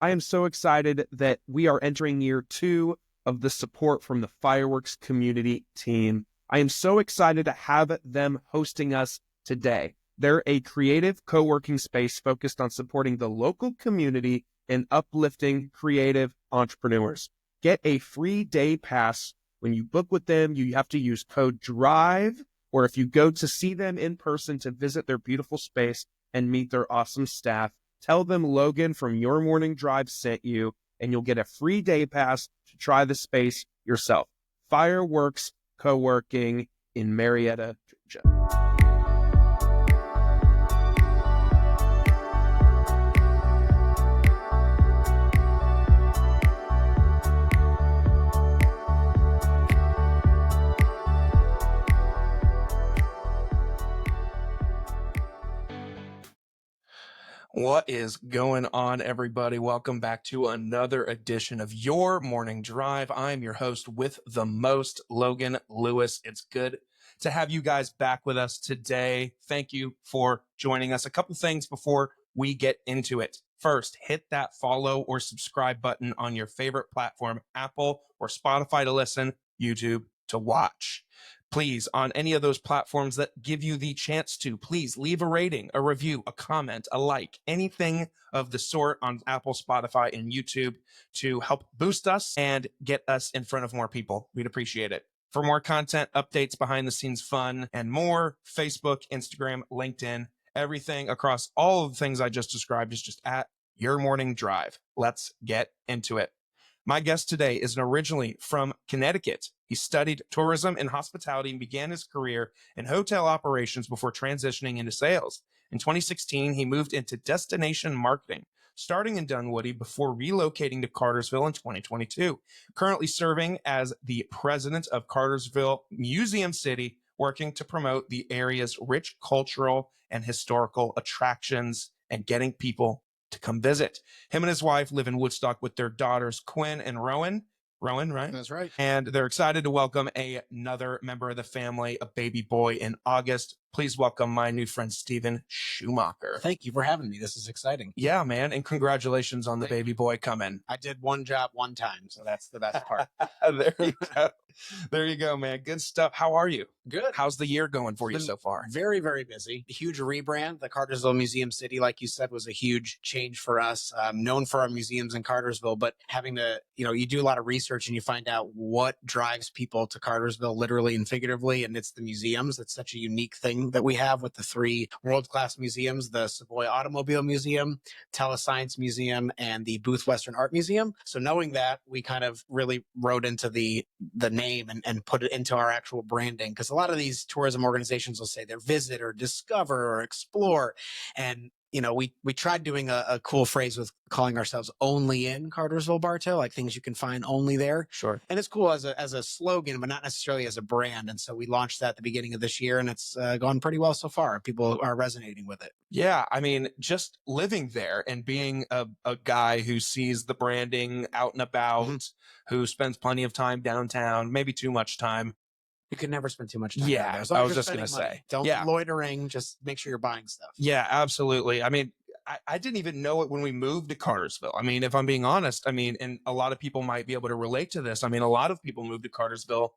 I am so excited that we are entering year 2 of the support from the fireworks community team. I am so excited to have them hosting us today. They're a creative co-working space focused on supporting the local community and uplifting creative entrepreneurs. Get a free day pass. When you book with them, you have to use code DRIVE, or if you go to see them in person to visit their beautiful space and meet their awesome staff, tell them Logan from Your Morning Drive sent you, and you'll get a free day pass to try the space yourself. Fireworks Co-working in Marietta, Georgia. What is going on, everybody? Welcome back to another edition of Your Morning Drive. I'm your host with the most, Logan Lewis. It's good to have you guys back with us today. Thank you for joining us. A couple things before we get into it. First, hit that follow or subscribe button on your favorite platform, Apple or Spotify to listen, YouTube to watch. Please, on any of those platforms that give you the chance to, please leave a rating, a review, a comment, a like, anything of the sort on Apple, Spotify, and YouTube to help boost us and get us in front of more people. We'd appreciate it. For more content, updates, behind the scenes fun, and more, Facebook, Instagram, LinkedIn, everything across all of the things I just described is just at Your Morning Drive. Let's get into it. My guest today is originally from Connecticut. He studied tourism and hospitality and began his career in hotel operations before transitioning into sales. In 2016, he moved into destination marketing, starting in Dunwoody before relocating to Cartersville in 2022. Currently serving as the president of Cartersville Museum City, working to promote the area's rich cultural and historical attractions and getting people to come visit. Him and his wife live in Woodstock with their daughters, Quinn and Rowan. Rowan, right? That's right. And they're excited to welcome another member of the family, a baby boy, in August. Please welcome my new friend, Stephen Schumacher. Thank you for having me. This is exciting. Yeah, man. And congratulations on the baby boy coming. I did one job one time, so that's the best part. There you go. There you go, man. Good stuff. How are you? Good. How's the year going for you so far? Very, very busy. A huge rebrand. The Cartersville Museum City, like you said, was a huge change for us. Known for our museums in Cartersville, but having to, you do a lot of research and you find out what drives people to Cartersville, literally and figuratively, and it's the museums. It's such a unique thing that we have with the 3 world-class museums, the Savoy Automobile Museum, Telescience Museum, and the Booth Western Art Museum. So knowing that, we kind of really wrote into the name and put it into our actual branding, because a lot of these tourism organizations will say they're visit or discover or explore, and we tried doing a cool phrase with calling ourselves only in Cartersville, Bartow, like things you can find only there. Sure. And it's cool as a slogan, but not necessarily as a brand. And so we launched that at the beginning of this year, and it's gone pretty well so far. People are resonating with it. Yeah. I mean, just living there and being a guy who sees the branding out and about, who spends plenty of time downtown, maybe too much time. You can never spend too much time. Yeah, there. I was just going to say. Don't loitering, just make sure you're buying stuff. Yeah, absolutely. I mean, I didn't even know it when we moved to Cartersville. I mean, if I'm being honest, and a lot of people might be able to relate to this. I mean, a lot of people moved to Cartersville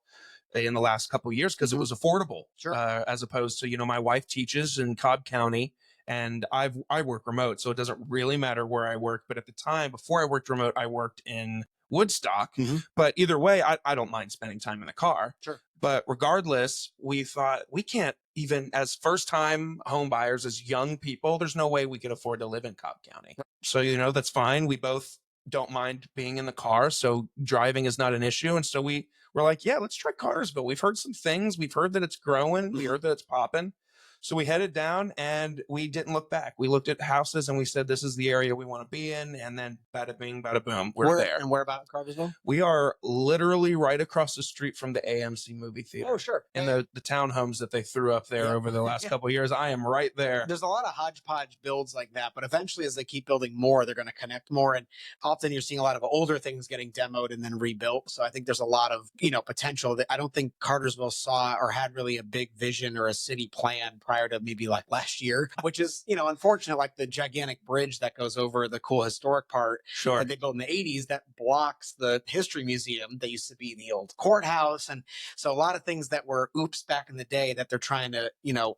in the last couple of years because it was affordable, sure. As opposed to, my wife teaches in Cobb County and I work remote. So it doesn't really matter where I work. But at the time, before I worked remote, I worked in Woodstock. But either way, I don't mind spending time in the car. Sure. But regardless, we thought we can't, even as first-time home buyers, as young people, there's no way we could afford to live in Cobb County. So, that's fine. We both don't mind being in the car, so driving is not an issue. And so we were like, yeah, let's try Cartersville. We've heard some things. We've heard that it's growing. We heard that it's popping. So we headed down and we didn't look back. We looked at houses and we said, this is the area we want to be in. And then bada bing, bada boom, we're there. And where about Cartersville? We are literally right across the street from the AMC movie theater. Oh, sure. And the townhomes that they threw up there over the last couple of years. I am right there. There's a lot of hodgepodge builds like that, but eventually as they keep building more, they're going to connect more. And often you're seeing a lot of older things getting demoed and then rebuilt. So I think there's a lot of, potential that I don't think Cartersville saw or had really a big vision or a city plan prior to maybe like last year, which is, unfortunate, like the gigantic bridge that goes over the cool historic part Sure. that they built in the 80s that blocks the history museum that used to be the old courthouse. And so a lot of things that were oops back in the day that they're trying to,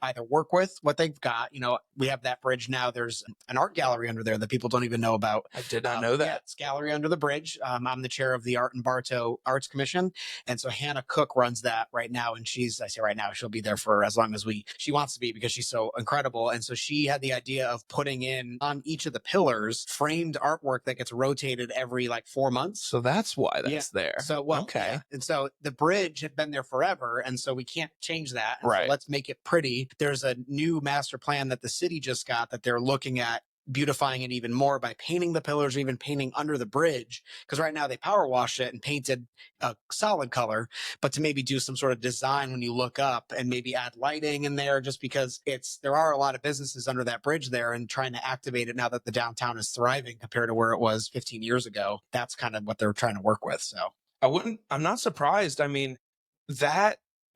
either work with what they've got. We have that bridge now. There's an art gallery under there that people don't even know about. I did not know that. Yeah, it's gallery under the bridge. I'm the chair of the Art and Bartow Arts Commission. And so Hannah Cook runs that right now. And I say right now, she'll be there for as long as she wants to be because she's so incredible. And so she had the idea of putting in on each of the pillars framed artwork that gets rotated every like 4 months. So that's why that's there. So, okay. Yeah. And so the bridge had been there forever. And so we can't change that. And right. So let's make it pretty. There's a new master plan that the city just got that they're looking at beautifying it even more by painting the pillars or even painting under the bridge. Because right now they power washed it and painted a solid color, but to maybe do some sort of design when you look up and maybe add lighting in there, just because there are a lot of businesses under that bridge there and trying to activate it now that the downtown is thriving compared to where it was 15 years ago. That's kind of what they're trying to work with. So I'm not surprised. I mean,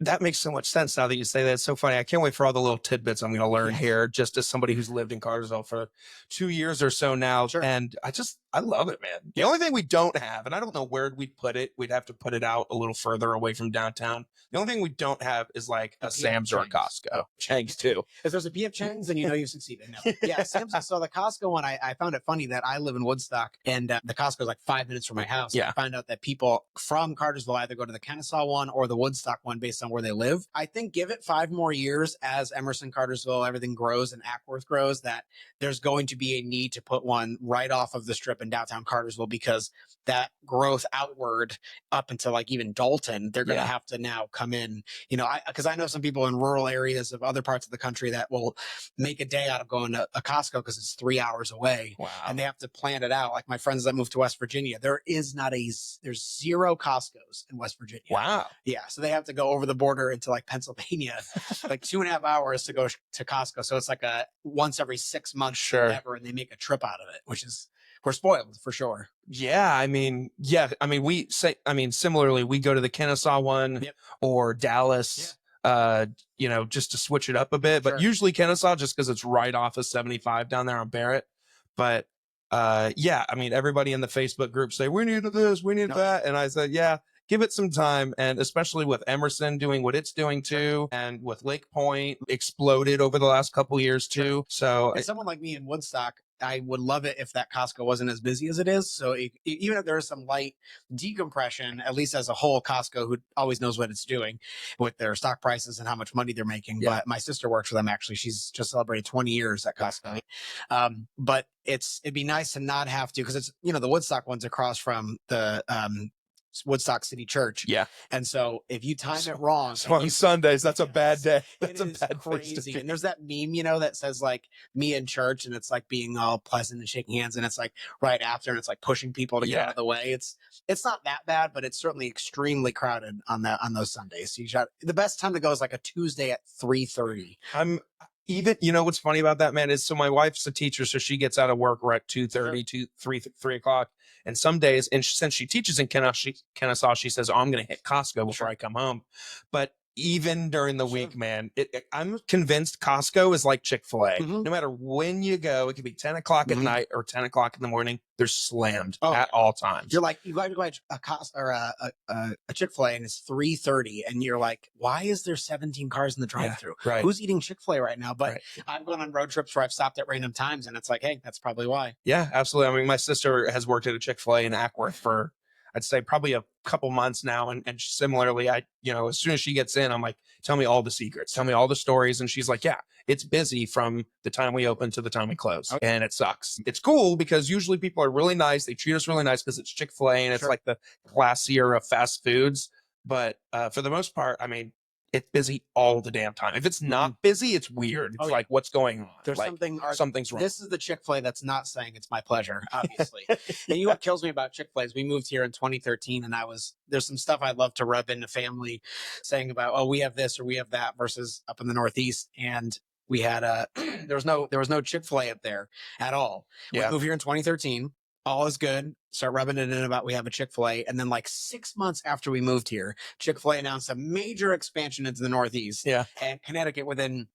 that makes so much sense now that you say that. It's so funny. I can't wait for all the little tidbits I'm going to learn here, just as somebody who's lived in Cartersville for 2 years or so now. Sure. And I love it, man. The only thing we don't have, and I don't know where we'd put it, we'd have to put it out a little further away from downtown. The only thing we don't have is like a Sam's or a Costco. Chang's too. If there's a P.F. Chang's, then you've succeeded. No. Yeah, Sam's. So the Costco one, I found it funny that I live in Woodstock and the Costco is like 5 minutes from my house. Yeah. I find out that people from Cartersville either go to the Kennesaw one or the Woodstock one based on where they live. I think give it 5 more years as Emerson, Cartersville, everything grows and Ackworth grows, that there's going to be a need to put one right off of the strip in downtown Cartersville, because that growth outward up into like even Dalton, they're going to have to now come in, because I know some people in rural areas of other parts of the country that will make a day out of going to a Costco because it's 3 hours away. Wow. And they have to plan it out. Like my friends that moved to West Virginia, there's 0 Costcos in West Virginia. Wow. Yeah. So they have to go over the border into like Pennsylvania, like 2.5 hours to go to Costco. So it's like a once every 6 months endeavor, and they make a trip out of it, which is, we're spoiled for sure. Yeah. I mean, similarly, we go to the Kennesaw one or Dallas, just to switch it up a bit, but usually Kennesaw, just because it's right off of 75 down there on Barrett. But everybody in the Facebook group say, we need this, we need that. And I said, give it some time. And especially with Emerson doing what it's doing too. And with Lake Point exploded over the last couple years too. So and someone like me in Woodstock, I would love it if that Costco wasn't as busy as it is. So even if there is some light decompression, at least as a whole, Costco, who always knows what it's doing with their stock prices and how much money they're making. But my sister works for them, actually. She's just celebrated 20 years at Costco. But it'd be nice to not have to, because it's, the Woodstock one's across from the Woodstock City Church. Yeah. And so if you time it wrong. So on Sundays, that's a bad day. That's a bad crazy. day. And there's that meme, that says like me in church, and it's like being all pleasant and shaking hands, and it's like right after, and it's like pushing people to get out of the way. It's not that bad, but it's certainly extremely crowded on those Sundays. So the best time to go is like a Tuesday at 3:30. What's funny about that, man, is so my wife's a teacher, so she gets out of work right at 2:30, 3 o'clock. And some days, and since she teaches in Kennesaw, she says, I'm going to hit Costco before I come home. But even during the week, man, I'm convinced Costco is like Chick-fil-A. No matter when you go, it could be 10 o'clock at night or 10 o'clock in the morning. They're slammed at all times. You're like, you go to a Costco or a Chick-fil-A, and it's 3:30, and you're like, why is there 17 cars in the drive-thru? Right. Who's eating Chick-fil-A right now? But I've gone on road trips where I've stopped at random times, and it's like, hey, that's probably why. Yeah, absolutely. I mean, my sister has worked at a Chick-fil-A in Ackworth for, I'd say, probably a couple months now. And similarly, as soon as she gets in, I'm like, tell me all the secrets, tell me all the stories. And she's like, yeah, it's busy from the time we open to the time we close. Okay. And it sucks. It's cool because usually people are really nice. They treat us really nice because it's Chick-fil-A and it's like the classier of fast foods. But for the most part, I mean, it's busy all the damn time. If it's not busy, it's weird. It's like, what's going on? There's like, something's wrong. This is the Chick-fil-A that's not saying it's my pleasure, obviously. And what kills me about Chick-fil-A is we moved here in 2013, and there's some stuff I'd love to rub into family, saying about, oh, we have this or we have that, versus up in the Northeast. And we had there was no Chick-fil-A up there at all. We moved here in 2013. All is good. Start rubbing it in about we have a Chick-fil-A. And then like 6 months after we moved here, Chick-fil-A announced a major expansion into the Northeast. Yeah. And Connecticut within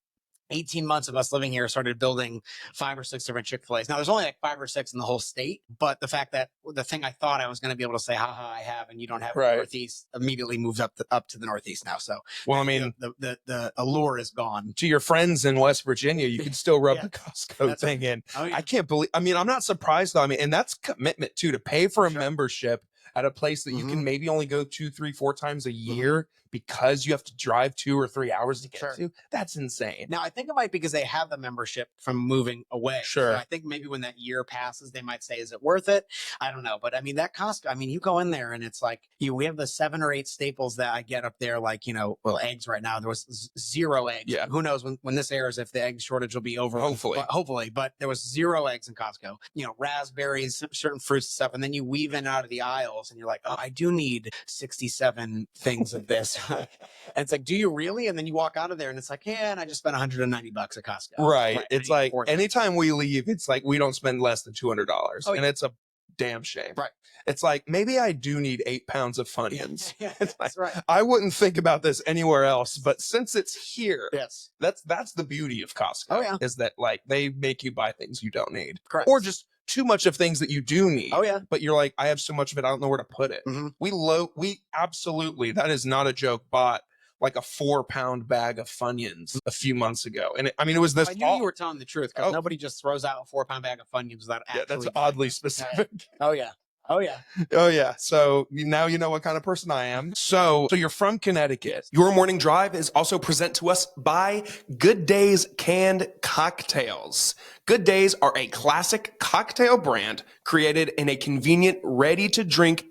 18 months of us living here, started building 5 or 6 different Chick-fil-A's. Now there's only like 5 or 6 in the whole state, but the fact that the thing I thought I was going to be able to say, haha, I have, and you don't have in the Northeast, immediately moved up to the Northeast now. So, well, I mean, the allure is gone. To your friends in West Virginia, you can still rub the Costco thing in. Oh, yeah. I can't believe, I mean, I'm not surprised though. I mean, and that's commitment too, to pay for a membership at a place that you can maybe only go 2, 3, 4 times a year because you have to drive 2 or 3 hours to get to. That's insane. Now, I think it might be because they have the membership from moving away. Sure. So I think maybe when that year passes, they might say, is it worth it? I don't know. But I mean, that Costco, I mean, you go in there and it's like, we have the 7 or 8 staples that I get up there, like, well, eggs right now, there was 0 eggs. Yeah. Who knows when this airs, if the egg shortage will be over. Hopefully. But there was 0 eggs in Costco, raspberries, certain fruits and stuff. And then you weave in out of the aisles and you're like, oh, I do need 67 things of this. And it's like, do you really? And then you walk out of there and it's like, yeah, and I just spent $190 at Costco. Right. It's like anytime we leave, it's like we don't spend less than $200. And it's a damn shame. Right. It's like, maybe I do need 8 pounds of Funyuns. It's like, right. I wouldn't think about this anywhere else, but since it's here, yes, that's the beauty of Costco. Oh, yeah. Is that like they make you buy things you don't need. Correct. Or just too much of things that you do need. Oh, yeah. But you're like, I have so much of it, I don't know where to put it. We absolutely, that is not a joke, bought like a 4-pound bag of Funyuns a few months ago. And it was this. I knew you were telling the truth, because nobody just throws out a 4-pound bag of Funyuns without actually. That's oddly specific. Oh, yeah. Oh, yeah. Oh, yeah. So now you know what kind of person I am. So you're from Connecticut. Your morning drive is also present to us by Good Days Canned Cocktails. Good Days are a classic cocktail brand created in a convenient, ready-to-drink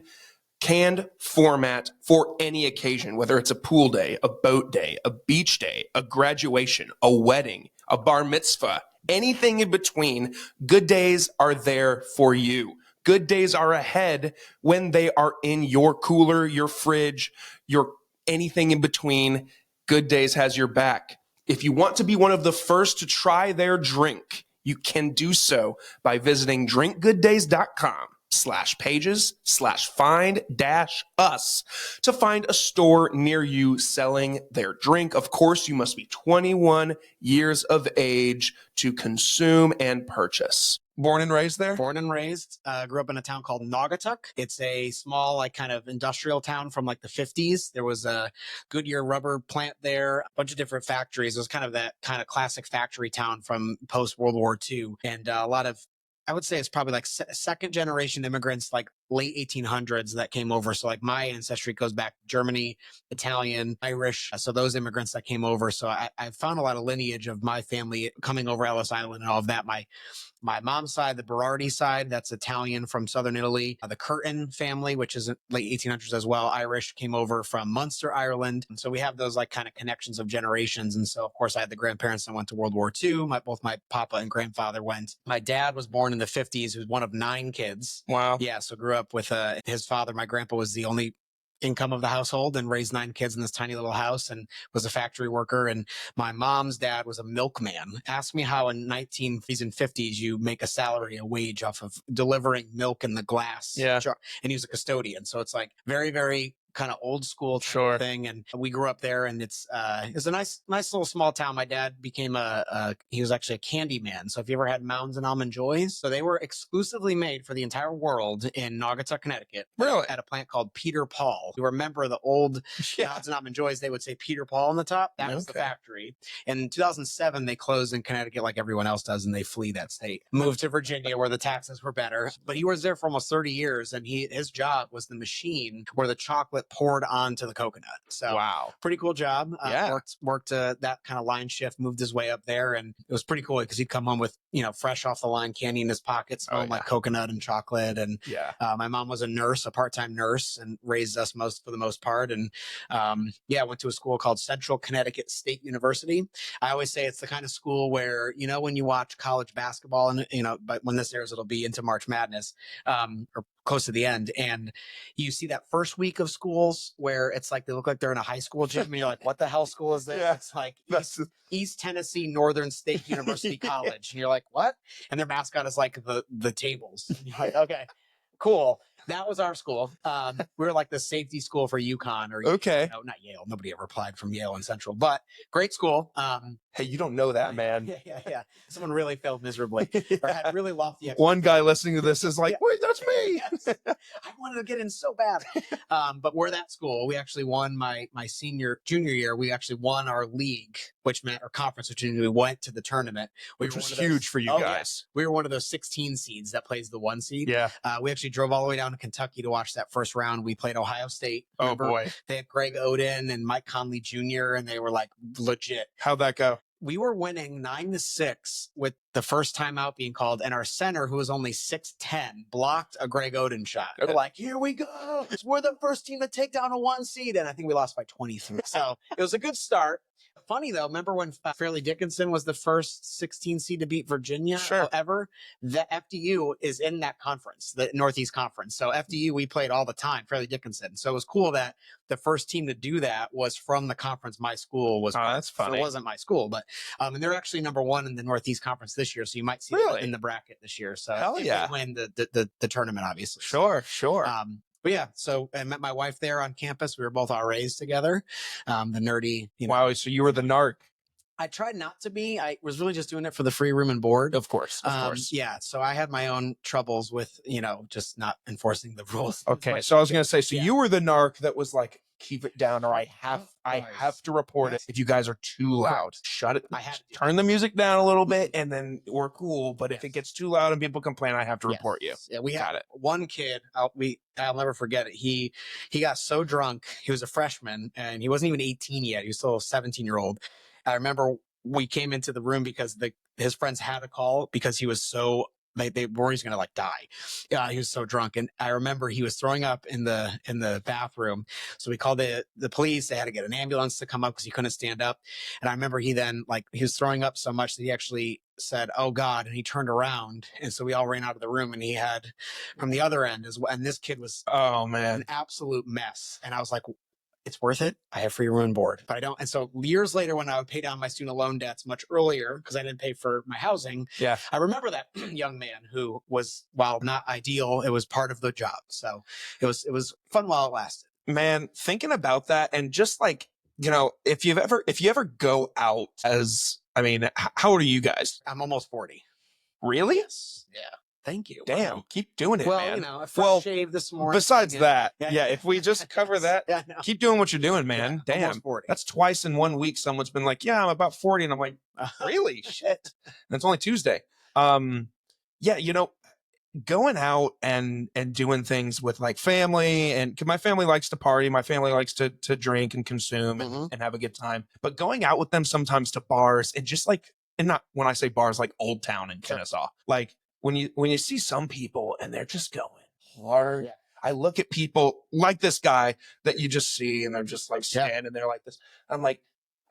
canned format for any occasion, whether it's a pool day, a boat day, a beach day, a graduation, a wedding, a bar mitzvah, anything in between. Good Days are there for you. Good Days are ahead when they are in your cooler, your fridge, your anything in between. Good Days has your back. If you want to be one of the first to try their drink, you can do so by visiting drinkgooddays.com/pages/find-us to find a store near you selling their drink. Of course, you must be 21 years of age to consume and purchase. Born and raised there? Born and raised. Grew up in a town called Naugatuck. It's a small, like, kind of industrial town from like the 50s. There was a Goodyear rubber plant there, a bunch of different factories. It was kind of that kind of classic factory town from post World War II. And a lot of, I would say it's probably like second generation immigrants, like late 1800s that came over. So like my ancestry goes back to Germany, Italian, Irish. So those immigrants that came over. So I found a lot of lineage of my family coming over Ellis Island and all of that. My mom's side, the Berardi side, that's Italian from Southern Italy. The Curtin family, which is late 1800s as well, Irish, came over from Munster, Ireland. And so we have those like kind of connections of generations. And so, of course, I had the grandparents that went to World War II. Both my papa and grandfather went. My dad was born in the 50s. He was one of 9 kids. Wow. Yeah, so grew up with his father. My grandpa was the only income of the household and raised 9 kids in this tiny little house and was a factory worker. And my mom's dad was a milkman. Ask me how in 1950s you make a salary, a wage off of delivering milk in the glass jar. And he was a custodian. So it's like very, very kind of old school thing. And we grew up there, and it's a nice little small town. My dad became he was actually a candy man. So if you ever had Mounds and Almond Joys, so they were exclusively made for the entire world in Naugatuck, Connecticut. Really? At a plant called Peter Paul. You remember the old Mounds and Almond Joys, they would say Peter Paul on the top. That was the factory. In 2007, they closed in Connecticut like everyone else does, and they flee that state. Moved to Virginia where the taxes were better. But he was there for almost 30 years, and his job was the machine where the chocolate poured onto the coconut. So wow, pretty cool job. Worked that kind of line shift, moved his way up there, and it was pretty cool because he'd come home with fresh off the line candy in his pocket, smelling like coconut and chocolate. And my mom was a nurse, a part-time nurse, and raised us for the most part. And went to a school called Central Connecticut State University. I always say it's the kind of school where when you watch college basketball, and but when this airs, it'll be into March Madness or close to the end, and you see that first week of schools where it's like they look like they're in a high school gym, and you're like, what the hell school is this? It's like East Tennessee Northern State University College, and you're like, what? And their mascot is like the tables. And you're like, okay, cool. That was our school. We were like the safety school for UConn or not Yale. Nobody ever applied from Yale and Central, but great school. Hey, you don't know that, man. Yeah. Someone really failed miserably or had really lofty expectations. One guy listening to this is like, wait, that's me. Yes. I wanted to get in so bad. But we're that school. We actually won my junior year. We actually won our league, which meant our conference, which means we went to the tournament. Which was huge for you guys. Yeah. We were one of those 16 seeds that plays the 1 seed. Yeah. We actually drove all the way down to Kentucky to watch that first round. We played Ohio State. Remember? Oh boy. They had Greg Oden and Mike Conley Jr. and they were like legit. How'd that go? We were winning 9-6 with the first timeout being called, and our center, who was only 6'10", blocked a Greg Oden shot. We're like, here we go. We're the first team to take down a 1 seed. And I think we lost by 23. So it was a good start. Funny though, remember when Fairleigh Dickinson was the first 16 seed to beat Virginia ever? The FDU is in that conference, the Northeast Conference. So FDU, we played all the time, Fairleigh Dickinson. So it was cool that the first team to do that was from the conference my school was. Oh, that's funny. So it wasn't my school, but and they're actually number 1 in the Northeast Conference this year. So you might see them in the bracket this year. So hell yeah, win the tournament, obviously. Sure. But yeah, so I met my wife there on campus. We were both RAs together. The nerdy, Wow, so you were the narc. I tried not to be. I was really just doing it for the free room and board. Of course. Yeah. So I had my own troubles with, just not enforcing the rules. Okay. So I was going to say, you were the narc that was like, keep it down or I have to report it. If you guys are too loud, shut it. Turn the music down a little bit and then we're cool. But if it gets too loud and people complain, I have to report you. Yeah, we got it. One kid, I'll never forget it. He got so drunk. He was a freshman and he wasn't even 18 yet. He was still a 17-year-old. I remember we came into the room because his friends had a call because he was so they were he's gonna like die. Yeah, he was so drunk, and I remember he was throwing up in the bathroom. So we called the police. They had to get an ambulance to come up because he couldn't stand up. And I remember he was throwing up so much that he actually said, "Oh God!" and he turned around, and so we all ran out of the room. And he had from the other end as well. And this kid was an absolute mess. And I was like, it's worth it. I have free room and board, but I don't. And so years later, when I would pay down my student loan debts much earlier, because I didn't pay for my housing. Yeah. I remember that young man who was, while not ideal, it was part of the job. So it was fun while it lasted. Man, thinking about that and just like, if you ever go out how old are you guys? I'm almost 40. Really? Yes. Yeah. Thank you. Damn, keep doing it, man. A fresh shave this morning. Besides that, if we just cover that, keep doing what you're doing, man. Yeah, damn, 40. That's twice in 1 week. Someone's been like, "Yeah, I'm about 40," and I'm like, "Really? Shit." And it's only Tuesday. Going out and doing things with like family, and 'cause my family likes to party, my family likes to drink and consume and have a good time. But going out with them sometimes to bars and just like, and not when I say bars, like Old Town in Kennesaw, like. When you see some people and they're just going hard, I look at people like this guy that you just see and they're just like standing there like this. I'm like,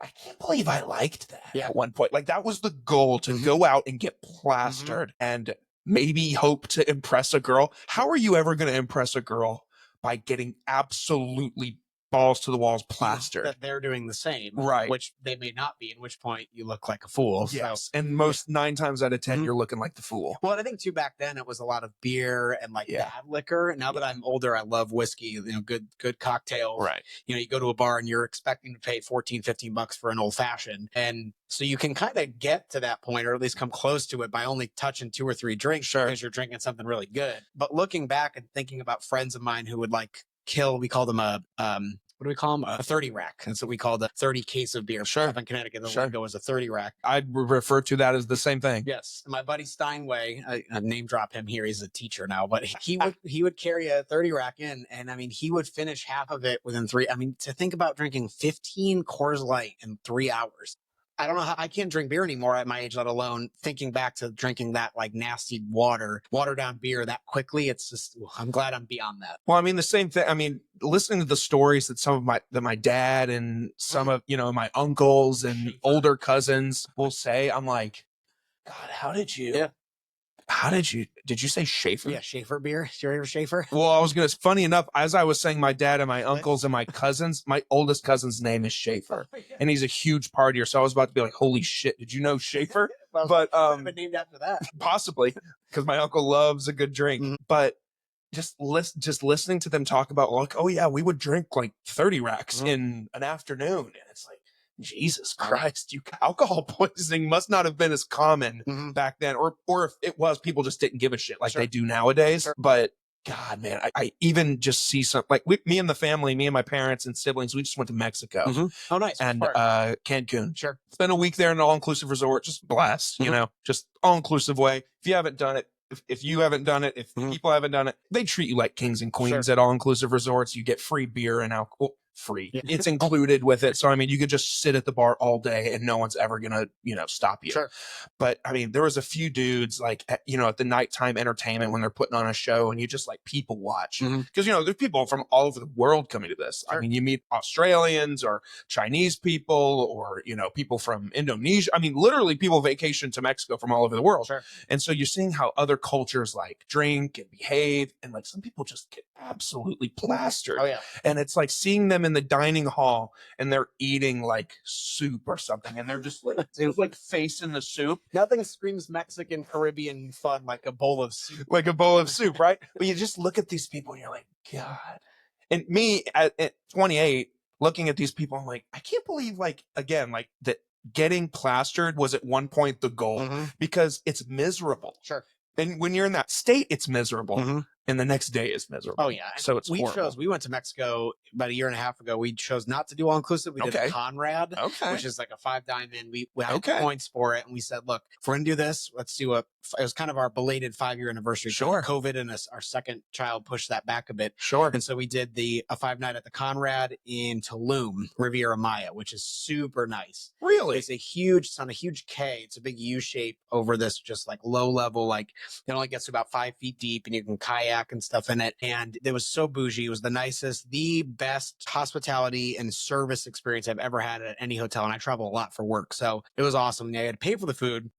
I can't believe I liked that at one point. Like that was the goal, to go out and get plastered and maybe hope to impress a girl. How are you ever going to impress a girl by getting absolutely balls to the walls plastered? That they're doing the same, right? Which they may not be, in which point you look like a fool. Yes, and most 9 times out of 10, you're looking like the fool. Well, I think too back then it was a lot of beer and like bad liquor. Now that I'm older, I love whiskey. Good cocktails. Right. You go to a bar and you're expecting to pay $14-15 for an old fashioned, and so you can kind of get to that point, or at least come close to it, by only touching 2 or 3 drinks because you're drinking something really good. But looking back and thinking about friends of mine who would like kill, we call them what do we call them? A 30 rack. That's what we call the 30 case of beer. Up in Connecticut, the lingo is a 30 rack. I'd refer to that as the same thing. Yes. My buddy Steinway, I name drop him here. He's a teacher now, but he would carry a 30 rack in, and I mean, he would finish half of it within 3. I mean, to think about drinking 15 Coors Light in 3 hours. I don't know how I can't drink beer anymore at my age, let alone thinking back to drinking that like nasty watered down beer that quickly. It's just, I'm glad I'm beyond that. Well, I mean, the same thing. I mean, listening to the stories that some of my dad and some of, my uncles and older cousins will say, I'm like, God, did you say Schaefer? Yeah, Schaefer beer. Do you ever Schaefer? Well, funny enough, as I was saying my dad and my uncles and my cousins, my oldest cousin's name is Schaefer, and he's a huge partier. So I was about to be like, holy shit, did you know Schaefer? Well, but been named after that. Possibly, because my uncle loves a good drink. But just listening to them talk about like, oh yeah, we would drink like 30 racks in an afternoon. And it's like, Jesus Christ, alcohol poisoning must not have been as common back then, or if it was, people just didn't give a shit like they do nowadays. But God, man, I even just see some, like me and the family, me and my parents and siblings, we just went to Mexico. Oh, nice. And Cancun. Sure. Spent a week there in an all-inclusive resort, just blast, you know, just all-inclusive way. If you haven't done it, if you haven't done it, if people haven't done it, they treat you like kings and queens at all-inclusive resorts. You get free beer and alcohol. Free. It's included with it. So, I mean, you could just sit at the bar all day and no one's ever going to, you know, stop you. Sure. But I mean, there was a few dudes like, you know, at the nighttime entertainment when they're putting on a show and you just like people watch because, you know, there's people from all over the world coming to this. I mean, you meet Australians or Chinese people or, you know, people from Indonesia. I mean, literally people vacation to Mexico from all over the world. Sure. And so you're seeing how other cultures like drink and behave, and like some people just get absolutely plastered. Oh, yeah. And it's like seeing them in the dining hall and they're eating like soup or something and they're just like facing the soup. Nothing screams Mexican Caribbean fun like a bowl of soup. Like a bowl of soup, right? But you just look at these people and you're like, God. And me at 28 looking at these people, I'm like, I can't believe, like, again, like that getting plastered was at one point the goal because it's miserable. Sure. And when you're in that state, it's miserable. And the next day is miserable. Oh, yeah. So it's horrible. We went to Mexico about a year and a half ago. We chose not to do all-inclusive. We did a Conrad, which is like a 5-diamond. We had points for it. And we said, look, if we're going to do this, let's do it was kind of our belated 5-year anniversary. Sure. COVID and our second child pushed that back a bit. Sure. And so we did a 5-night at the Conrad in Tulum, Riviera Maya, which is super nice. Really? It's on a huge K. It's a big U shape over this just like low level, like it only gets to about 5 feet deep and you can kayak and stuff in it. And it was so bougie. It was the nicest, the best hospitality and service experience I've ever had at any hotel. And I travel a lot for work. So it was awesome. And I had to pay for the food.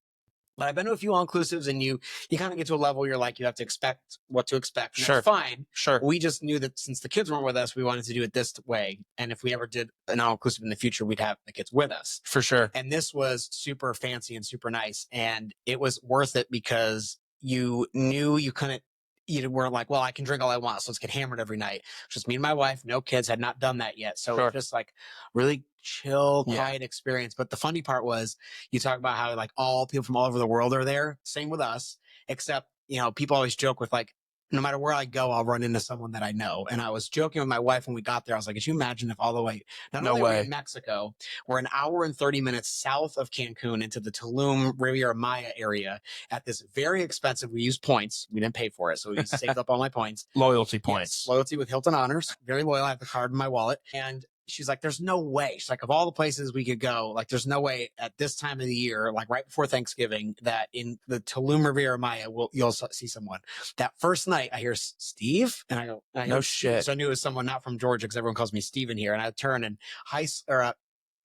But I've been to a few all-inclusives and you kind of get to a level you're like, you have to expect what to expect. Sure. That's fine. Sure. We just knew that since the kids weren't with us, we wanted to do it this way. And if we ever did an all-inclusive in the future, we'd have the kids with us. For sure. And this was super fancy and super nice. And it was worth it because you knew you couldn't, you were like, well, I can drink all I want, so let's get hammered every night. Just me and my wife, no kids, had not done that yet. So it was just like really chill, quiet experience. But the funny part was you talk about how like all people from all over the world are there. Same with us, except, you know, people always joke with like, no matter where I go, I'll run into someone that I know. And I was joking with my wife when we got there. I was like, could you imagine if all the way, not only we're in Mexico, we're an hour and 30 minutes south of Cancun into the Tulum Riviera Maya area at this very expensive, we used points. We didn't pay for it. So we saved up all my points. Loyalty points. Yes, loyalty with Hilton Honors. Very loyal. I have the card in my wallet. And she's like, there's no way. She's like, of all the places we could go, like, there's no way at this time of the year, like right before Thanksgiving, that in the Tulum Riviera Maya, you'll see someone. That first night, I hear Steve, and I go, no shit. So I knew it was someone not from Georgia because everyone calls me Steven here. And I turn and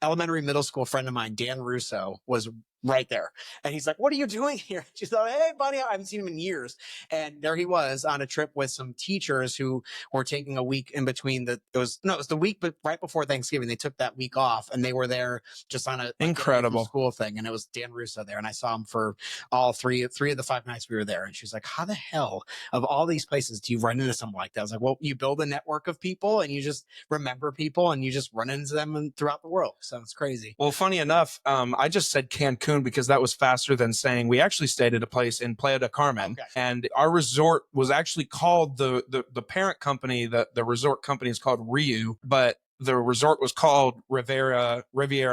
elementary, middle school friend of mine, Dan Russo, was right there. And he's like, what are you doing here? She's like, hey, buddy, I haven't seen him in years. And there he was on a trip with some teachers who were taking a week in between it was the week, but right before Thanksgiving, they took that week off and they were there just on a incredible school thing. And it was Dan Russo there. And I saw him for all three of the 5 nights we were there. And she's like, how the hell of all these places do you run into something like that? I was like, well, you build a network of people and you just remember people and you just run into them throughout the world. So it's crazy. Well, funny enough, I just said Cancun because that was faster than saying we actually stayed at a place in Playa del Carmen. Okay. And our resort was actually called the parent company, the resort company is called Riu, but the resort was called Riviera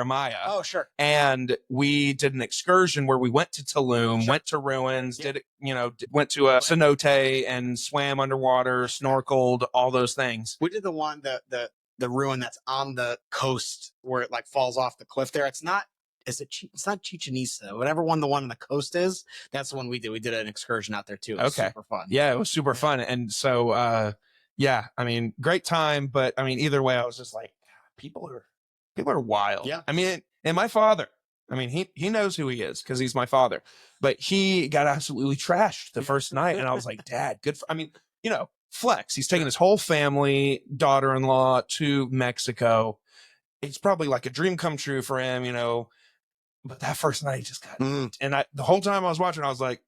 Maya. Oh, sure. And we did an excursion where we went to Tulum, went to ruins, went to a cenote and swam underwater, snorkeled, all those things. We did the one, the ruin that's on the coast where it like falls off the cliff there. It's not Chichen Itza, whatever the one on the coast is. That's the one we did. We did an excursion out there too. It was super fun. Yeah, it was super fun. And so, I mean, great time. But I mean, either way, I was just like, people are wild. Yeah. I mean, and my father, I mean, he knows who he is because he's my father, but he got absolutely trashed the first night. And I was like, Dad, flex. He's taking his whole family, daughter-in-law to Mexico. It's probably like a dream come true for him, But that first night he just got and the whole time I was watching, I was like,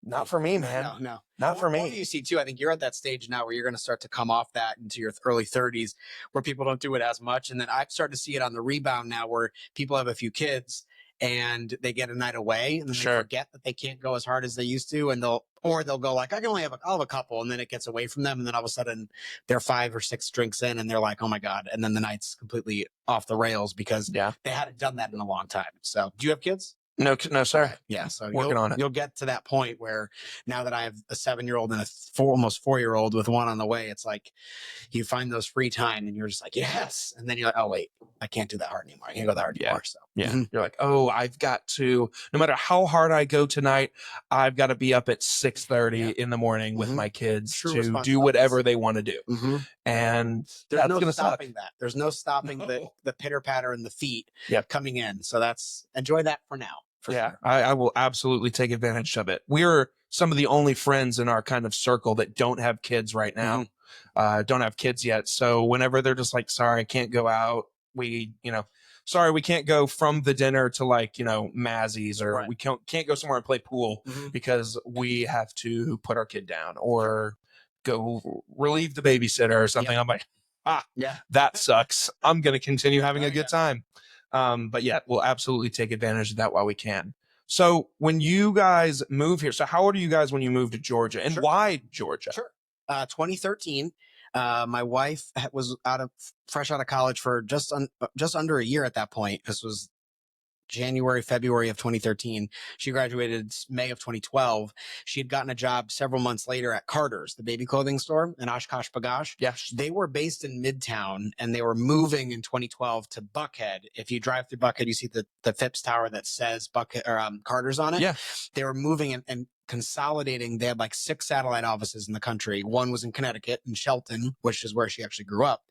Not for me, man. No. Not for Well, me. you see too, I think you're at that stage now where you're going to start to come off that into your early 30s where people don't do it as much. And then I've started to see it on the rebound now where people have a few kids and they get a night away and then Sure. they forget that they can't go as hard as they used to. And they'll go like, I can only I'll have a couple. And then it gets away from them. And then all of a sudden they're 5 or 6 drinks in and they're like, oh my God. And then the night's completely off the rails because they hadn't done that in a long time. So do you have kids? No, sir. Yeah. So working on it. You'll get to that point where now that I have a 7-year-old and almost 4-year-old with one on the way, it's like you find those free time and you're just like, yes. And then you're like, oh, wait, I can't do that hard anymore. I can't go that hard anymore. So You're like, oh, I've got to, no matter how hard I go tonight, I've got to be up at 6:30 in the morning with my kids to do whatever they want to do. And there's that's no going to suck. stopping that. There's no stopping the pitter patter and the feet coming in. So enjoy that for now. Sure. I will absolutely take advantage of it. We're some of the only friends in our kind of circle that don't have kids right now, don't have kids yet. So whenever they're just like, sorry, I can't go out. Sorry, we can't go from the dinner to Mazzy's or we can't go somewhere and play pool because we have to put our kid down or go relieve the babysitter or something. I'm like, that sucks. I'm going to continue having a good time. But yeah, we'll absolutely take advantage of that while we can. So when you guys move here, so how old are you guys when you moved to Georgia and why Georgia? 2013. My wife was fresh out of college for just under a year at that point. This was February of 2013. She graduated May of 2012. She had gotten a job several months later at Carter's, the baby clothing store in Oshkosh B'gosh. Yes. They were based in Midtown and they were moving in 2012 to Buckhead. If you drive through Buckhead, you see the Phipps Tower that says Buckhead or Carter's on it. Yeah. They were moving and consolidating. They had like 6 satellite offices in the country. One was in Connecticut in Shelton, which is where she actually grew up.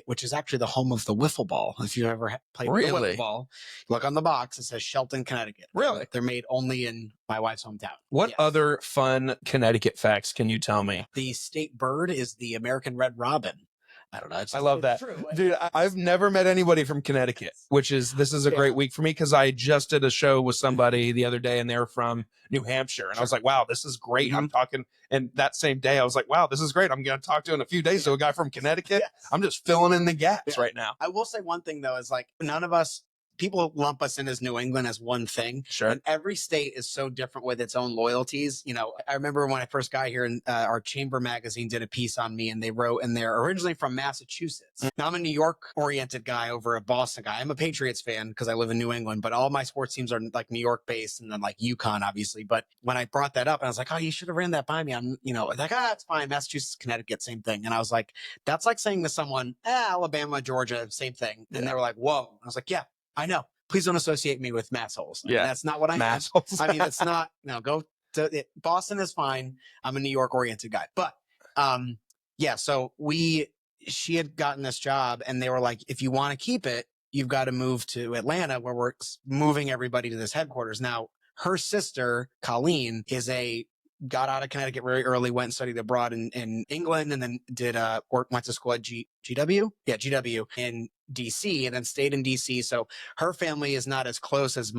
Which is actually the home of the wiffle ball. If you ever played the wiffle ball, look on the box. It says Shelton, Connecticut. Really? They're made only in my wife's hometown. What other fun Connecticut facts can you tell me? The state bird is the American red robin. I don't know. I love that. True. Dude, I've never met anybody from Connecticut, this is a great week for me because I just did a show with somebody the other day and they're from New Hampshire. And I was like, wow, this is great. I'm talking. And that same day I was like, wow, this is great. I'm going to talk to in a few days to a guy from Connecticut. I'm just filling in the gaps right now. I will say one thing though, is like none of us, people lump us in as New England as one thing. Sure. And every state is so different with its own loyalties. I remember when I first got here and our Chamber magazine did a piece on me and they wrote in there, originally from Massachusetts. Now I'm a New York oriented guy over a Boston guy. I'm a Patriots fan because I live in New England, but all my sports teams are like New York based and then like UConn, obviously. But when I brought that up and I was like, oh, you should have ran that by me. I'm, like, it's fine. Massachusetts, Connecticut, same thing. And I was like, that's like saying to someone, Alabama, Georgia, same thing. And they were like, whoa. I was like, yeah. I know. Please don't associate me with massholes. Yeah. That's not what I am. I mean, it's not, go to it. Boston is fine. I'm a New York oriented guy. But, so she had gotten this job and they were like, if you want to keep it, you've got to move to Atlanta where we're moving everybody to this headquarters. Now, her sister, Colleen, got out of Connecticut very early, went and studied abroad in England, and then went to school at GW in DC, and then stayed in DC. So her family is not as close as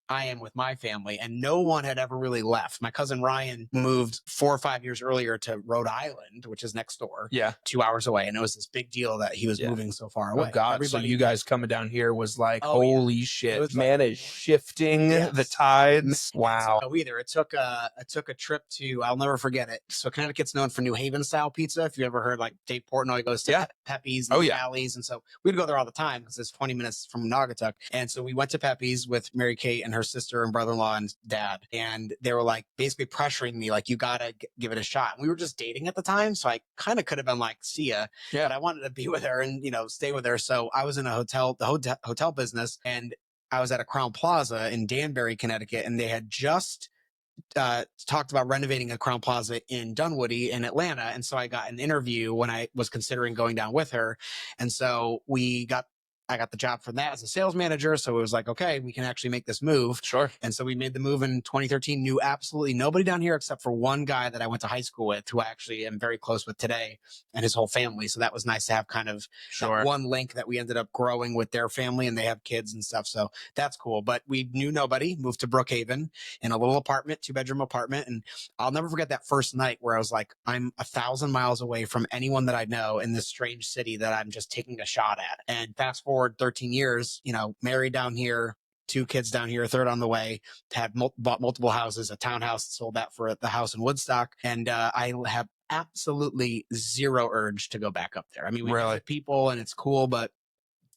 I am with my family, and no one had ever really left. My cousin Ryan moved 4 or 5 years earlier to Rhode Island, which is next door, 2 hours away, and it was this big deal that he was moving so far away. Oh God! So you guys coming down here was like, holy shit, man is shifting the tides. Wow. So either it took a trip to, I'll never forget it. So Connecticut's known for New Haven style pizza. If you ever heard like Dave Portnoy goes to Pepe's and Alley's, and so we'd go there all the time because it's 20 minutes from Naugatuck, and so we went to Pepe's with Mary Kate and her sister and brother-in-law and dad, and they were like basically pressuring me like, you gotta give it a shot. And we were just dating at the time, so I kind of could have been like, see ya, but I wanted to be with her and stay with her. So I was in the hotel business, and I was at a Crown Plaza in Danbury, Connecticut, and they had just talked about renovating a Crown Plaza in Dunwoody in Atlanta. And so I got an interview when I was considering going down with her. And so we got I got the job from that as a sales manager. So it was like, okay, we can actually make this move. Sure. And so we made the move in 2013, knew absolutely nobody down here except for one guy that I went to high school with, who I actually am very close with today, and his whole family. So that was nice to have kind of Sure. that one link that we ended up growing with their family, and they have kids and stuff. So that's cool. But we knew nobody, moved to Brookhaven in a little apartment, 2-bedroom apartment. And I'll never forget that first night where I was like, I'm 1,000 miles away from anyone that I know in this strange city that I'm just taking a shot at. And fast forward 13 years, married down here, 2 kids down here, a third on the way, bought multiple houses, a townhouse, sold that for the house in Woodstock. And I have absolutely zero urge to go back up there. I mean, we Really? visit people and it's cool, but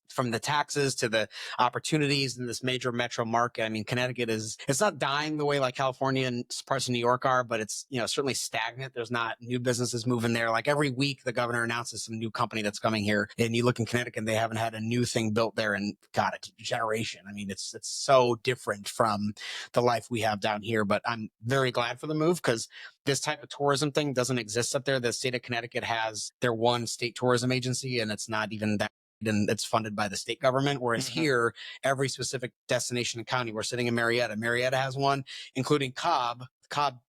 from the taxes to the opportunities in this major metro market, I mean, Connecticut it's not dying the way like California and parts of New York are, but it's, certainly stagnant. There's not new businesses moving there. Like every week, the governor announces some new company that's coming here, and you look in Connecticut, and they haven't had a new thing built there in, God, a generation. I mean, it's so different from the life we have down here, but I'm very glad for the move because this type of tourism thing doesn't exist up there. The state of Connecticut has their one state tourism agency, and it's not even that, and it's funded by the state government. Whereas here, every specific destination and county, we're sitting in Marietta. Marietta has one, including Cobb. Cobb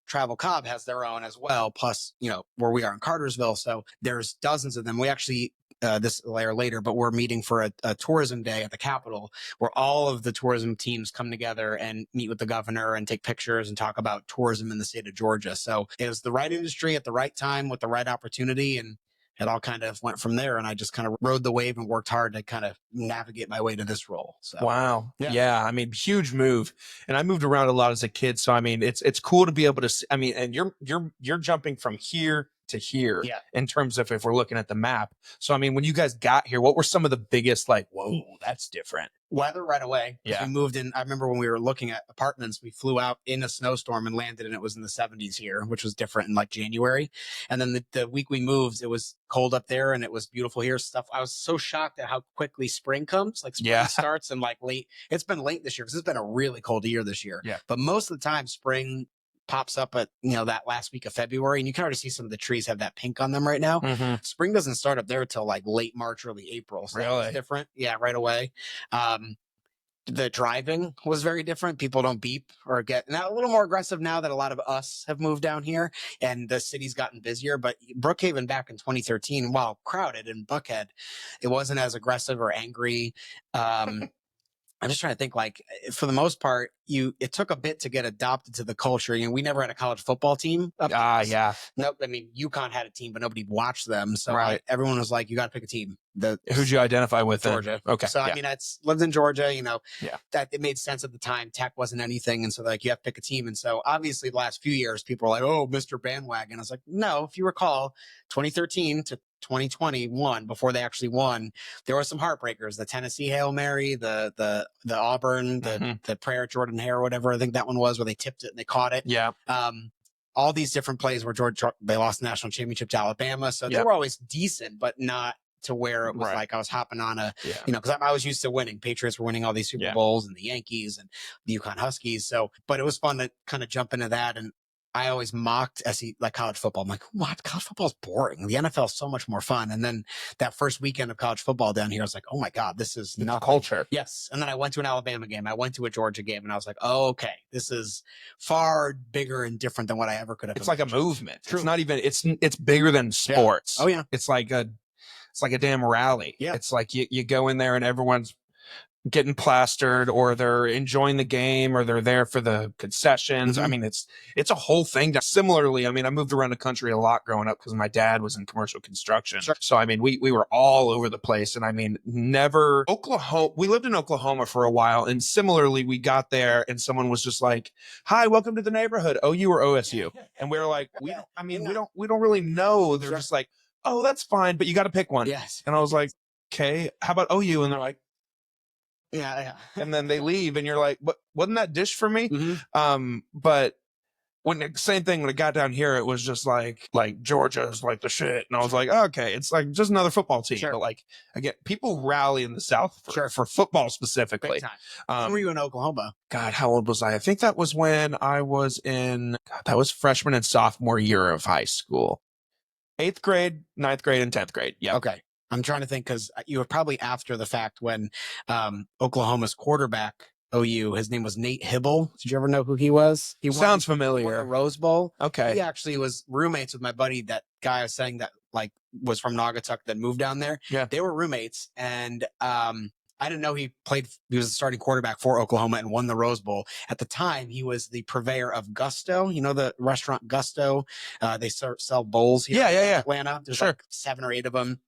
has their own as well. Plus, where we are in Cartersville. So there's dozens of them. We actually, this later, but we're meeting for a tourism day at the Capitol, where all of the tourism teams come together and meet with the governor and take pictures and talk about tourism in the state of Georgia. So it was the right industry at the right time with the right opportunity, and it all kind of went from there. And I just kind of rode the wave and worked hard to kind of navigate my way to this role. So wow. Yeah. I mean, huge move. And I moved around a lot as a kid. So, I mean, it's cool to be able to see, I mean, and you're jumping from here to here in terms of if we're looking at the map. So, I mean, when you guys got here, what were some of the biggest, like, whoa, that's different? Weather right away. Yeah. We moved in. I remember when we were looking at apartments, we flew out in a snowstorm and landed, and it was in the 70s here, which was different in like January. And then the week we moved, it was cold up there and it was beautiful here. I was so shocked at how quickly spring comes. Like spring starts and like late. It's been late this year because it's been a really cold year this year. Yeah. But most of the time, spring pops up at that last week of February, and you can already see some of the trees have that pink on them right now. Spring doesn't start up there till like late March, early April. So really different. Yeah, right away. The driving was very different. People don't beep or get now a little more aggressive now that a lot of us have moved down here and the city's gotten busier. But Brookhaven back in 2013, while crowded, and Buckhead, it wasn't as aggressive or angry. I'm just trying to think, like, for the most part, it took a bit to get adopted to the culture. We never had a college football team. Yeah. Nope. I mean, UConn had a team, but nobody watched them. So everyone was like, you got to pick a team. Who'd you identify with? Georgia. Okay. So, I mean, I lived in Georgia, that it made sense at the time. Tech wasn't anything. And so like, you have to pick a team. And so obviously the last few years, people were like, oh, Mr. Bandwagon. I was like, no, if you recall 2013 to 2021, before they actually won, there were some heartbreakers. The Tennessee Hail Mary, the Auburn, the prayer at Jordan Hare or whatever. I think that one was where they tipped it and they caught it. Yeah. All these different plays where they lost the national championship to Alabama. So they were always decent, but not to where it was like I was hopping on because I was used to winning. Patriots were winning all these Super Bowls, and the Yankees and the UConn Huskies. So, but it was fun to kind of jump into that. And I always mocked college football. I'm like, what? College football is boring. The NFL is so much more fun. And then that first weekend of college football down here, I was like, oh my God, this is not culture. Yes. And then I went to an Alabama game. I went to a Georgia game, and I was like, oh, okay, this is far bigger and different than what I ever could have. It's like a movement. True. It's not even, it's bigger than sports. Yeah. Oh yeah. It's like a damn rally. Yeah. It's like you go in there and everyone's getting plastered, or they're enjoying the game, or they're there for the concessions. I mean, it's a whole thing. Similarly, I mean, I moved around the country a lot growing up because my dad was in commercial construction. Sure. So, I mean, we were all over the place. And I mean, we lived in Oklahoma for a while. And similarly, we got there and someone was just like, hi, welcome to the neighborhood, OU or OSU. And we were like, we don't really know. They're just like, oh, that's fine, but you got to pick one. Yes. And I was like, okay, how about OU? And they're like, yeah. And then they leave, and you're like, "What? Wasn't that dish for me?" But same thing when it got down here, it was just like Georgia's like the shit, and I was like, okay, it's like just another football team. Sure. But like again, people rally in the South for football specifically. Big time. When were you in Oklahoma? God, how old was I? I think that was when I was that was freshman and sophomore year of high school, 8th grade, 9th grade, and 10th grade. Yeah. Okay. I'm trying to think because you were probably after the fact when Oklahoma's quarterback, OU, his name was Nate Hibble. Did you ever know who he was? He Sounds won the familiar. Rose Bowl. Okay. He actually was roommates with my buddy, that guy I was saying that like was from Naugatuck that moved down there. Yeah. They were roommates, and I didn't know he was the starting quarterback for Oklahoma and won the Rose Bowl. At the time, he was the purveyor of Gusto. You know, the restaurant Gusto? They sell bowls here in Atlanta. There's like 7 or 8 of them.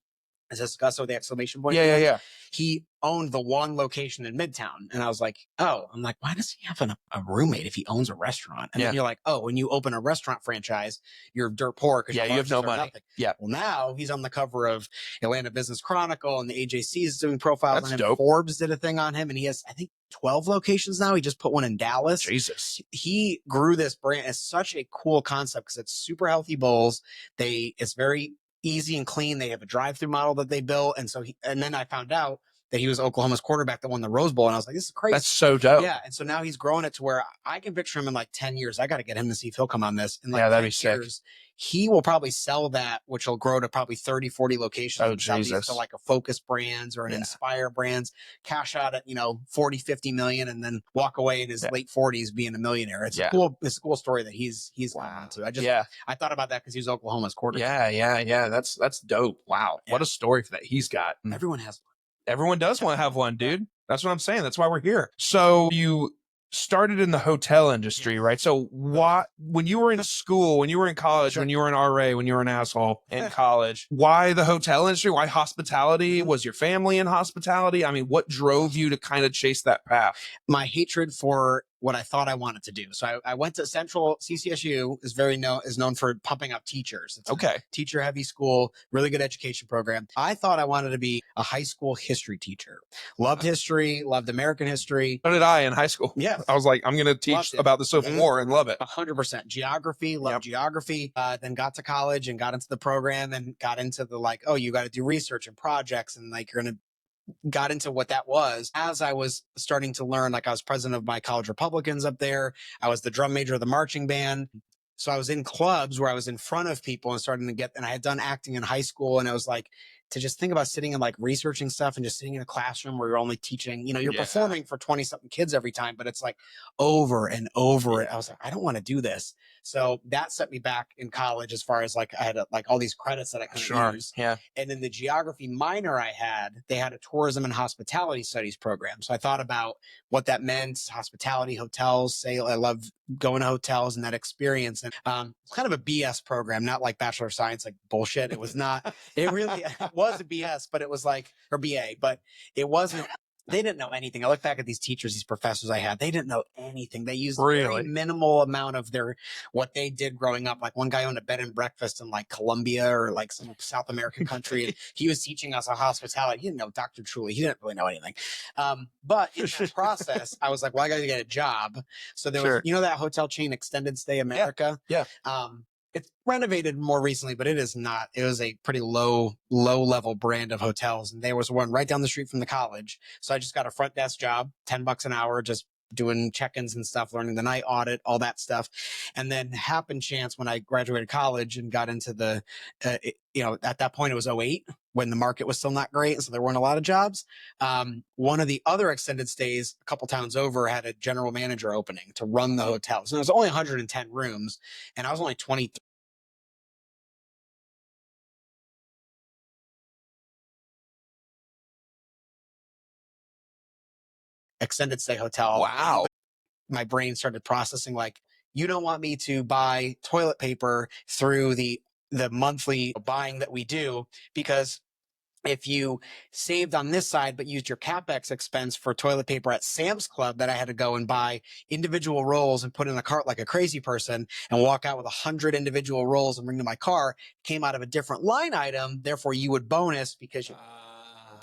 Is this Gusto, the exclamation point? Yeah. He owned the one location in Midtown. And I was like, oh, I'm like, why does he have a roommate if he owns a restaurant? And then you're like, oh, when you open a restaurant franchise, you're dirt poor because you have no money. Nothing. Yeah. Well, now he's on the cover of Atlanta Business Chronicle, and the AJC is doing profiles on him. Dope. Forbes did a thing on him, and he has, I think, 12 locations now. He just put one in Dallas. Jesus. He grew this brand. It's such a cool concept because it's super healthy bowls. It's very easy and clean. They have a drive-through model that they built. And so then I found out that he was Oklahoma's quarterback that won the Rose Bowl. And I was like, this is crazy. That's so dope. Yeah. And so now he's growing it to where I can picture him in like 10 years. I got to get him to see if he'll come on this. In like that'd be sick. Years, he will probably sell that, which will grow to probably 30, 40 locations. Oh, Jesus. To like a Focus Brands or an Inspire Brands, cash out at, 40, 50 million, and then walk away in his late 40s being a millionaire. It's a cool story that he's on to. I thought about that because he was Oklahoma's quarterback. Yeah. That's dope. Wow. Yeah. What a story that he's got. Everyone has one. Everyone does want to have one, dude. That's what I'm saying. That's why we're here. So you started in the hotel industry, right? So when you were in school, when you were in college, when you were an RA, when you were an asshole in college, why the hotel industry? Why hospitality? Was your family in hospitality? I mean, what drove you to kind of chase that path? My hatred for what I thought I wanted to do. So I went to Central. CCSU is known for pumping up teachers. It's a teacher heavy school, really good education program. I thought I wanted to be a high school history teacher. Loved history, loved American history. So did I in high school. Yeah. I was like, I'm going to teach about the Civil War and love it. 100%. Geography, loved geography. Then got to college and got into the program and got into the you got to do research and projects, and you're going to got into what that was. As I was starting to learn, I was president of my college Republicans up there. I was the drum major of the marching band. So I was in clubs where I was in front of people and starting to and I had done acting in high school. And I was like, to just think about sitting and researching stuff and just sitting in a classroom where you're only teaching, you're performing for 20 something kids every time, but it's over and over. I was like, I don't want to do this. So that set me back in college as far as I had all these credits that I couldn't use. Yeah. And in the geography minor they had a tourism and hospitality studies program. So I thought about what that meant, hospitality, hotels, I love going to hotels and that experience. And it's kind of a BS program, not like Bachelor of Science, bullshit. It was not, it really was a BS, but it was or BA, but it wasn't. They didn't know anything. I look back at these teachers, these professors I had, they didn't know anything. They used a very minimal amount of what they did growing up. One guy owned a bed and breakfast in Colombia or some South American country. And he was teaching us hospitality. He didn't know Dr. Truly. He didn't really know anything. But in that process, I was like, well, I got to get a job. So there was, that hotel chain Extended Stay America. Yeah. It's renovated more recently, but it is not. It was a pretty low level brand of hotels. And there was one right down the street from the college. So I just got a front desk job, $10 an hour, just doing check-ins and stuff, learning the night audit, all that stuff. And then happened chance when I graduated college and got into the, at that point it was 2008 when the market was still not great. And so there weren't a lot of jobs. One of the other extended stays a couple towns over had a general manager opening to run the hotels. And it was only 110 rooms and I was only 23. Extended stay hotel. Wow. My brain started processing you don't want me to buy toilet paper through the monthly buying that we do, because if you saved on this side but used your CapEx expense for toilet paper at Sam's Club, that I had to go and buy individual rolls and put in a cart like a crazy person and walk out with 100 individual rolls and bring to my car, came out of a different line item. Therefore, you would bonus because you...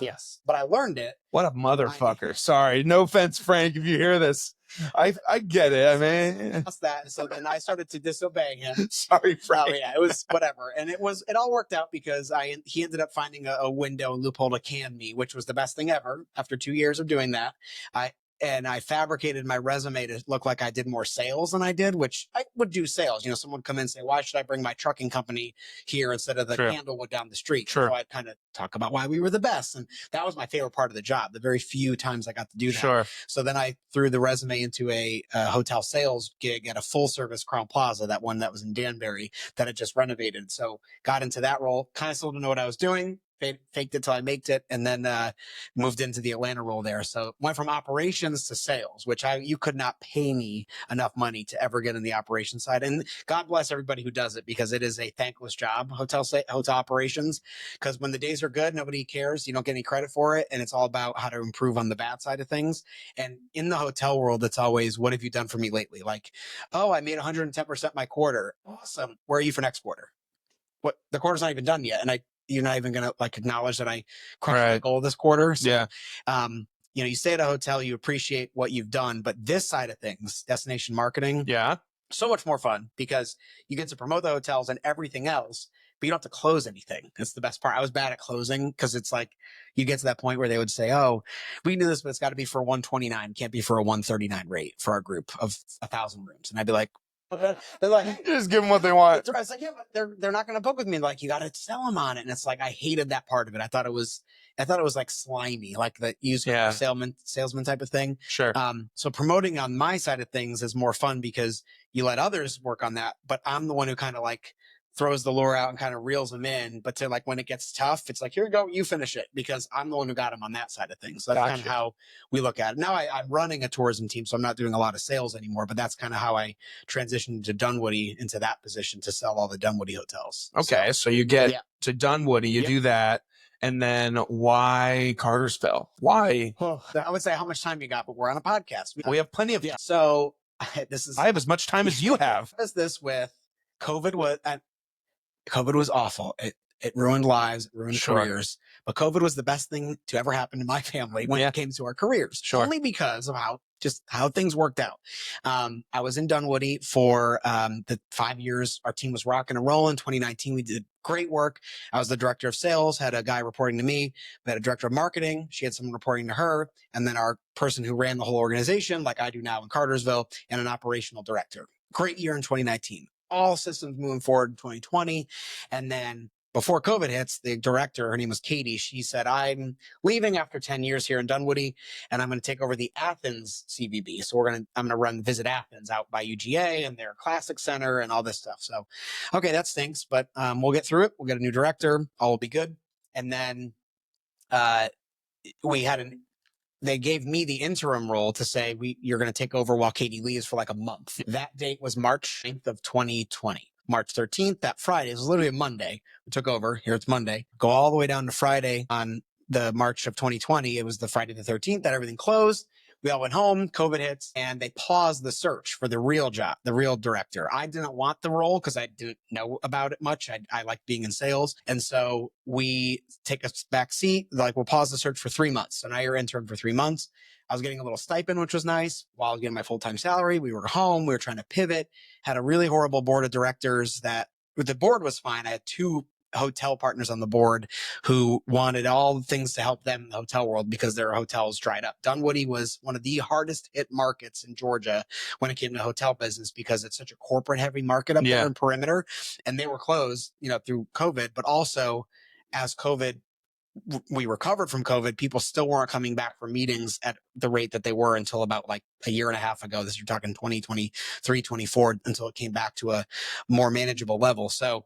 Yes, but I learned it. What a motherfucker. Sorry. No offense, Frank, if you hear this. I get it. I mean, that. So then I started to disobey him. Sorry, Frank. Yeah, it was whatever. And it all worked out because he ended up finding a window and loophole to can me, which was the best thing ever. After 2 years of doing that, and I fabricated my resume to look like I did more sales than I did, which I would do sales. You know, someone would come in and say, why should I bring my trucking company here instead of the Sure. Candlewood down the street? Sure. So I'd kind of talk about why we were the best. And that was my favorite part of the job, the very few times I got to do that. Sure. So then I threw the resume into a hotel sales gig at a full service Crown Plaza, that one that was in Danbury that had just renovated. So got into that role, kind of still didn't know what I was doing. Faked it till I maked it, and then moved into the Atlanta role there. So went from operations to sales, which you could not pay me enough money to ever get in the operations side. And God bless everybody who does it, because it is a thankless job, hotel operations. Because when the days are good, nobody cares. You don't get any credit for it, and it's all about how to improve on the bad side of things. And in the hotel world, it's always, what have you done for me lately? Like, oh, I made 110% my quarter. Awesome. Where are you for next quarter? What, the quarter's not even done yet, and you're not even gonna like acknowledge that I crushed my goal this quarter. So, Yeah. You know, you stay at a hotel, you appreciate what you've done, but this side of things, destination marketing, Yeah. so much more fun, because you get to promote the hotels and everything else, but you don't have to close anything. That's the best part. I was bad at closing, because it's like you get to that point where they would say, oh, we knew this, but it's got to be for 129, can't be for a 139 rate for our group of 1,000 rooms. And I'd be like, they're like, just give them what they want. I was like, yeah, but they're not going to book with me. Like, you got to sell them on it. And it's like, I hated that part of it. I thought it was like slimy, like the user salesman type of thing. Sure. So promoting on my side of things is more fun, because you let others work on that, but I'm the one who kind of like throws the lure out and kind of reels them in. But to like, when it gets tough, it's like, here you go, you finish it, because I'm the one who got him on that side of things. So that's kind of how we look at it. Now I'm running a tourism team, so I'm not doing a lot of sales anymore, but that's kind of how I transitioned to Dunwoody, into that position, to sell all the Dunwoody hotels. Okay. So you get to Dunwoody, you do that. And then why Cartersville? Why? I would say how much time you got, but we're on a podcast. We have plenty of time. So I have as much time as you have. This with COVID was awful. It ruined lives, it ruined careers. But COVID was the best thing to ever happen to my family when it came to our careers. Only because of how things worked out. I was in Dunwoody for the 5 years. Our team was rocking and rolling. 2019, we did great work. I was the director of sales, had a guy reporting to me. We had a director of marketing. She had someone reporting to her. And then our person who ran the whole organization, like I do now in Cartersville, and an operational director. Great year in 2019. All systems moving forward in 2020. And then before COVID hits, the director, her name was Katie, she said, I'm leaving after 10 years here in Dunwoody, and I'm going to take over the Athens CVB. So I'm going to run Visit Athens out by UGA and their Classic Center and all this stuff. So, okay, that stinks, but we'll get through it. We'll get a new director. All will be good. And then they gave me the interim role to say, you're going to take over while Katie leaves for like a month. That date was March 9th of 2020. March 13th, that Friday, it was literally a Monday. We took over. Here it's Monday. Go all the way down to Friday on the March of 2020. It was the Friday the 13th that everything closed. We all went home, COVID hits, and they paused the search for the real job, the real director. I didn't want the role because I didn't know about it much. I like being in sales. And so we take a back seat, like we'll pause the search for 3 months. So now you're interim for 3 months. I was getting a little stipend, which was nice, while I was getting my full-time salary. We were home. We were trying to pivot. Had a really horrible board of directors the board was fine. I had 2 hotel partners on the board who wanted all the things to help them in the hotel world because their hotels dried up. Dunwoody was one of the hardest hit markets in Georgia when it came to hotel business because it's such a corporate heavy market up there in perimeter, and they were closed, through COVID, but also as we recovered from COVID, people still weren't coming back for meetings at the rate that they were until about like a year and a half ago. You're talking 2023, 24, until it came back to a more manageable level. So,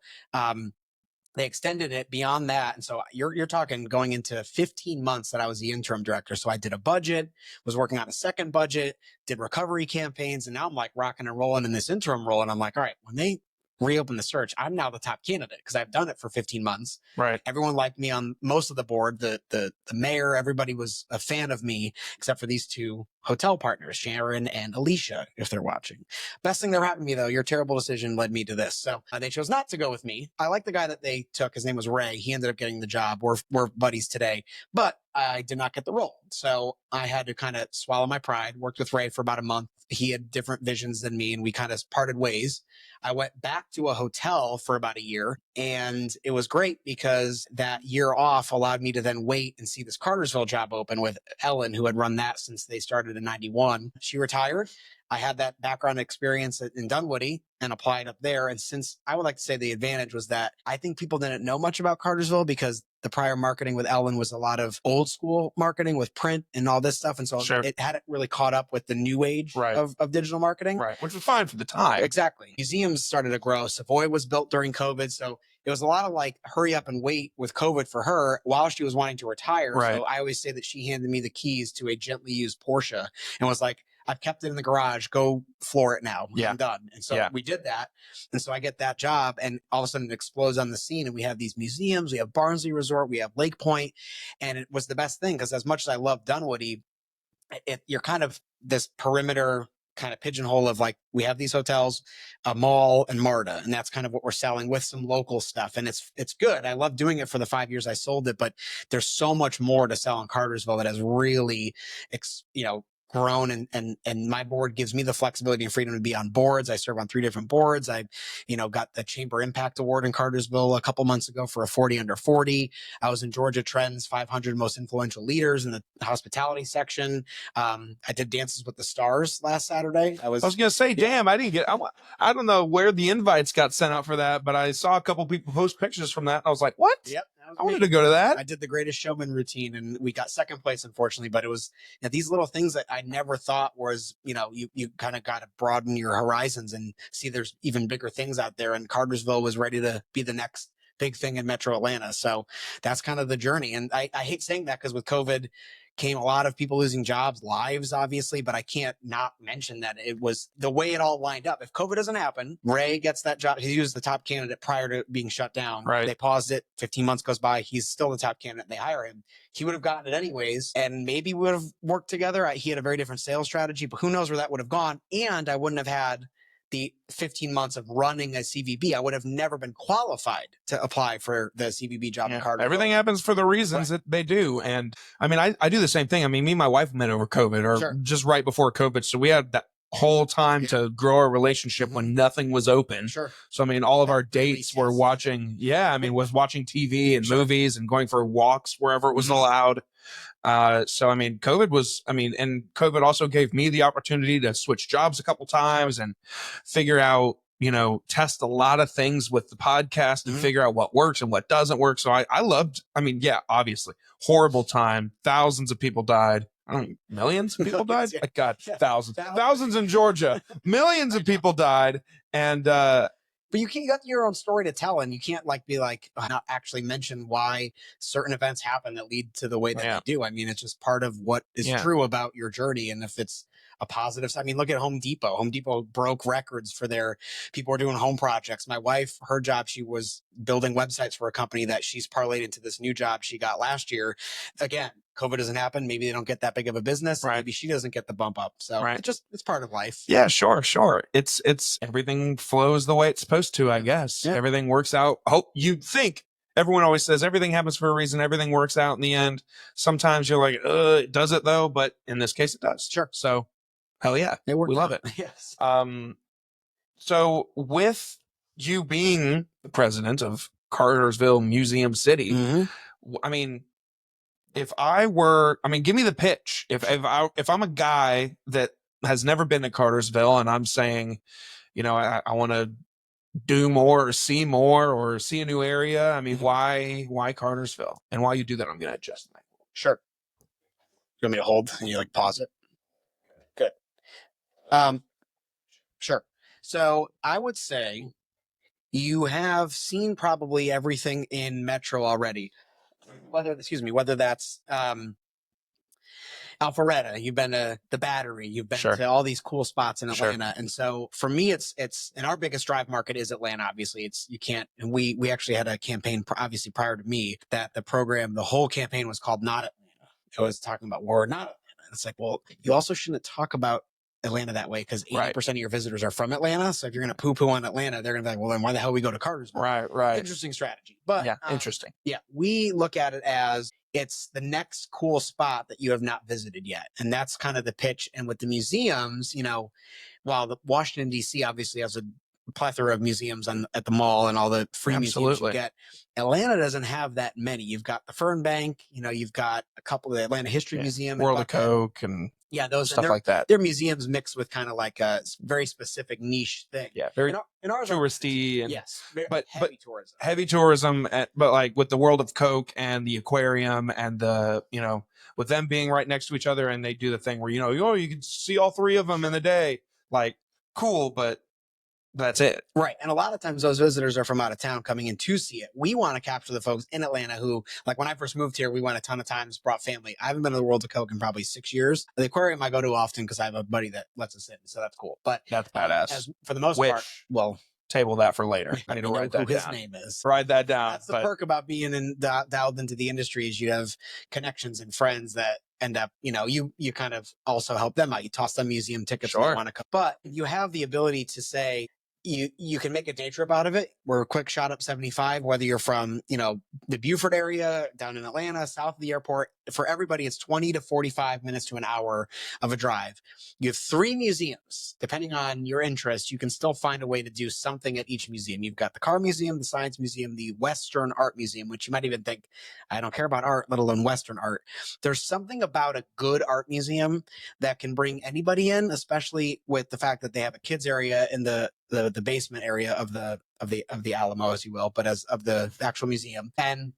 they extended it beyond that. And so you're talking going into 15 months that I was the interim director. So I did a budget, was working on a second budget, did recovery campaigns. And now I'm like rocking and rolling in this interim role. And I'm like, all right, when they reopen the search, I'm now the top candidate because I've done it for 15 months. Right. Everyone liked me on most of the board. The mayor, everybody was a fan of me, except for these 2 hotel partners, Sharon and Alicia, if they're watching. Best thing that ever happened to me, though, your terrible decision led me to this. So they chose not to go with me. I like the guy that they took. His name was Ray. He ended up getting the job. We're buddies today, but I did not get the role. So I had to kind of swallow my pride, worked with Ray for about a month. He had different visions than me, and we kind of parted ways. I went back to a hotel for about a year, and it was great because that year off allowed me to then wait and see this Cartersville job open with Ellen, who had run that since they started started in 91. She retired. I had that background experience in Dunwoody and applied up there. And since I would like to say the advantage was that I think people didn't know much about Cartersville because the prior marketing with Ellen was a lot of old school marketing with print and all this stuff. And so it hadn't really caught up with the new age of digital marketing. Right. Which was fine for the time. Exactly. Museums started to grow. Savoy was built during COVID. So it was a lot of like hurry up and wait with COVID for her while she was wanting to retire. Right. So I always say that she handed me the keys to a gently used Porsche and was like, I've kept it in the garage. Go floor it now. I'm done. And so we did that. And so I get that job and all of a sudden it explodes on the scene. And we have these museums. We have Barnsley Resort. We have Lake Point. And it was the best thing because as much as I love Dunwoody, you're kind of this perimeter kind of pigeonhole of like, we have these hotels, a mall and MARTA. And that's kind of what we're selling with some local stuff. And it's good. I love doing it for the 5 years I sold it, but there's so much more to sell in Cartersville that has really, grown and my board gives me the flexibility and freedom to be on boards. I serve on 3 different boards. I, got the Chamber Impact Award in Cartersville a couple months ago for a 40 under 40. I was in Georgia Trend's 500 most influential leaders in the hospitality section. I did Dances with the Stars last Saturday. I was going to say, damn, I didn't I don't know where the invites got sent out for that, but I saw a couple people post pictures from that. And I was like, what? Yep. I wanted to go to that. I did the Greatest Showman routine and we got second place, unfortunately, but it was these little things that I never thought was, you kind of got to broaden your horizons and see there's even bigger things out there. And Cartersville was ready to be the next big thing in Metro Atlanta. So that's kind of the journey. And I hate saying that because with COVID came a lot of people losing jobs, lives, obviously, but I can't not mention that it was the way it all lined up. If COVID doesn't happen, Ray gets that job. He was the top candidate prior to being shut down. Right. They paused it. 15 months goes by. He's still the top candidate. They hire him. He would have gotten it anyways. And maybe we would have worked together. He had a very different sales strategy, but who knows where that would have gone. And I wouldn't have had the 15 months of running a CVB. I would have never been qualified to apply for the CVB job in Cartersville. Everything happens for the reasons that they do. And I mean, I do the same thing. I mean, me and my wife met over COVID or just right before COVID. So we had that whole time to grow our relationship when nothing was open. Sure. So, I mean, all of our dates were watching, was watching TV and movies and going for walks wherever it was allowed. So, I mean, and COVID also gave me the opportunity to switch jobs a couple times and figure out, test a lot of things with the podcast and figure out what works and what doesn't work. So I loved, obviously horrible time. Thousands of people died. Millions of people died. Like God, thousands in Georgia, millions of people died. And, but you got your own story to tell, and you can't be not actually mention why certain events happen that lead to the way that they do. I mean, it's just part of what is true about your journey. And if it's a positive, I mean, look at Home Depot. Home Depot broke records for their people are doing home projects. My wife, her job, she was building websites for a company that she's parlayed into this new job she got last year. Again, COVID doesn't happen. Maybe they don't get that big of a business. Right. Maybe she doesn't get the bump up. So it's part of life. Yeah, sure. It's everything flows the way it's supposed to, I guess. Yeah. Everything works out. You'd think everyone always says everything happens for a reason. Everything works out in the end. Sometimes you're like, does it though? But in this case, it does. Sure. So hell yeah. We love it. Yes. So with you being the president of Cartersville Museum City, I mean, if I were, give me the pitch. If I'm a guy that has never been to Cartersville and I'm saying, I want to do more or see a new area. I mean, why Cartersville? And while you do that, I'm going to adjust my. Sure. You want me to hold and you pause it? Good. Sure. So I would say you have seen probably everything in Metro already. Whether that's Alpharetta, you've been to the Battery, you've been to all these cool spots in Atlanta. And so for me, it's and our biggest drive market is Atlanta. Obviously and we actually had a campaign obviously prior to me that the whole campaign was called Not Atlanta. It was talking about war, not Atlanta. It's like, well, you also shouldn't talk about Atlanta that way because 80% of your visitors are from Atlanta. So if you're going to poo-poo on Atlanta, they're going to be like, well, then why the hell we go to Cartersville? Right. Interesting strategy. But interesting. Yeah, we look at it as it's the next cool spot that you have not visited yet. And that's kind of the pitch. And with the museums, while the Washington, D.C. obviously has a plethora of museums at the mall and all the free museums you get, Atlanta doesn't have that many. You've got the Fern Bank, you've got a couple of the Atlanta History Museum. World of Coke and Yeah, those stuff like that. They're museums mixed with kind of like a very specific niche thing. Yeah, very and ours touristy, and yes, but tourism. Heavy tourism, but like with the World of Coke and the aquarium and the, with them being right next to each other, and they do the thing where, you can see all three of them in a day. Like, cool, but that's it. Right. And a lot of times those visitors are from out of town coming in to see it. We want to capture the folks in Atlanta who, like when I first moved here, we went a ton of times, brought family. I haven't been to the World of Coke in probably 6 years. The aquarium I go to often because I have a buddy that lets us in. So that's cool. But That's badass. For the most part, well, table that for later. I need to write that down. His name is. Write that down. That's the perk about being dialed into the industry is you have connections and friends that end up, you kind of also help them out. You toss them museum tickets. Sure. When they want to come. But you have the ability to say, you can make a day trip out of it. We're a quick shot up 75, whether you're from, the Beaufort area, down in Atlanta, south of the airport. For everybody, it's 20 to 45 minutes to an hour of a drive. You have 3 museums. Depending on your interest, you can still find a way to do something at each museum. You've got the Car Museum, the Science Museum, the Western Art Museum, which you might even think, I don't care about art, let alone Western art. There's something about a good art museum that can bring anybody in, especially with the fact that they have a kids area in the basement area of the Alamo, as you will, but as of the actual museum. And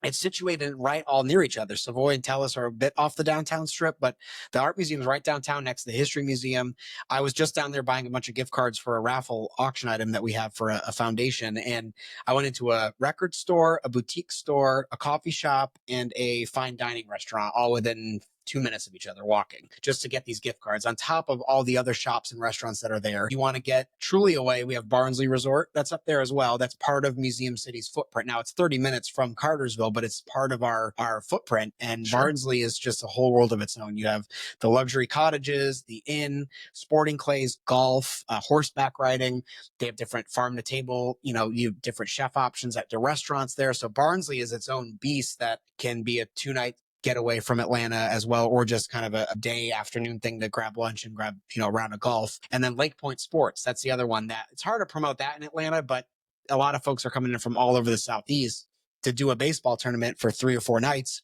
it's situated right all near each other. Savoy and Tellus are a bit off the downtown strip, but the art museum is right downtown next to the history museum. I was just down there buying a bunch of gift cards for a raffle auction item that we have for a foundation. And I went into a record store, a boutique store, a coffee shop, and a fine dining restaurant, all within 2 minutes of each other walking, just to get these gift cards on top of all the other shops and restaurants that are there. You want to get truly away. We have Barnsley Resort. That's up there as well. That's part of Museum City's footprint. Now it's 30 minutes from Cartersville, but it's part of our footprint. And sure. Barnsley is just a whole world of its own. You have the luxury cottages, the inn, sporting clays, golf, horseback riding. They have different farm to table, you have different chef options at the restaurants there. So Barnsley is its own beast that can be a 2-night get away from Atlanta as well, or just kind of a day afternoon thing to grab lunch and grab, a round of golf. And then Lake Point Sports, that's the other one that it's hard to promote that in Atlanta, but a lot of folks are coming in from all over the Southeast to do a baseball tournament for 3 or 4 nights.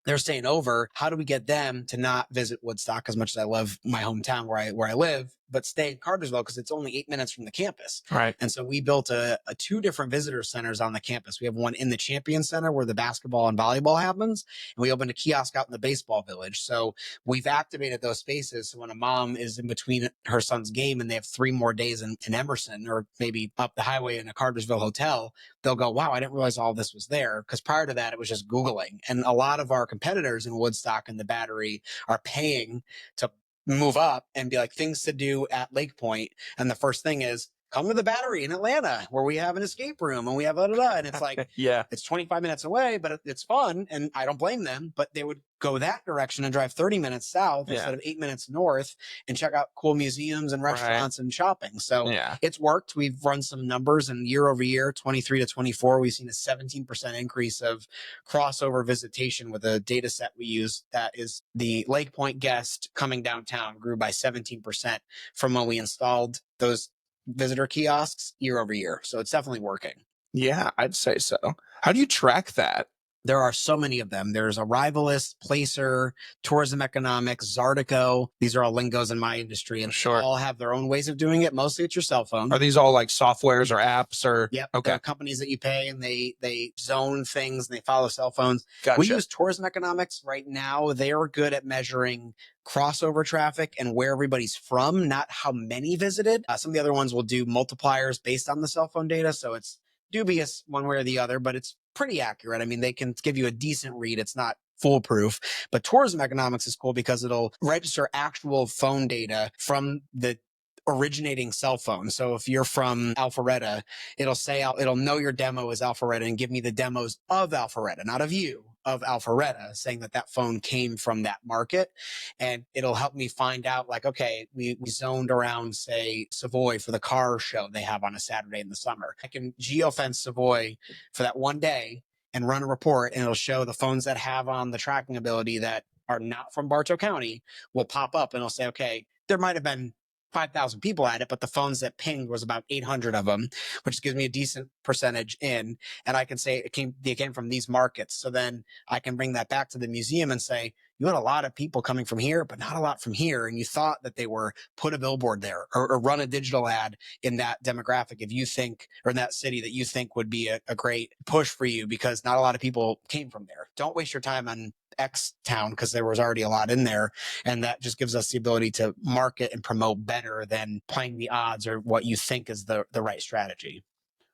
They're staying over. How do we get them to not visit Woodstock as much as I love my hometown where I live, but stay in Cartersville because it's only 8 minutes from the campus. Right. And so we built a 2 different visitor centers on the campus. We have one in the Champion Center where the basketball and volleyball happens. And we opened a kiosk out in the baseball village. So we've activated those spaces. So when a mom is in between her son's game and they have 3 more days in Emerson or maybe up the highway in a Cartersville hotel, they'll go, wow, I didn't realize all this was there. Because prior to that, it was just Googling. And a lot of our competitors in Woodstock and the Battery are paying to move up and be like things to do at Lake Point. And the first thing is come to the Battery in Atlanta where we have an escape room and we have and it's like, yeah, it's 25 minutes away, but it's fun. And I don't blame them, but they would go that direction and drive 30 minutes south instead of 8 minutes north and check out cool museums and restaurants and shopping. So it's worked. We've run some numbers and year over year, 23 to 24, we've seen a 17% increase of crossover visitation with a data set we use. That is the Lake Point guest coming downtown grew by 17% from when we installed those visitor kiosks year over year. So it's definitely working. Yeah, I'd say so. How do you track that? There are so many of them. There's Arrivalist, Placer, Tourism Economics, Zartico. These are all lingos in my industry, and they all have their own ways of doing it. Mostly it's your cell phone. Are these all like softwares or apps or? Yep. Okay. There are companies that you pay and they zone things and they follow cell phones. Gotcha. We use Tourism Economics right now. They are good at measuring crossover traffic and where everybody's from, not how many visited. Some of the other ones will do multipliers based on the cell phone data. So it's dubious one way or the other, but it's pretty accurate. I mean, they can give you a decent read. It's not foolproof, but Tourism Economics is cool because it'll register actual phone data from the originating cell phone. So if you're from Alpharetta, it'll know your demo is Alpharetta and give me the demos of Alpharetta, not of you, of Alpharetta, saying that phone came from that market. And it'll help me find out like, okay, we zoned around, say, Savoy for the car show they have on a Saturday in the summer. I can geofence Savoy for that one day and run a report, and it'll show the phones that have on the tracking ability that are not from Bartow County will pop up and it'll say, okay, there might have been 5,000 people at it, but the phones that pinged was about 800 of them, which gives me a decent percentage in. And I can say they came from these markets. So then I can bring that back to the museum and say, you had a lot of people coming from here, but not a lot from here. And you thought that they were put a billboard there or run a digital ad in that demographic if you think, or in that city that you think would be a great push for you, because not a lot of people came from there. Don't waste your time on X town because there was already a lot in there. And that just gives us the ability to market and promote better than playing the odds or what you think is the right strategy.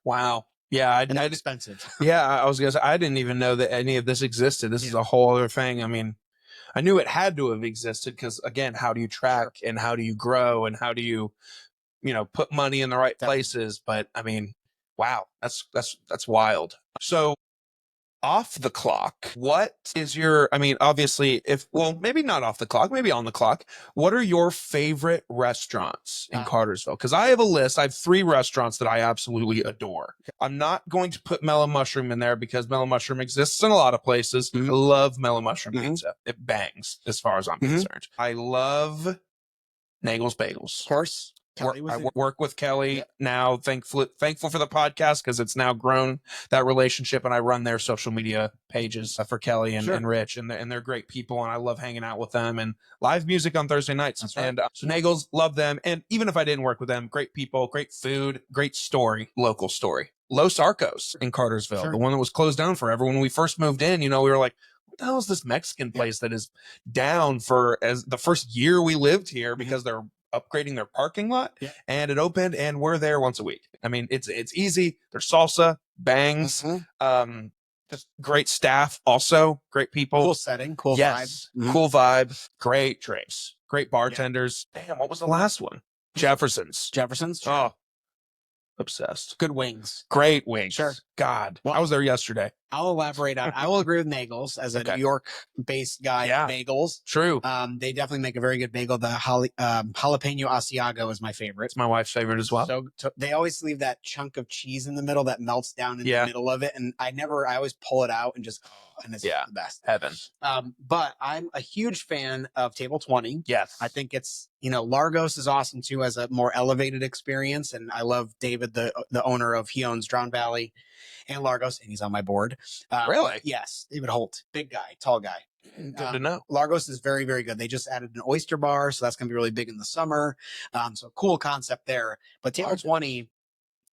Wow. Yeah. And that's expensive. Yeah. I was going to say, I didn't even know that any of this existed. This is a whole other thing. I mean, I knew it had to have existed because, again, how do you track and how do you grow and how do you, put money in the right places? But I mean, wow, that's wild. So off the clock, what is your, I mean, obviously, maybe not off the clock, maybe on the clock, what are your favorite restaurants in Cartersville? Because I have a list. I have 3 restaurants that I absolutely adore. I'm not going to put Mellow Mushroom in there because Mellow Mushroom exists in a lot of places. I love Mellow Mushroom pizza. It bangs as far as I'm concerned. I love Nagel's Bagels. Of course. I work with Kelly now. Thankful for the podcast because it's now grown that relationship, and I run their social media pages for Kelly and Rich, and they're great people, and I love hanging out with them and live music on Thursday nights. That's right. And so Nagels, love them, and even if I didn't work with them, great people, great food, great story, local story. Los Arcos in Cartersville, the one that was closed down forever when we first moved in. We were like, what the hell is this Mexican place that is down for as the first year we lived here because they're upgrading their parking lot, and it opened, and we're there once a week. I mean, it's easy. Their salsa bangs. Just great staff, also great people, cool setting, cool vibe, cool vibe, great drinks, great bartenders. Damn, what was the last one? Jefferson's. Sure. Oh, obsessed. Good wings, great wings. Sure. God, I was there yesterday. I'll elaborate on. I will agree with Nagels as a New York-based guy. Bagels, true. They definitely make a very good bagel. The jalapeno Asiago is my favorite. It's my wife's favorite as well. So they always leave that chunk of cheese in the middle that melts down in the middle of it, and I always pull it out and just, and it's the best. Heaven. But I'm a huge fan of Table 20. Yes, I think it's, Largos is awesome too as a more elevated experience, and I love David, the owner of, he owns Drown Valley and Largos, and he's on my board. Really? Yes. David Holt, big guy, tall guy. Good to know. Largos is very, very good. They just added an oyster bar, so that's going to be really big in the summer. So cool concept there. But Table 20,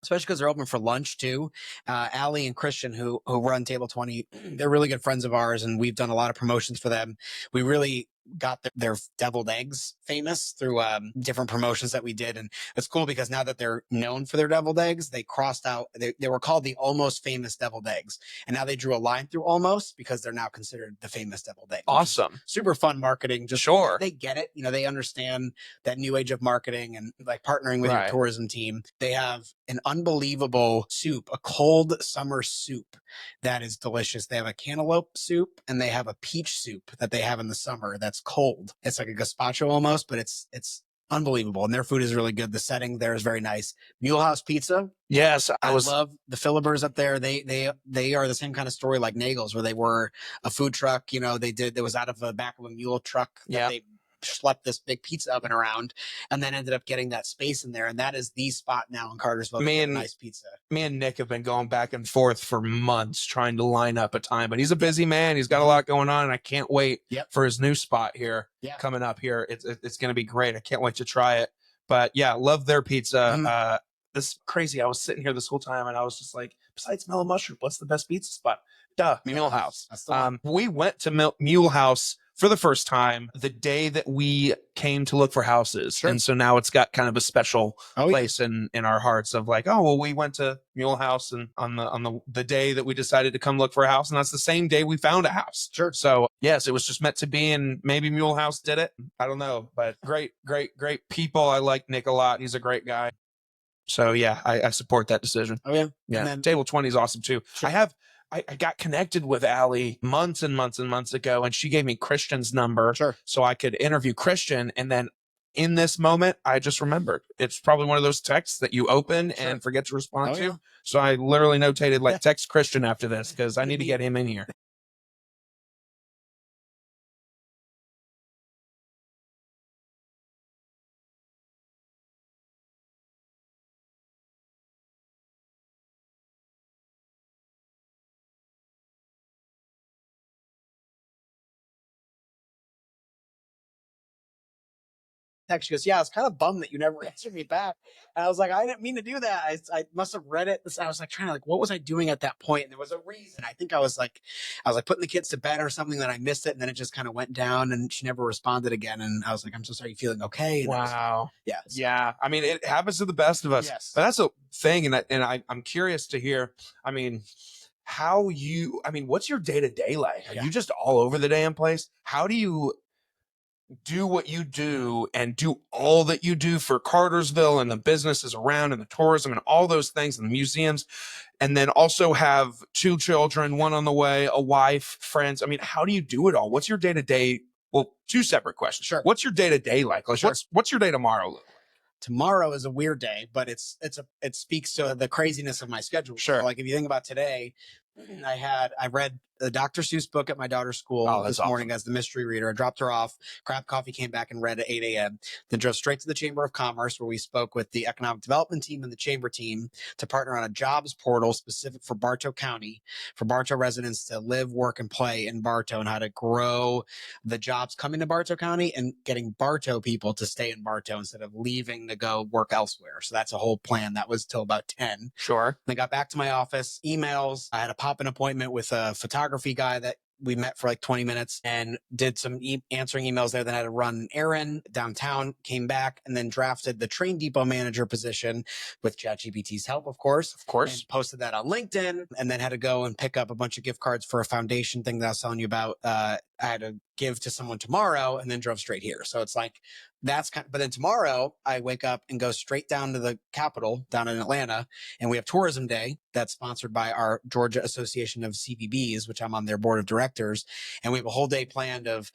especially because they're open for lunch too. Allie and Christian, who run Table 20, they're really good friends of ours, and we've done a lot of promotions for them. We really got their deviled eggs famous through different promotions that we did, and it's cool because now that they're known for their deviled eggs, they crossed out, they were called the Almost Famous Deviled Eggs, and now they drew a line through Almost because they're now considered the famous deviled egg. Awesome. Super fun marketing. Just they get it, they understand that new age of marketing and like partnering with your tourism team. They have an unbelievable soup, a cold summer soup that is delicious. They have a cantaloupe soup, and they have a peach soup that they have in the summer that's cold. It's like a gazpacho almost, but it's unbelievable. And their food is really good. The setting there is very nice. Mule House Pizza. Yes, I love the Philibers up there. They are the same kind of story like Nagel's, where they were a food truck. There was out of the back of a mule truck that they schlepped this big pizza oven around, and then ended up getting that space in there. And that is the spot now in Cartersville. Nice pizza. Me and Nick have been going back and forth for months trying to line up a time, but he's a busy man. He's got a lot going on, and I can't wait for his new spot here coming up here. It's going to be great. I can't wait to try it. But yeah, love their pizza. This is crazy. I was sitting here this whole time, and I was just like, besides Mellow Mushroom, what's the best pizza spot? Mule House. That's the one. We went to Mule House for the first time the day that we came to look for houses. Sure. And so now it's got kind of a special place in our hearts of like, oh, well, we went to Mule House and on the day that we decided to come look for a house. And that's the same day we found a house. Sure. So yes, it was just meant to be, and maybe Mule House did it. I don't know, but great people. I like Nick a lot. He's a great guy. So yeah, I support that decision. Oh yeah. Yeah. And then, Table 20 is awesome too. Sure. I got connected with Allie months and months and months ago, and she gave me Christian's number so I could interview Christian. And then in this moment, I just remembered it's probably one of those texts that you open and forget to respond to. Yeah. So I literally notated text Christian after this because I need to get him in here. text. She goes, yeah, I was kind of bummed that you never answered me back. And I was like, I didn't mean to do that. I must have read it. I was like trying to like, what was I doing at that point? And there was a reason. I think I was like putting the kids to bed or something, that I missed it. And then it just kind of went down and she never responded again. And I was like, I'm so sorry, you feeling okay? And Wow. Yes. Yeah. I mean, it happens to the best of us. Yes. But that's a thing. I'm curious to hear, I mean, what's your day-to-day like? Are you just all over the damn place? How do you do what you do and do all that you do for Cartersville and the businesses around and the tourism and all those things and the museums, and then also have 2 children, 1 on the way, a wife, friends? I mean, how do you do it all? What's your day-to-day? Well, 2 separate questions. Sure. What's your day-to-day like? Like, Sure. what's your day tomorrow look like? Tomorrow is a weird day, but it speaks to the craziness of my schedule. Sure. So like if you think about today, I read the Dr. Seuss book at my daughter's school this morning as the mystery reader. I dropped her off, grabbed coffee, came back and read at 8 a.m. Then drove straight to the Chamber of Commerce, where we spoke with the economic development team and the chamber team to partner on a jobs portal specific for Bartow County, for Bartow residents to live, work, and play in Bartow, and how to grow the jobs coming to Bartow County and getting Bartow people to stay in Bartow instead of leaving to go work elsewhere. So that's a whole plan. That was till about 10. Sure. Then got back to my office, emails. I had a pop-in appointment with a photography guy that we met for like 20 minutes and did some answering emails there. Then I had to run an errand downtown, came back, and then drafted the train depot manager position with ChatGPT's help, of course. And posted that on LinkedIn, and then had to go and pick up a bunch of gift cards for a foundation thing that I was telling you about. I had to give to someone tomorrow, and then drove straight here. So it's like, but then tomorrow I wake up and go straight down to the Capitol down in Atlanta, and we have Tourism Day that's sponsored by our Georgia Association of CVBs, which I'm on their board of directors. And we have a whole day planned of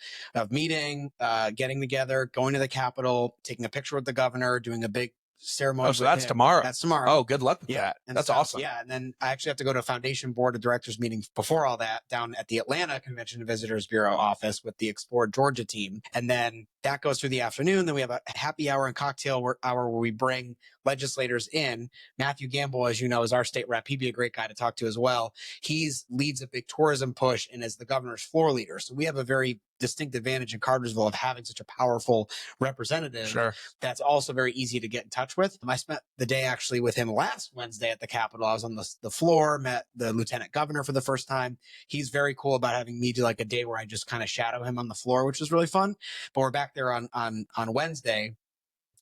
meeting, getting together, going to the Capitol, taking a picture with the governor, doing a big ceremony. Oh, so that's tomorrow. That's tomorrow. Oh, good luck with that. And that's awesome. Yeah. And then I actually have to go to a foundation board of directors meeting before all that down at the Atlanta Convention and Visitors Bureau office with the Explore Georgia team. And then that goes through the afternoon. Then we have a happy hour and cocktail hour where we bring legislators in. Matthew Gamble, as you know, is our state rep. He'd be a great guy to talk to as well. He leads a big tourism push and is the governor's floor leader. So we have a very distinct advantage in Cartersville of having such a powerful representative. Sure. That's also very easy to get in touch with. I spent the day actually with him last Wednesday at the Capitol. I was on the floor, met the lieutenant governor for the first time. He's very cool about having me do like a day where I just kind of shadow him on the floor, which was really fun. But we're back there on Wednesday.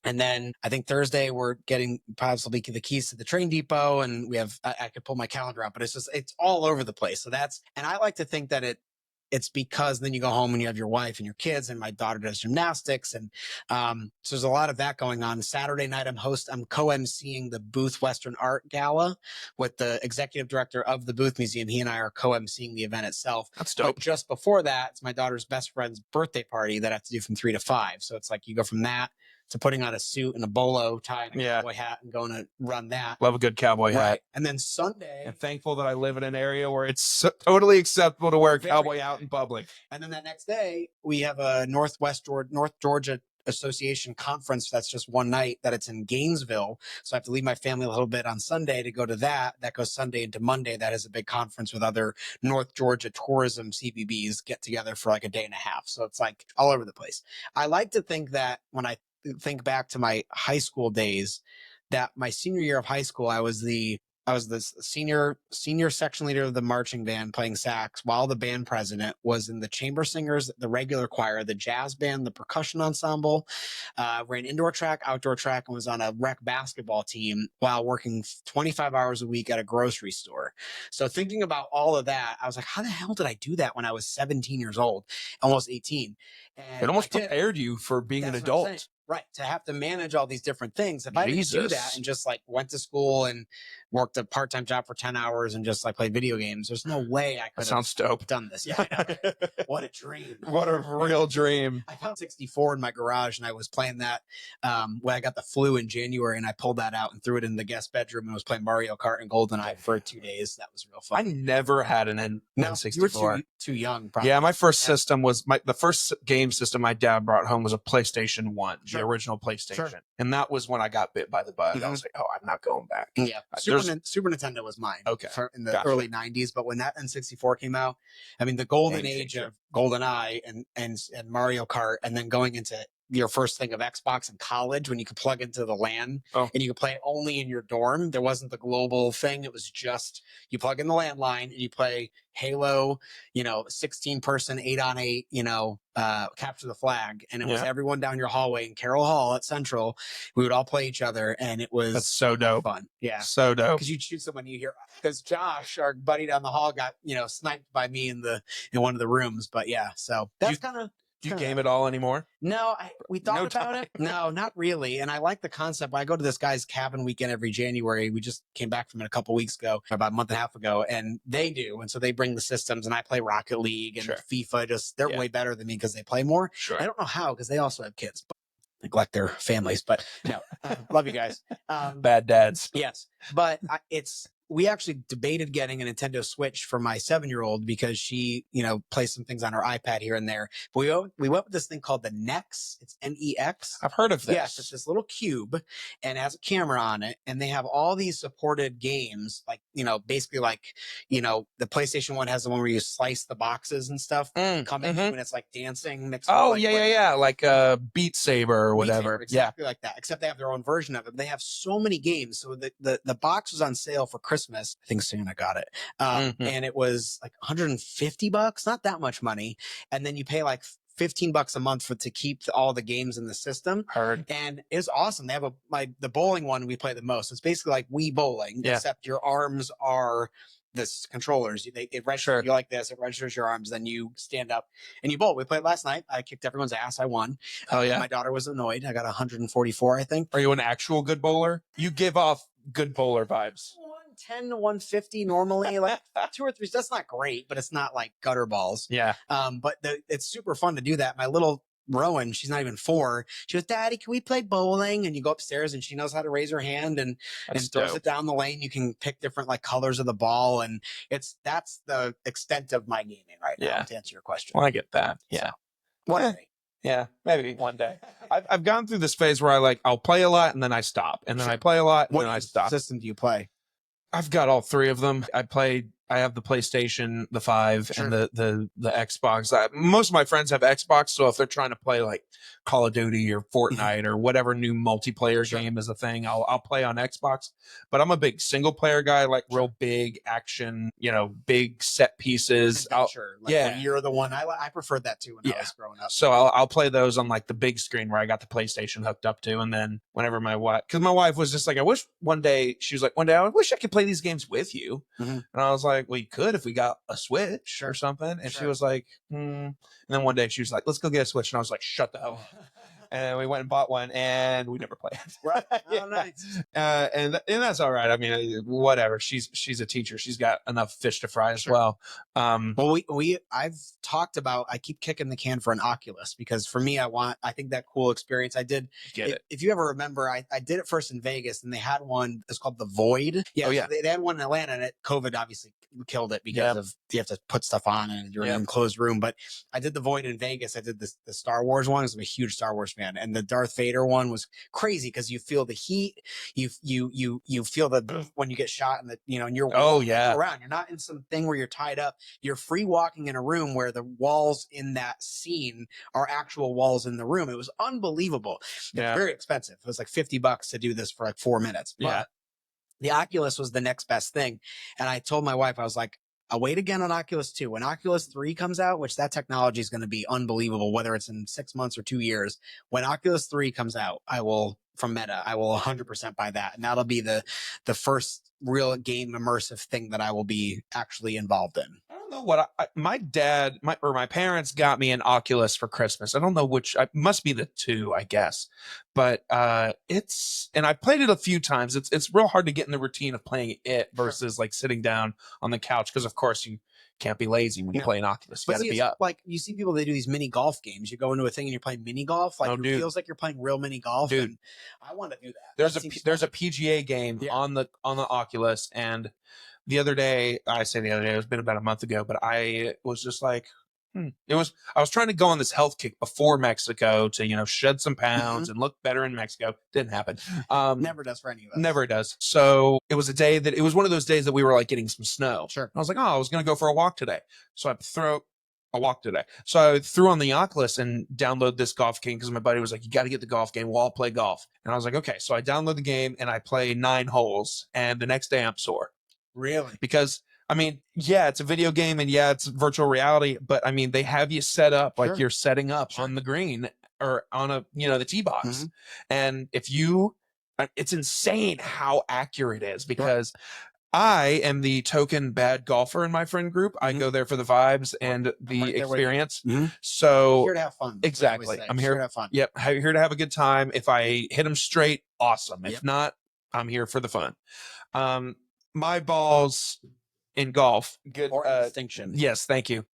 And then I think Thursday we're getting possibly the keys to the train depot, and we have, I could pull my calendar out, but it's all over the place. So and I like to think that it's because then you go home and you have your wife and your kids, and my daughter does gymnastics. And so there's a lot of that going on. Saturday night, I'm co-emceeing the Booth Western Art Gala with the executive director of the Booth Museum. He and I are co-emceeing the event itself. That's dope. But just before that, it's my daughter's best friend's birthday party that I have to do from 3 to 5. So it's like you go from that to putting on a suit and a bolo tie and a cowboy hat and going to run that. Love a good cowboy hat. And then Sunday. And thankful that I live in an area where it's totally acceptable to wear a cowboy out in public. And then that next day, we have a North Georgia Association conference that's just one night, that it's in Gainesville. So I have to leave my family a little bit on Sunday to go to that. That goes Sunday into Monday. That is a big conference with other North Georgia tourism CBBs get together for like a day and a half. So it's like all over the place. I like to think that when I think back to my high school days, that my senior year of high school, I was the senior section leader of the marching band playing sax, while the band president was in the chamber singers, the regular choir, the jazz band, the percussion ensemble, ran indoor track, outdoor track, and was on a rec basketball team while working 25 hours a week at a grocery store. So thinking about all of that, I was like, how the hell did I do that when I was 17 years old, almost 18? And it almost prepared you for being an adult. Right. To have to manage all these different things. If I didn't do that and just like went to school and worked a part-time job for 10 hours and just like played video games, there's no way I could have done this. Yeah. I know. What a dream. What a real dream. I found 64 in my garage and I was playing that when I got the flu in January, and I pulled that out and threw it in the guest bedroom and was playing Mario Kart and GoldenEye for 2 days. That was real fun. I never had an N64. You were too young. Probably. Yeah. My first system was the first game system my dad brought home was a PlayStation 1. The original PlayStation. Sure. And that was when I got bit by the bug. I was like, oh, I'm not going back. Yeah. Super Nintendo was mine. Okay. In the early 90s. But when that N64 came out, I mean, the golden age of GoldenEye and Mario Kart, and then going into your first thing of Xbox in college when you could plug into the LAN Oh. and you could play only in your dorm. There wasn't the global thing. It was just you plug in the landline and you play Halo, 16 person, 8-on-8, capture the flag. And it was everyone down your hallway in Carroll Hall at Central. We would all play each other and it was That's so dope. fun. Yeah. So dope. Because you'd shoot someone you hear, because Josh, our buddy down the hall, got, sniped by me in one of the rooms. But yeah, so that's kind of. Do you game at all anymore? No, we thought about it. No, not really. And I like the concept. I go to this guy's cabin weekend every January. We just came back from it a couple weeks ago, about a month and a half ago, and they do. And so they bring the systems, and I play Rocket League and FIFA. They're way better than me because they play more. Sure. I don't know how, because they also have kids, but neglect their families. But no, love you guys. Bad dads. Yes, but we actually debated getting a Nintendo Switch for my 7-year-old because she, plays some things on her iPad here and there. But we went with this thing called the Nex. It's NEX. I've heard of this. Yes, it's this little cube and it has a camera on it. And they have all these supported games, like, basically like, the PlayStation 1 has the one where you slice the boxes and stuff. Come in and it's like dancing mixed with, like Beat Saber or whatever. Exactly like that. Except they have their own version of it. They have so many games. So the box was on sale for Christmas. I think Santa got it. And it was like $150, not that much money. And then you pay like $15 a month to keep all the games in the system. Heard. And it's awesome. They have the bowling one we play the most. It's basically like Wii bowling, except your arms are this controllers. It registers you like this. It registers your arms. Then you stand up and you bowl. We played last night. I kicked everyone's ass. I won. Oh yeah. My daughter was annoyed. I got 144, I think. Are you an actual good bowler? You give off good bowler vibes. 110 to 150 normally, like 2 or 3. That's not great, but it's not like gutter balls. Yeah. But it's super fun to do that. My little Rowan, she's not even 4. She goes, "Daddy, can we play bowling?" And you go upstairs and she knows how to raise her hand and throws it down the lane. You can pick different like colors of the ball. And that's the extent of my gaming right now, to answer your question. Well, I get that. Yeah. One day. Yeah, maybe one day. I've gone through this phase where I'll play a lot and then I stop. And then I play a lot and then I stop. What system do you play? I've got all 3 of them. I have the PlayStation, the 5, and the Xbox. Most of my friends have Xbox, so if they're trying to play like Call of Duty or Fortnite or whatever new multiplayer game is a thing, I'll play on Xbox. But I'm a big single player guy, like real big action, big set pieces. When you're the one. I preferred that too when I was growing up. So I'll play those on like the big screen where I got the PlayStation hooked up to, and then whenever my wife was just like, I wish I wish I could play these games with you, and I was like, well, you could if we got a Switch or something. And she was like, And then one day she was like, let's go get a Switch. And I was like, shut the hell up. And we went and bought one, and we never played. Right. Oh, nice. And that's all right. I mean, whatever. She's a teacher. She's got enough fish to fry as well. Well, I've talked about. I keep kicking the can for an Oculus because for me, I think that cool experience. I did. If you ever remember, I did it first in Vegas, and they had one. It's called the Void. Yeah. So they had one in Atlanta, and COVID obviously killed it because of you have to put stuff on and you're in an enclosed room. But I did the Void in Vegas. I did the Star Wars one. I'm a huge Star Wars fan, and the Darth Vader one was crazy because you feel the heat. You feel the when you get shot and and you're walking around. You're not in some thing where you're tied up. You're free walking in a room where the walls in that scene are actual walls in the room. It was unbelievable. It's very expensive. It was like $50 to do this for like 4 minutes. But the Oculus was the next best thing. And I told my wife, I was like, I'll wait again on Oculus 2. When Oculus 3 comes out, which that technology is going to be unbelievable, whether it's in 6 months or 2 years, when Oculus 3 comes out, from Meta, I will 100% buy that. And that'll be the first real game immersive thing that I will be actually involved in. I don't know what my parents got me an Oculus for Christmas. I don't know which. It must be the 2, I guess. But and I played it a few times. It's real hard to get in the routine of playing it versus like sitting down on the couch because of course you can't be lazy when you play an Oculus. You got to be up. Like you see people, they do these mini golf games. You go into a thing and you're playing mini golf. Like it feels like you're playing real mini golf. Dude, and I want to do that. There's a PGA game on the Oculus, and the other day, it's been about a month ago, but I was just like, I was trying to go on this health kick before Mexico to, shed some pounds and look better in Mexico. Didn't happen. Never does for any of us. Never does. So it was one of those days that we were like getting some snow. Sure. And I was like, I was going to go for a walk today. So I throw I'll walk today. So I threw on the Oculus and download this golf game because my buddy was like, you got to get the golf game. We'll all play golf. And I was like, okay. So I download the game and I play 9 holes. And the next day I'm sore. Really? Because, I mean, yeah, it's a video game and yeah, it's virtual reality. But I mean, they have you set up like you're setting up on the green or on the tee box. And if you, it's insane how accurate it is because I am the token bad golfer in my friend group. I go there for the vibes and the experience. So here to have fun. Exactly. I'm here to have fun. Yep. Here to have a good time. If I hit them straight, awesome. If not, I'm here for the fun. My balls in golf. Good Yes. Thank you.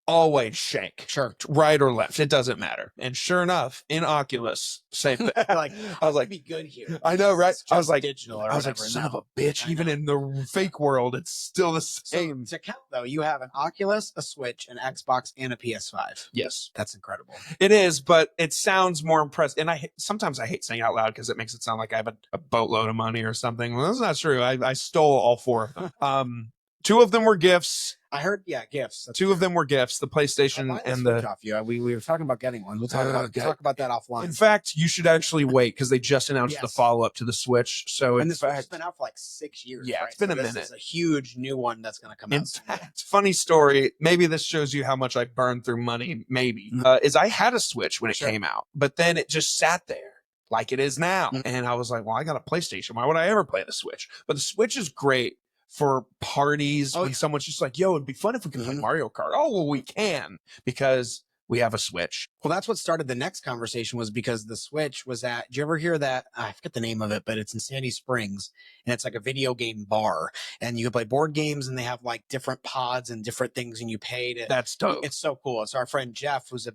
Always shank. Sure. Right or left. It doesn't matter. And sure enough, in Oculus, same thing. I was like, be good here. I know, right? I was like, digital. I was like, son of a bitch. Even in the fake world, it's still the same. So, to count though, you have an Oculus, a Switch, an Xbox, and a PS5. Yes, that's incredible. It is, but it sounds more impressive. And sometimes I hate saying it out loud because it makes it sound like I have a boatload of money or something. Well, that's not true. I stole all 4 of them. 2 of them were gifts. I heard, gifts. That's 2 of them were gifts, the PlayStation and the... Off you. We were talking about getting one. We'll talk about that offline. In fact, you should actually wait because they just announced the follow-up to the Switch. So and the Switch has been out for like 6 years. Yeah, right? It's been a minute. It's a huge new one that's going to come out. In fact, funny story, maybe this shows you how much I burned through money, maybe, is I had a Switch when it came out, but then it just sat there like it is now. And I was like, well, I got a PlayStation. Why would I ever play the Switch? But the Switch is great for parties when someone's just like, yo, it'd be fun if we could play Mario Kart. Oh, well, we can because we have a Switch. Well, that's what started the next conversation was because the Switch was at, did you ever hear that? I forget the name of it, but it's in Sandy Springs and it's like a video game bar and you can play board games and they have like different pods and different things and you pay to. That's dope. It's so cool. It's our friend Jeff, who's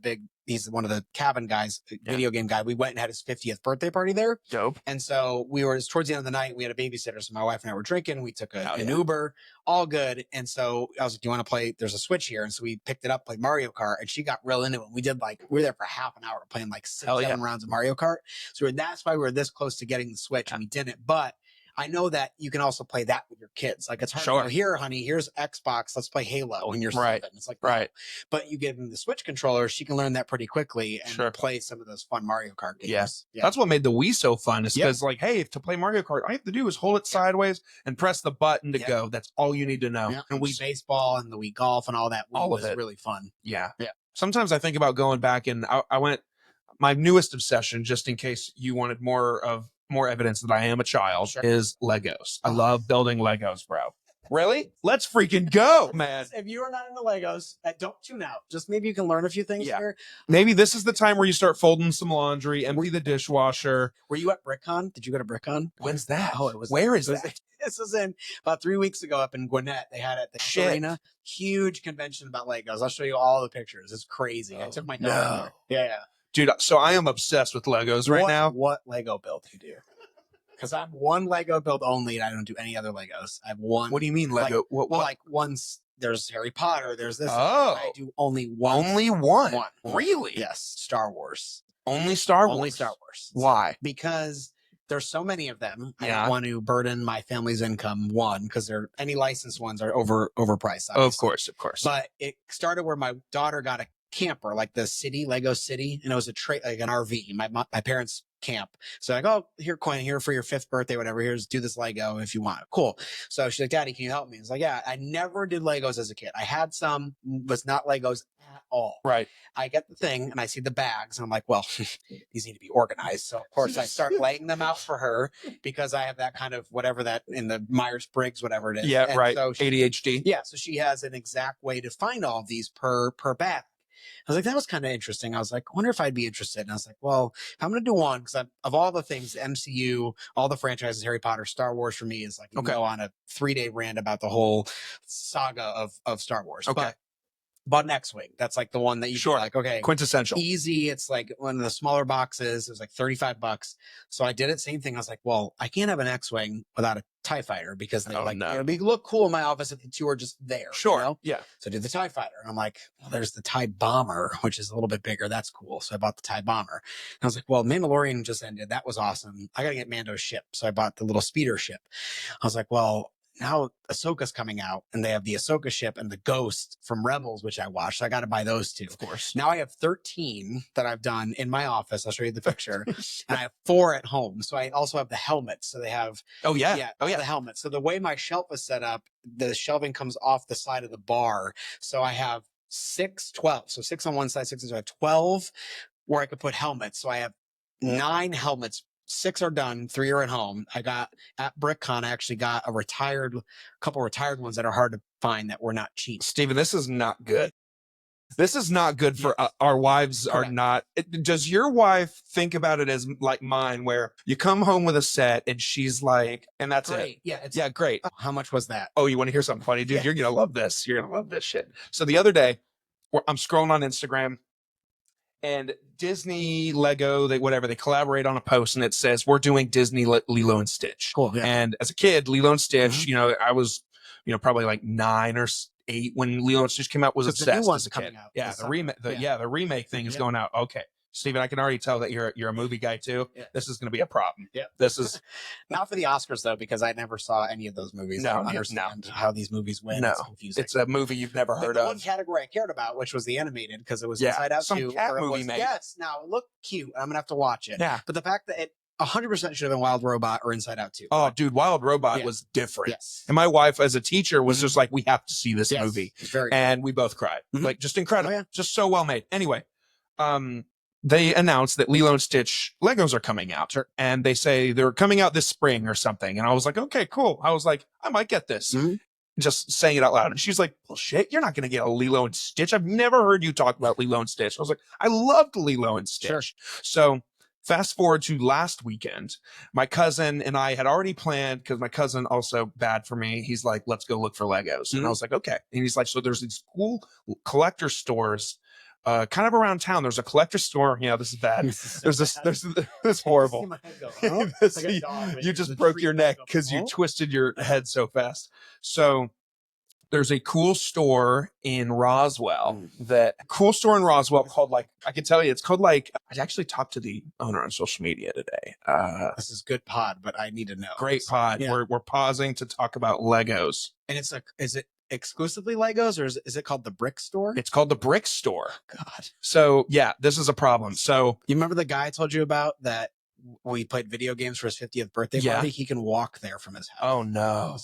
he's one of the cabin guys, video game guy. We went and had his 50th birthday party there. Dope. And so towards the end of the night, we had a babysitter. So my wife and I were drinking. We took an Uber, all good. And so I was like, do you want to play? There's a Switch here. And so we picked it up, played Mario Kart, and she got real into it. We were there for half an hour playing like 7 rounds of Mario Kart. So that's why we were this close to getting the Switch and we didn't. But I know that you can also play that with your kids. Like it's hard. Sure. To go, here, honey, here's Xbox. Let's play Halo. And you're 7. It's like, right. But you give them the Switch controller. She can learn that pretty quickly and play some of those fun Mario Kart games. Yes. Yeah. That's what made the Wii so fun is because like, hey, to play Mario Kart, all you have to do is hold it sideways and press the button to go. That's all you need to know. Yeah. And Wii Baseball and the Wii Golf and all that. All of it. Really fun. Yeah. Yeah. Sometimes I think about going back and I went, my newest obsession, just in case you wanted more evidence that I am a child, is Legos. I love building Legos, bro. Really? Let's freaking go, man. If you are not into Legos, don't tune out. Just maybe you can learn a few things here. Maybe this is the time where you start folding some laundry, empty the dishwasher. Were you at BrickCon? Did you go to BrickCon? When's that? Oh, it was. Where is that? This was in about 3 weeks ago up in Gwinnett. They had it at the arena. Huge convention about Legos. I'll show you all the pictures. It's crazy. I took my dog there. Yeah. Dude, so I am obsessed with Legos right now. What Lego build do you do? Because I'm one Lego build only and I don't do any other Legos. I have one. What do you mean Lego? Like there's Harry Potter, there's this. Oh. I do only one. Only one? Really? Yes. Star Wars. Only Star Wars? Only Star Wars. Why? Because there's so many of them. I Yeah. don't want to burden my family's income, because any licensed ones are overpriced. Of course. But it started where my daughter got a camper, like the Lego City, and it was like an RV. My parents camp. So like, oh, here, Quinn, here for your 5th birthday, whatever. Here's do this Lego if you want. Cool. So she's like, Daddy, can you help me? I was like, yeah, I never did Legos as a kid. I had some, but not Legos at all. Right. I get the thing and I see the bags and I'm like, well, these need to be organized. So of course I start laying them out for her because I have that kind of whatever that in the Myers-Briggs, whatever it is. Yeah, and right. So ADHD. Yeah. So she has an exact way to find all of these per bag. I was like, that was kind of interesting. I was like, I wonder if I'd be interested. And I was like, well, if I'm going to do one, because of all the things, the MCU, all the franchises, Harry Potter, Star Wars for me is like, you go on a 3-day rant about the whole saga of Star Wars. Okay. But X-Wing, that's like the one that you like, okay. Quintessential. Easy. It's like one of the smaller boxes. It was like $35. So I did it. Same thing. I was like, well, I can't have an X-Wing without a TIE Fighter because it'll look cool in my office if the two are just there. Sure. You know? Yeah. So I did the TIE Fighter. And I'm like, well, there's the TIE Bomber, which is a little bit bigger. That's cool. So I bought the TIE Bomber. And I was like, well, Mandalorian just ended. That was awesome. I got to get Mando's ship. So I bought the little speeder ship. I was like, well, now Ahsoka's coming out, and they have the Ahsoka ship and the Ghost from Rebels, which I watched. So I got to buy those two. Of course. Now I have 13 that I've done in my office. I'll show you the picture. And I have 4 at home. So I also have the helmets. So they have the helmets. So the way my shelf is set up, the shelving comes off the side of the bar. So I have 12. So 6 on one side, 6 on the other. 12 where I could put helmets. So I have 9 helmets. 6 are done, 3 are at home. I got at BrickCon, I actually got a couple retired ones that are hard to find that were not cheap. Steven, this is not good. This is not good for our wives. Correct. Are not. Does your wife think about it as like mine, where you come home with a set and she's like, and that's great. It. Yeah, great. How much was that? Oh, you want to hear something funny, dude? You're going to love this. You're going to love this shit. So the other day, I'm scrolling on Instagram, and Disney, Lego, they collaborate on a post, and it says, we're doing Disney Lilo and Stitch. Cool. Yeah. And as a kid, Lilo and Stitch, I was, probably like 9 or 8 when Lilo and Stitch came out, was obsessed. The new one's as a coming kid. out. Yeah, the remake thing is going out. Okay. Steven, I can already tell that you're a movie guy too. Yeah. This is going to be a problem. Yeah. This is not for the Oscars though, because I never saw any of those movies. I don't understand how these movies win. No, it's confusing. It's a movie you've never heard the of. One category I cared about, which was the animated, because it was Inside Out some 2. cat movie made. Yes. Now it looked cute. I'm gonna have to watch it. Yeah. But the fact that it 100% should have been Wild Robot or Inside Out 2. Oh, dude, Wild Robot was different. Yes. And my wife, as a teacher, was just like, we have to see this movie. And we both cried. Like, just incredible. Oh, yeah. Just so well made. Anyway, they announced that Lilo and Stitch Legos are coming out. Sure. And they say they're coming out this spring or something. And I was like, okay, cool. I was like, I might get this. Just saying it out loud. And she's like, bullshit, you're not going to get a Lilo and Stitch. I've never heard you talk about Lilo and Stitch. I was like, I loved Lilo and Stitch. Sure. So fast forward to last weekend, my cousin and I had already planned, because my cousin also bad for me. He's like, let's go look for Legos. And I was like, okay. And he's like, so there's these cool collector stores kind of around town. There's a collector store. This is bad. There's horrible. You just broke your neck because you twisted your head so fast. So there's a cool store in Roswell called, like, I can tell you, it's called, like, I actually talked to the owner on social media today. This is good pod, but I need to know. Great pod. Yeah. We're pausing to talk about Legos. And is it exclusively Legos, or is it called the Brick Store? It's called the Brick Store. God. So yeah, this is a problem. So you remember the guy I told you about that we played video games for his 50th birthday party? He can walk there from his house. Oh no.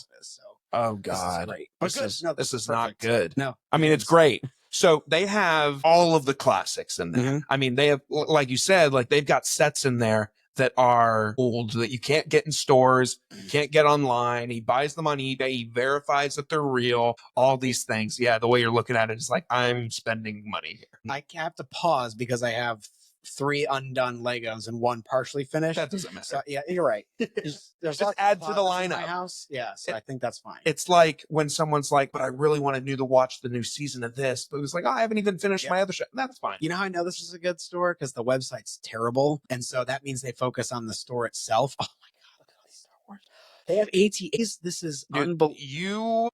Oh God. This is not good. No. I mean, it's great. So they have all of the classics in there. I mean, they have, like you said, like they've got sets in there that are old, that you can't get in stores, you can't get online. He buys them on eBay. He verifies that they're real, all these things. Yeah, the way you're looking at it is like, I'm spending money here. I have to pause because I have 3 undone Legos and 1 partially finished. That doesn't matter. So, yeah, you're right. There's just add to the lineup. In my house. Yeah, so I think that's fine. It's like when someone's like, but I really wanted to watch the new season of this, but it was like, oh, I haven't even finished my other show. That's fine. You know how I know this is a good store? Because the website's terrible. And so that means they focus on the store itself. Oh my God, look at all these Star Wars. They have ATAs. This is unbelievable.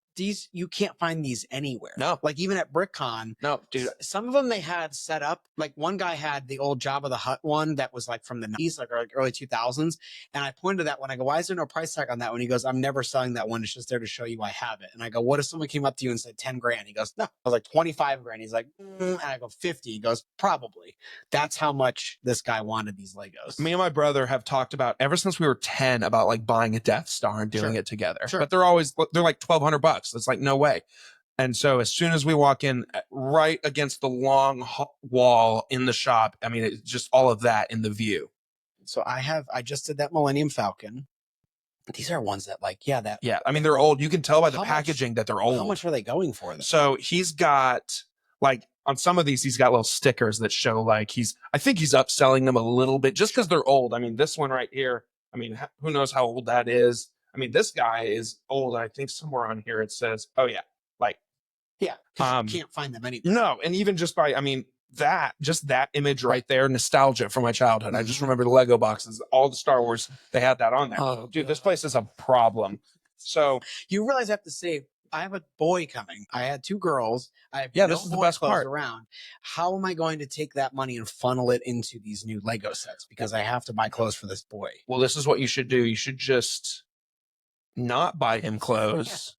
You can't find these anywhere. No. Like even at BrickCon. No, dude. Some of them they had set up. Like one guy had the old Jabba the Hutt one that was like from the 90s, like early 2000s. And I pointed to that one. I go, why is there no price tag on that one? He goes, I'm never selling that one. It's just there to show you I have it. And I go, what if someone came up to you and said 10 grand? He goes, no. I was like, 25 grand. He's like, and I go, 50. He goes, probably. That's how much this guy wanted these Legos. Me and my brother have talked about ever since we were 10 about like buying a Death Star and doing it together. But they're like $1,200. It's like, no way. And so as soon as we walk in right against the long wall in the shop, I mean, it's just all of that in the view. So I just did that Millennium Falcon. These are ones that I mean, they're old. You can tell by the packaging that they're old. How much are they going for them? So he's got like on some of these, he's got little stickers that show like I think he's upselling them a little bit just because they're old. I mean, this one right here, I mean, who knows how old that is? I mean, this guy is old. I think somewhere on here it says, oh yeah, like, yeah, you can't find them anywhere. No. And even just by, I mean, that image right there, nostalgia from my childhood. I just remember the Lego boxes, all the Star Wars, they had that on there. Oh, dude, this place is a problem. So you realize I have to say, I have a boy coming. I had 2 girls. This is the best part. Around. How am I going to take that money and funnel it into these new Lego sets? Because I have to buy clothes for this boy. Well, this is what you should do. You should just not buy him clothes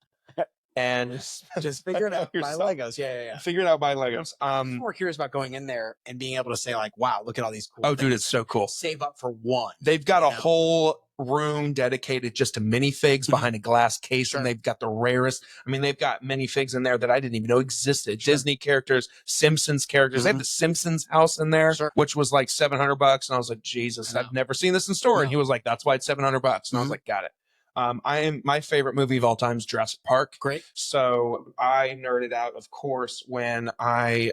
and Just figure it out. Buy yourself. Legos. Yeah. Figure it out, buy Legos. I'm more curious about going in there and being able to say like, wow, look at all these cool Oh, things. dude, it's so cool. Save up for one. They've got a whole room dedicated just to minifigs behind a glass case, and they've got the rarest. I mean, they've got minifigs in there that I didn't even know existed. Disney characters, Simpsons characters. They have the Simpsons house in there, which was like $700, and I was like, Jesus, I've never seen this in store. And he was like, that's why it's $700, and I was like, got it. My favorite movie of all time is Jurassic Park. Great. So I nerded out, of course, when I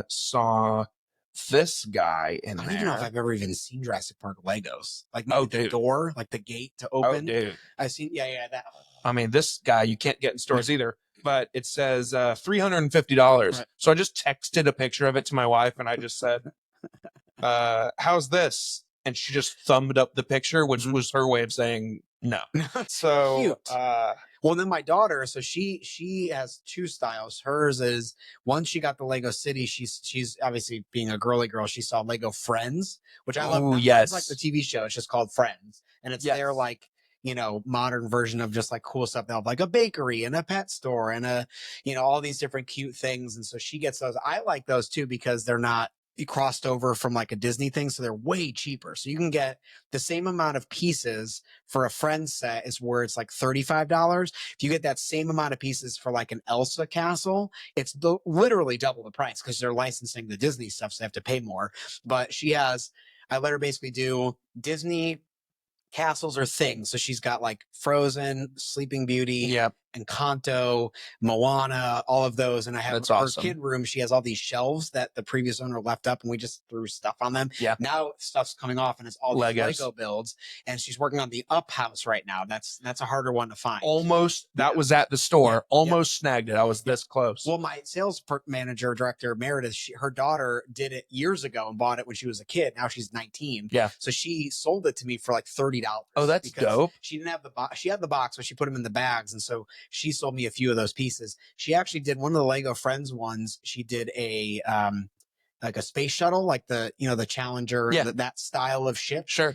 saw this guy in there. I don't even know if I've ever even seen Jurassic Park Legos. Like the dude. door, like the gate to open. Oh, dude. I've seen, that. I mean, this guy you can't get in stores either, but it says $350. Right. So I just texted a picture of it to my wife, and I just said, how's this? And she just thumbed up the picture, which was her way of saying no. So Cute. Well, then my daughter, so she has two styles. Hers is once she got the Lego City, she's obviously being a girly girl. She saw Lego Friends, which I love. Oh, yes. It's like the TV show. It's just called Friends, and it's their like modern version of just like cool stuff. They'll have like a bakery and a pet store and all these different cute things. And so she gets those. I like those too because they're not crossed over from like a Disney thing, so they're way cheaper. So you can get the same amount of pieces for a Friends set is where it's like $35. If you get that same amount of pieces for like an Elsa castle, it's literally double the price because they're licensing the Disney stuff, so they have to pay more. But I let her basically do Disney castles or things. So she's got like Frozen, Sleeping Beauty, Encanto, Moana, all of those. And I have her kid room. She has all these shelves that the previous owner left up, and we just threw stuff on them. Yeah. Now stuff's coming off, and it's all these Lego builds. And she's working on the Up House right now. That's a harder one to find. That was at the store. Almost snagged it. I was this close. Well, my sales manager, director, Meredith, her daughter did it years ago and bought it when she was a kid. Now she's 19. Yeah. So she sold it to me for like $30. Oh, that's dope. She didn't have the box. She had the box, but she put them in the bags. And so she sold me a few of those pieces. She actually did one of the Lego Friends ones. She did a like a space shuttle, like the Challenger, that style of ship. Sure.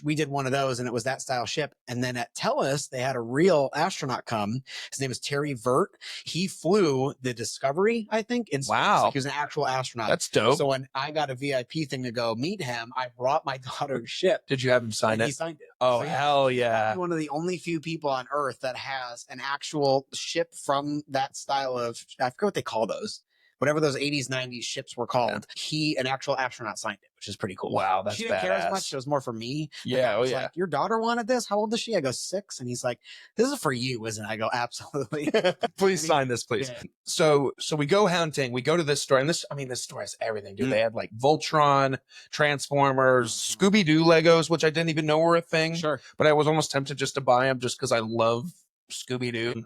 We did one of those, and it was that style ship. And then at Telus, they had a real astronaut come. His name is Terry Vert. He flew the Discovery, I think. Wow. Like he was an actual astronaut. That's dope. So when I got a VIP thing to go meet him, I brought my daughter's ship. Did you have him sign it? He signed it. Oh, so, hell yeah. One of the only few people on Earth that has an actual ship from that style of, I forget what they call those. Whatever those 80s, 90s ships were called, an actual astronaut signed it, which is pretty cool. Wow, that's She didn't care as much. It was more for me. Yeah, like, your daughter wanted this? How old is she? I go, 6. And he's like, this is for you, isn't it? I go, absolutely. Please sign this, please. Yeah. So we go hunting. We go to this store. And this store has everything, dude. They had like Voltron, Transformers, Scooby-Doo Legos, which I didn't even know were a thing. Sure. But I was almost tempted just to buy them just because I love Scooby-Doo.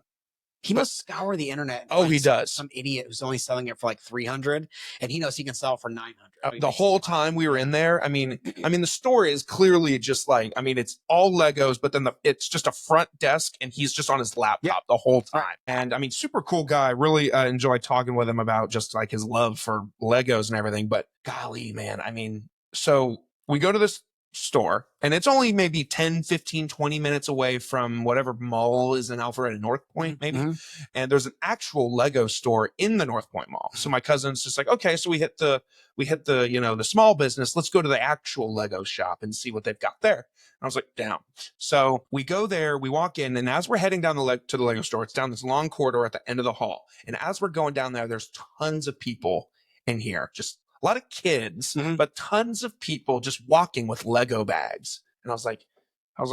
He must scour the internet. Oh, he does. Some idiot who's only selling it for like 300, and he knows he can sell it for 900. The whole time we were in there, I mean, the store is clearly just like, it's all Legos, but then it's just a front desk, and he's just on his laptop the whole time. And super cool guy. Really enjoyed talking with him about just like his love for Legos and everything. But golly, man, so we go to this store, and it's only maybe 10, 15, 20 minutes away from whatever mall is in Alpharetta, North Point, maybe. And there's an actual Lego store in the North Point Mall. So my cousin's just like, okay, so we hit the the small business. Let's go to the actual Lego shop and see what they've got there. And I was like, down. So we go there, we walk in, and as we're heading down to the Lego store, it's down this long corridor at the end of the hall. And as we're going down there, there's tons of people in here, just a lot of kids, but tons of people just walking with Lego bags. And I was like,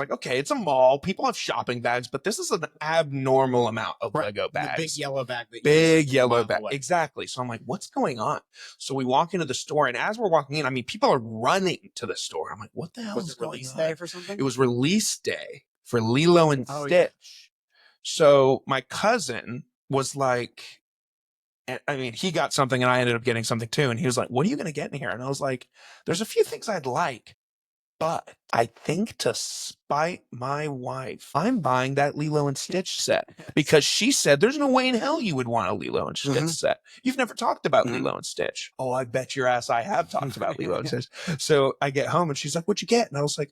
okay, it's a mall. People have shopping bags, but this is an abnormal amount of Lego bags. The big yellow bag. Big yellow bag. Exactly. So I'm like, what's going on? So we walk into the store, and as we're walking in, people are running to the store. I'm like, what the hell is going on? Was it release day for something? It was release day for Lilo and Stitch. Yeah. So my cousin was like, he got something, and I ended up getting something too. And he was like, what are you going to get in here? And I was like, there's a few things I'd like, but I think to spite my wife, I'm buying that Lilo and Stitch set because she said there's no way in hell you would want a Lilo and Stitch set. You've never talked about Lilo and Stitch. Oh, I bet your ass I have talked about Lilo and Stitch. So I get home, and she's like, what'd you get? And I was like,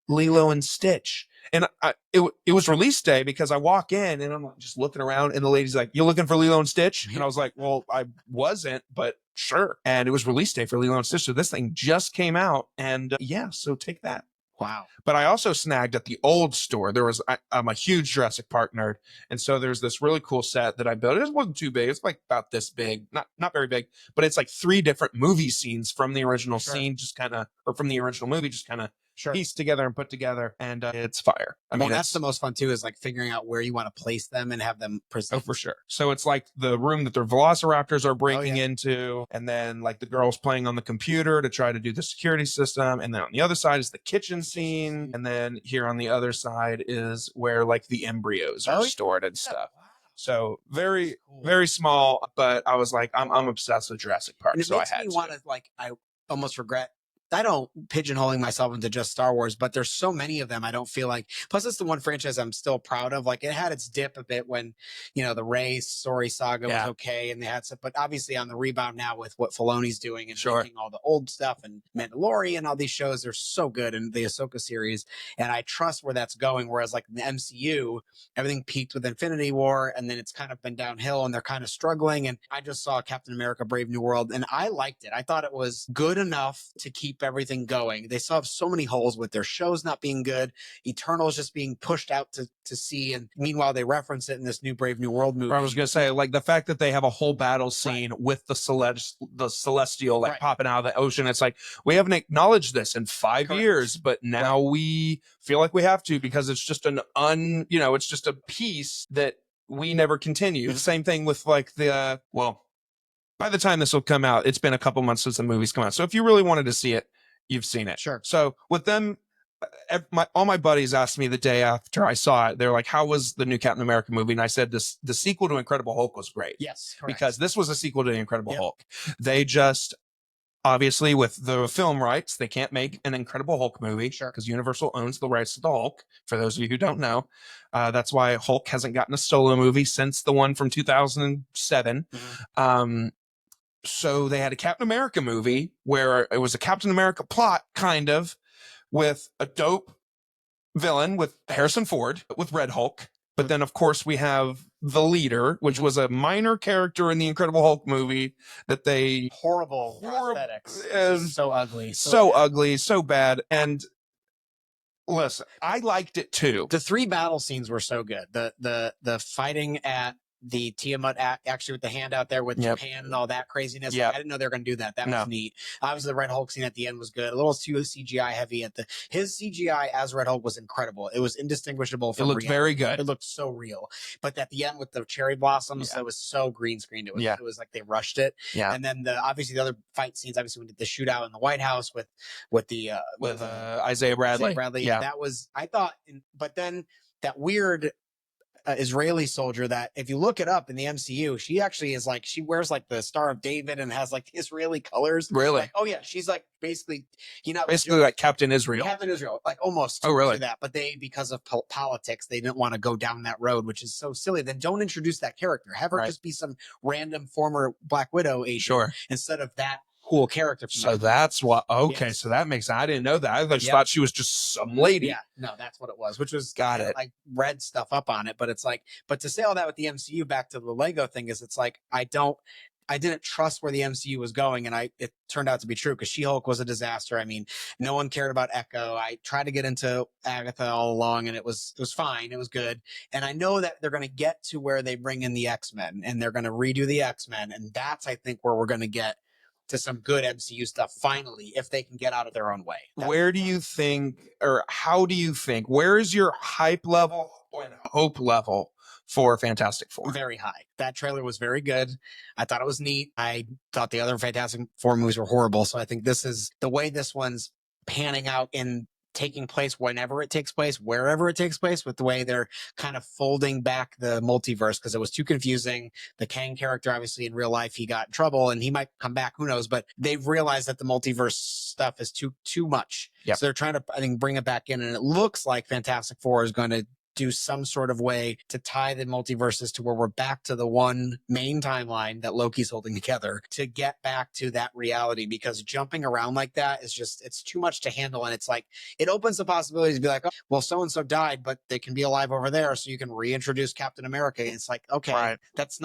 Lilo and Stitch. And it was release day because I walk in and I'm just looking around and the lady's like, "You looking for Lilo and Stitch?" And I was like, "Well, I wasn't, but sure." And it was release day for Lilo and Stitch. So this thing just came out and yeah, so take that. Wow. But I also snagged at the old store. I'm a huge Jurassic Park nerd. And so there's this really cool set that I built. It wasn't too big. It's like about this big, not very big, but it's like 3 different movie scenes from the original scene, or from the original movie, just kind of pieced together and put together. And it's fire. I mean, that's the most fun too, is like figuring out where you want to place them and have them present. Oh, for sure. So it's like the room that their velociraptors are breaking into, and then like the girls playing on the computer to try to do the security system. And then on the other side is the kitchen scene. And then here on the other side is where like the embryos are stored and stuff. Wow. So very, very small, but I was like, I'm obsessed with Jurassic Park. And it makes me want to, like, I almost regret, I don't pigeonholing myself into just Star Wars, but there's so many of them. I don't feel like, plus it's the one franchise I'm still proud of. Like, it had its dip a bit when, the Rey story saga was okay. And they had some, but obviously on the rebound now with what Filoni's doing and making all the old stuff and Mandalorian and all these shows, they're so good. And the Ahsoka series. And I trust where that's going. Whereas like in the MCU, everything peaked with Infinity War and then it's kind of been downhill and they're kind of struggling. And I just saw Captain America Brave New World and I liked it. I thought it was good enough to keep everything going. They still have so many holes with their shows not being good, Eternals just being pushed out to sea, and meanwhile they reference it in this new Brave New World movie. I was gonna say, like, the fact that they have a whole battle scene with the celestial like popping out of the ocean. It's like, we haven't acknowledged this in 5 years, but now we feel like we have to, because it's just it's just a piece that we never continue. Same thing with like by the time this will come out, it's been a couple months since the movie's come out. So if you really wanted to see it, you've seen it. Sure. So with them, all my buddies asked me the day after I saw it, they're like, "How was the new Captain America movie?" And I said, the sequel to Incredible Hulk was great. Yes, correct. Because this was a sequel to the Incredible Hulk. They just, obviously with the film rights, they can't make an Incredible Hulk movie because Universal owns the rights to the Hulk. For those of you who don't know, that's why Hulk hasn't gotten a solo movie since the one from 2007. So they had a Captain America movie where it was a Captain America plot, kind of, with a dope villain with Harrison Ford, with Red Hulk. But then, of course, we have the leader, which was a minor character in the Incredible Hulk movie that they... Horrible prosthetics. So ugly. So ugly, so bad. And listen, I liked it too. The 3 battle scenes were so good. The fighting at the Tiamat actually with the hand out there with Japan and all that craziness. Like, I didn't know they were going to do that. That was neat. Obviously, the Red Hulk scene at the end was good. A little too CGI heavy his CGI as Red Hulk was incredible. It was indistinguishable from reality. Very good. It looked so real. But at the end with the cherry blossoms, that was so green screened. It was like they rushed it. Yeah. And then obviously the other fight scenes, obviously we did the shootout in the White House with Isaiah Bradley. Yeah. That was, I thought, but then that weird Israeli soldier that, if you look it up in the MCU, she actually is like, she wears like the Star of David and has like Israeli colors. Really? Like, oh yeah, she's like basically, like Captain Israel. Captain Israel, like almost. Oh really? To that, but they, because of politics, they didn't want to go down that road, which is so silly. Then don't introduce that character. Have her just be some random former Black Widow agent instead of that cool character. So that's what, so that makes, I didn't know that. I just thought she was just some lady. Yeah, no, that's what it was, which was, I read stuff up on it, but it's like, but to say all that with the MCU, back to the Lego thing, is it's like, I didn't trust where the MCU was going, and it turned out to be true, because She-Hulk was a disaster. I mean, no one cared about Echo. I tried to get into Agatha all along, and it was fine. It was good. And I know that they're going to get to where they bring in the X-Men, and they're going to redo the X-Men, and that's, I think, where we're going to get to some good MCU stuff finally, if they can get out of their own way. Where do you think, or how do you think, where is your hype level and hope level for Fantastic Four? Very high. That trailer was very good. I thought it was neat. I thought the other Fantastic Four movies were horrible. So I think this is the way this one's panning out in taking place whenever it takes place, wherever it takes place, with the way they're kind of folding back the multiverse, because it was too confusing. The Kang character, obviously in real life, he got in trouble and he might come back, who knows, but they've realized that the multiverse stuff is too much. So they're trying to, I think, bring it back in, and it looks like Fantastic Four is going to do some sort of way to tie the multiverses to where we're back to the one main timeline that Loki's holding together to get back to that reality, because jumping around like that is just, it's too much to handle. And it's like, it opens the possibility to be like, oh, well, so-and-so died, but they can be alive over there. So you can reintroduce Captain America. And it's like, okay, that's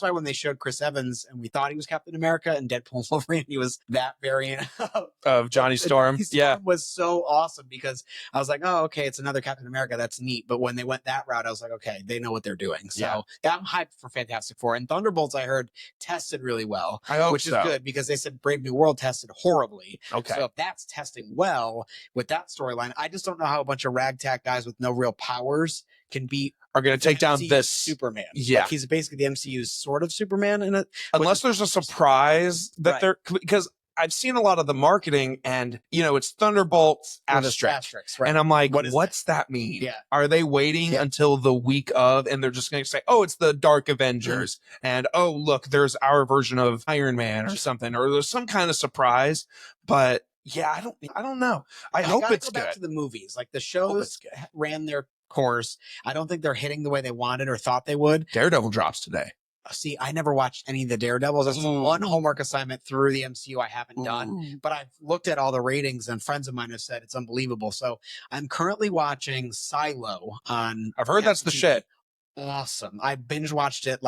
why when they showed Chris Evans and we thought he was Captain America and Deadpool Wolverine, he was that variant of Johnny Storm. Storm was so awesome because I was like, oh, okay, it's another Captain America. That's neat. But when they went that route, I was like, okay, they know what they're doing. So yeah, I'm hyped for Fantastic Four. And Thunderbolts, I heard, tested really well, which is good because they said Brave New World tested horribly. Okay. So if that's testing well with that storyline, I just don't know how a bunch of ragtag guys with no real powers are going to take down this Superman. Yeah. Like he's basically the MCU's sort of Superman in it. Unless there's a surprise that they're, because I've seen a lot of the marketing and, it's Thunderbolts asterisk. Right. And I'm like, what's that mean? Yeah. Are they waiting until the week of, and they're just going to say, oh, it's the Dark Avengers. And, oh, look, there's our version of Iron Man or something, or there's some kind of surprise. But yeah, I don't know. I hope it's good. Back to the movies. Like the shows ran their course. I don't think they're hitting the way they wanted or thought they would. Daredevil drops today. See, I never watched any of the Daredevils. That's one homework assignment through the MCU I haven't done, but I've looked at all the ratings and friends of mine have said it's unbelievable. So I'm currently watching Silo on. I've heard that's the shit. Awesome. I binge watched it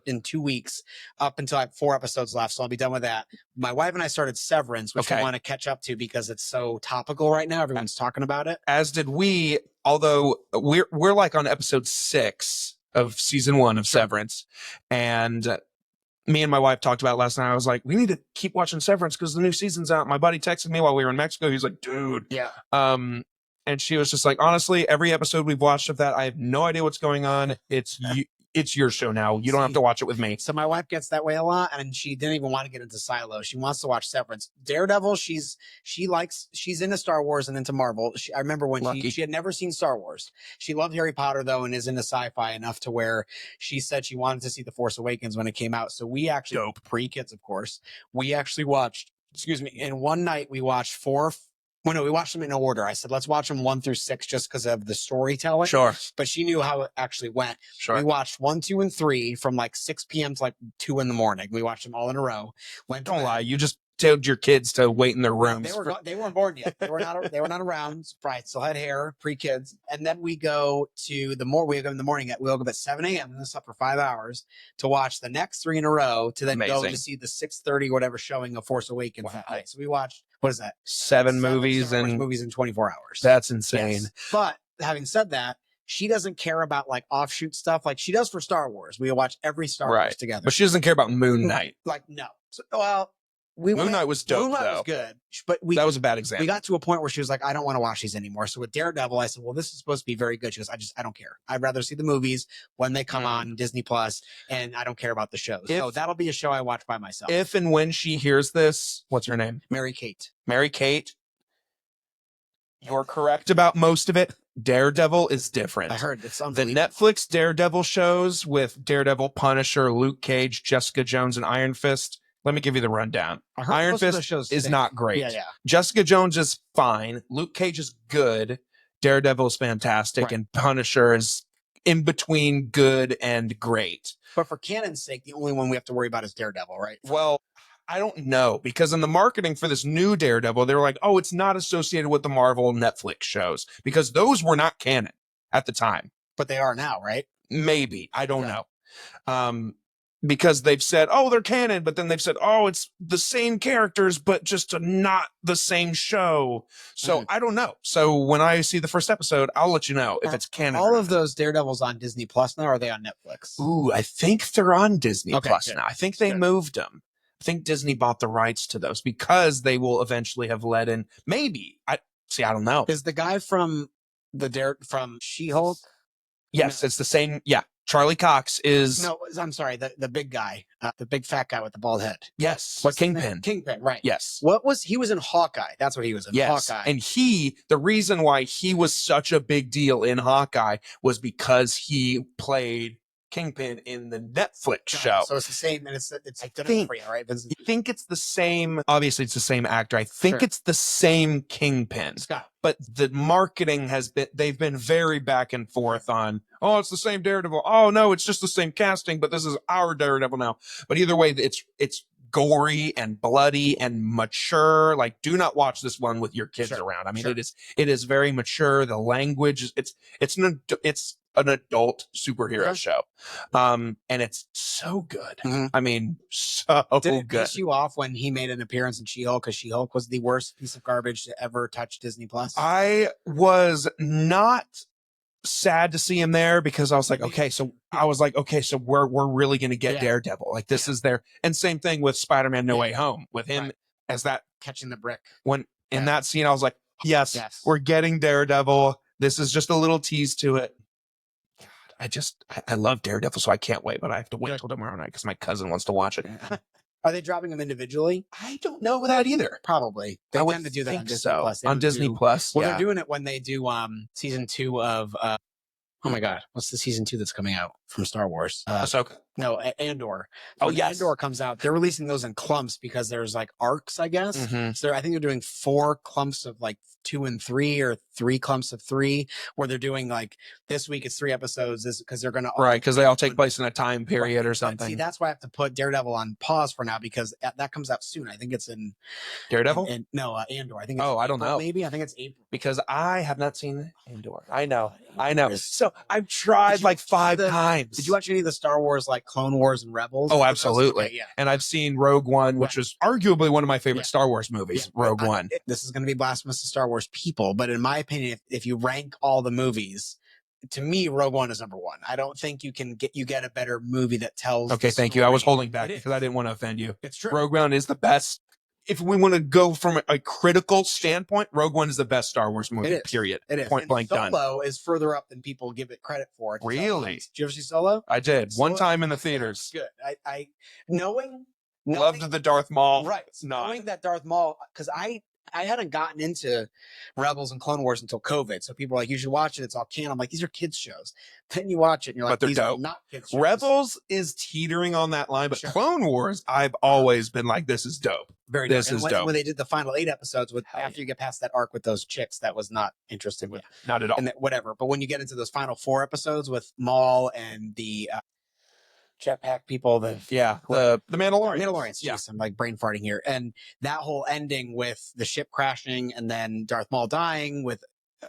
in 2 weeks up until I have 4 episodes left. So I'll be done with that. My wife and I started Severance, which I want to catch up to because it's so topical right now. Everyone's talking about it. As did we, although we're like on episode 6 of season 1 of Severance. And me and my wife talked about it last night. I was like, we need to keep watching Severance because the new season's out. My buddy texted me while we were in Mexico. He's like, dude. Yeah. And she was just like, honestly, every episode we've watched of that, I have no idea what's going on. It's your show now. You don't have to watch it with me. So my wife gets that way a lot, and she didn't even want to get into Silo. She wants to watch Severance. Daredevil, she's into Star Wars and into Marvel. I remember when she had never seen Star Wars. She loved Harry Potter though, and is into sci-fi enough to where she said she wanted to see The Force Awakens when it came out. So we actually, pre-kids of course, we actually watched, in one night we watched 4. Well, no, we watched them in order. I said, let's watch them 1 through 6 just because of the storytelling. Sure. But she knew how it actually went. Sure. We watched 1, 2, and 3 from like 6 p.m. to like 2 in the morning. We watched them all in a row. Don't lie. You just told your kids to wait in their rooms. They weren't born yet. They were not around. Right. Still had hair, pre-kids. And then we go to we wake up in the morning we woke up at 7 a.m. and this up for 5 hours to watch the next 3 in a row to then go to see the 6:30 whatever showing of Force Awakens that night. So we watched, what is that? 7 movies in 24 hours. That's insane. Yes. But having said that, she doesn't care about like offshoot stuff like she does for Star Wars. We watch every Star Wars together. But she doesn't care about Moon Knight. Like, no. So, well, Moon Knight was dope, Moon Knight was good, but that was a bad example. We got to a point where she was like, I don't want to watch these anymore. So with Daredevil, I said, well, this is supposed to be very good. She goes, I don't care. I'd rather see the movies when they come on Disney Plus, and I don't care about the shows. So that'll be a show I watch by myself. If and when she hears this, what's her name? Mary Kate. You're correct about most of it. Daredevil is different. I heard it's the unbelievable. Netflix Daredevil shows with Daredevil, Punisher, Luke Cage, Jessica Jones, and Iron Fist. Let me give you the rundown. Iron Fist is not great. Yeah. Jessica Jones is fine. Luke Cage is good. Daredevil is fantastic. And Punisher is in between good and great. But for canon's sake, the only one we have to worry about is Daredevil, right? Well, I don't know, because in the marketing for this new Daredevil, they were like, oh, it's not associated with the Marvel Netflix shows, because those were not canon at the time. But they are now, right? Maybe. I don't know. Because they've said, oh, they're canon, but then they've said, oh, it's the same characters, but just not the same show. So I don't know. So when I see the first episode, I'll let you know if it's canon. All of those Daredevils on Disney Plus now, or are they on Netflix? Ooh, I think they're on Disney Plus now. I think they moved them. I think Disney bought the rights to those because they will eventually have led in. Maybe. I don't know. Is the guy from from She-Hulk? Yes, it's the same. Yeah. Charlie Cox is. No, I'm sorry. The big guy, the big fat guy with the bald head. Yes. What's Kingpin? Kingpin, right. Yes. He was in Hawkeye. That's what he was in. Yes. Hawkeye. And the reason why he was such a big deal in Hawkeye was because he played Kingpin in the Netflix show. So it's the same, and it's I D'Onofrio, right? I think it's the same. Obviously, it's the same actor. I think it's the same Kingpin. Scott. But the marketing they've been very back and forth on, oh, it's the same Daredevil. Oh, no, it's just the same casting, but this is our Daredevil now. But either way, it's gory and bloody and mature. Like, do not watch this one with your kids around. I mean, it is very mature. The language, it's an adult superhero show. And it's so good. I mean, so Did it good. piss you off when he made an appearance in She-Hulk, because She-Hulk was the worst piece of garbage to ever touch Disney Plus? I was not sad to see him there, because I was like, okay, so we're really going to get Daredevil. Like, this is there. And same thing with Spider-Man No Way Home, with him as that catching the brick. When in that scene, I was like, yes, we're getting Daredevil. This is just a little tease to it. God, I love Daredevil, so I can't wait, but I have to wait till tomorrow night because my cousin wants to watch it. Are they dropping them individually? I don't know that either. Probably. They tend to do that on Disney Plus. On Disney Plus, well, they're doing it when they do season 2 of oh my God, what's the season 2 that's coming out from Star Wars? Ahsoka. No, Andor. Oh, when yes. Andor comes out, they're releasing those in clumps because there's like arcs, I guess. So I think they're doing 4 clumps of like 2 and 3, or 3 clumps of 3, where they're doing like this week it's 3 episodes, because they're going to because they all take place in a time period or something. But see, that's why I have to put Daredevil on pause for now, because that comes out soon. I think it's in Daredevil. Andor. I think. It's I don't know. Maybe I think it's April, because I have not seen Andor. I know. So I've tried like 5 times. Did you watch any of the Star Wars, like Clone Wars and Rebels? Oh, absolutely. Okay, yeah. And I've seen Rogue One, which was arguably one of my favorite Star Wars movies. Rogue One. This is going to be blasphemous to Star Wars people, but in my opinion, if you rank all the movies, to me, Rogue One is number 1. I don't think you get a better movie that tells. Okay, thank you. I was holding back because I didn't want to offend you. It's true. Rogue One is the best. If we want to go from a critical standpoint, Rogue One is the best Star Wars movie, period. It is. Point blank done. Solo is further up than people give it credit for. Really? Did you ever see Solo? I did. One time in the theaters. Good. I knowing Loved the Darth Maul. Right. Knowing that Darth Maul, because I hadn't gotten into Rebels and Clone Wars until COVID. So people are like, you should watch it. It's all canon. I'm like, these are kids shows. Then you watch it and you're like, but they're these dope. are not kids shows. Rebels is teetering on that line, but Clone Wars, I've always been like, this is dope. Very this dope. is And dope. when they did the final 8 episodes after you get past that arc with those chicks, that was not interesting. Not at all. And whatever. But when you get into those final 4 episodes with Maul and the jetpack people, the Mandalorians. Mandalorians. Jeez, I'm like brain farting here. And that whole ending with the ship crashing and then Darth Maul dying with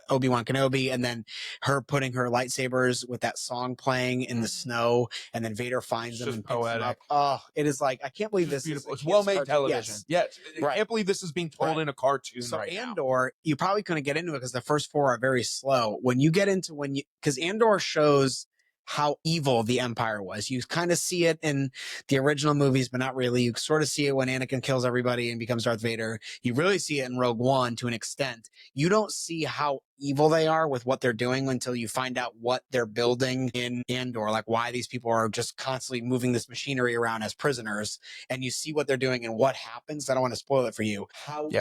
Obi-Wan Kenobi, and then her putting her lightsabers with that song playing in the snow, and then Vader finds them and picks them up. Oh, it is like, I can't believe this beautiful. is It's well-made television. Yes. I can't believe this is being told in a cartoon Andor, you probably couldn't get into it because the first 4 are very slow. When you get into because Andor shows how evil the Empire was. You kind of see it in the original movies, but not really. You sort of see it when Anakin kills everybody and becomes Darth Vader. You really see it in Rogue One to an extent. You don't see how evil they are with what they're doing until you find out what they're building in Andor, like why these people are just constantly moving this machinery around as prisoners, and you see what they're doing and what happens. I don't want to spoil it for you.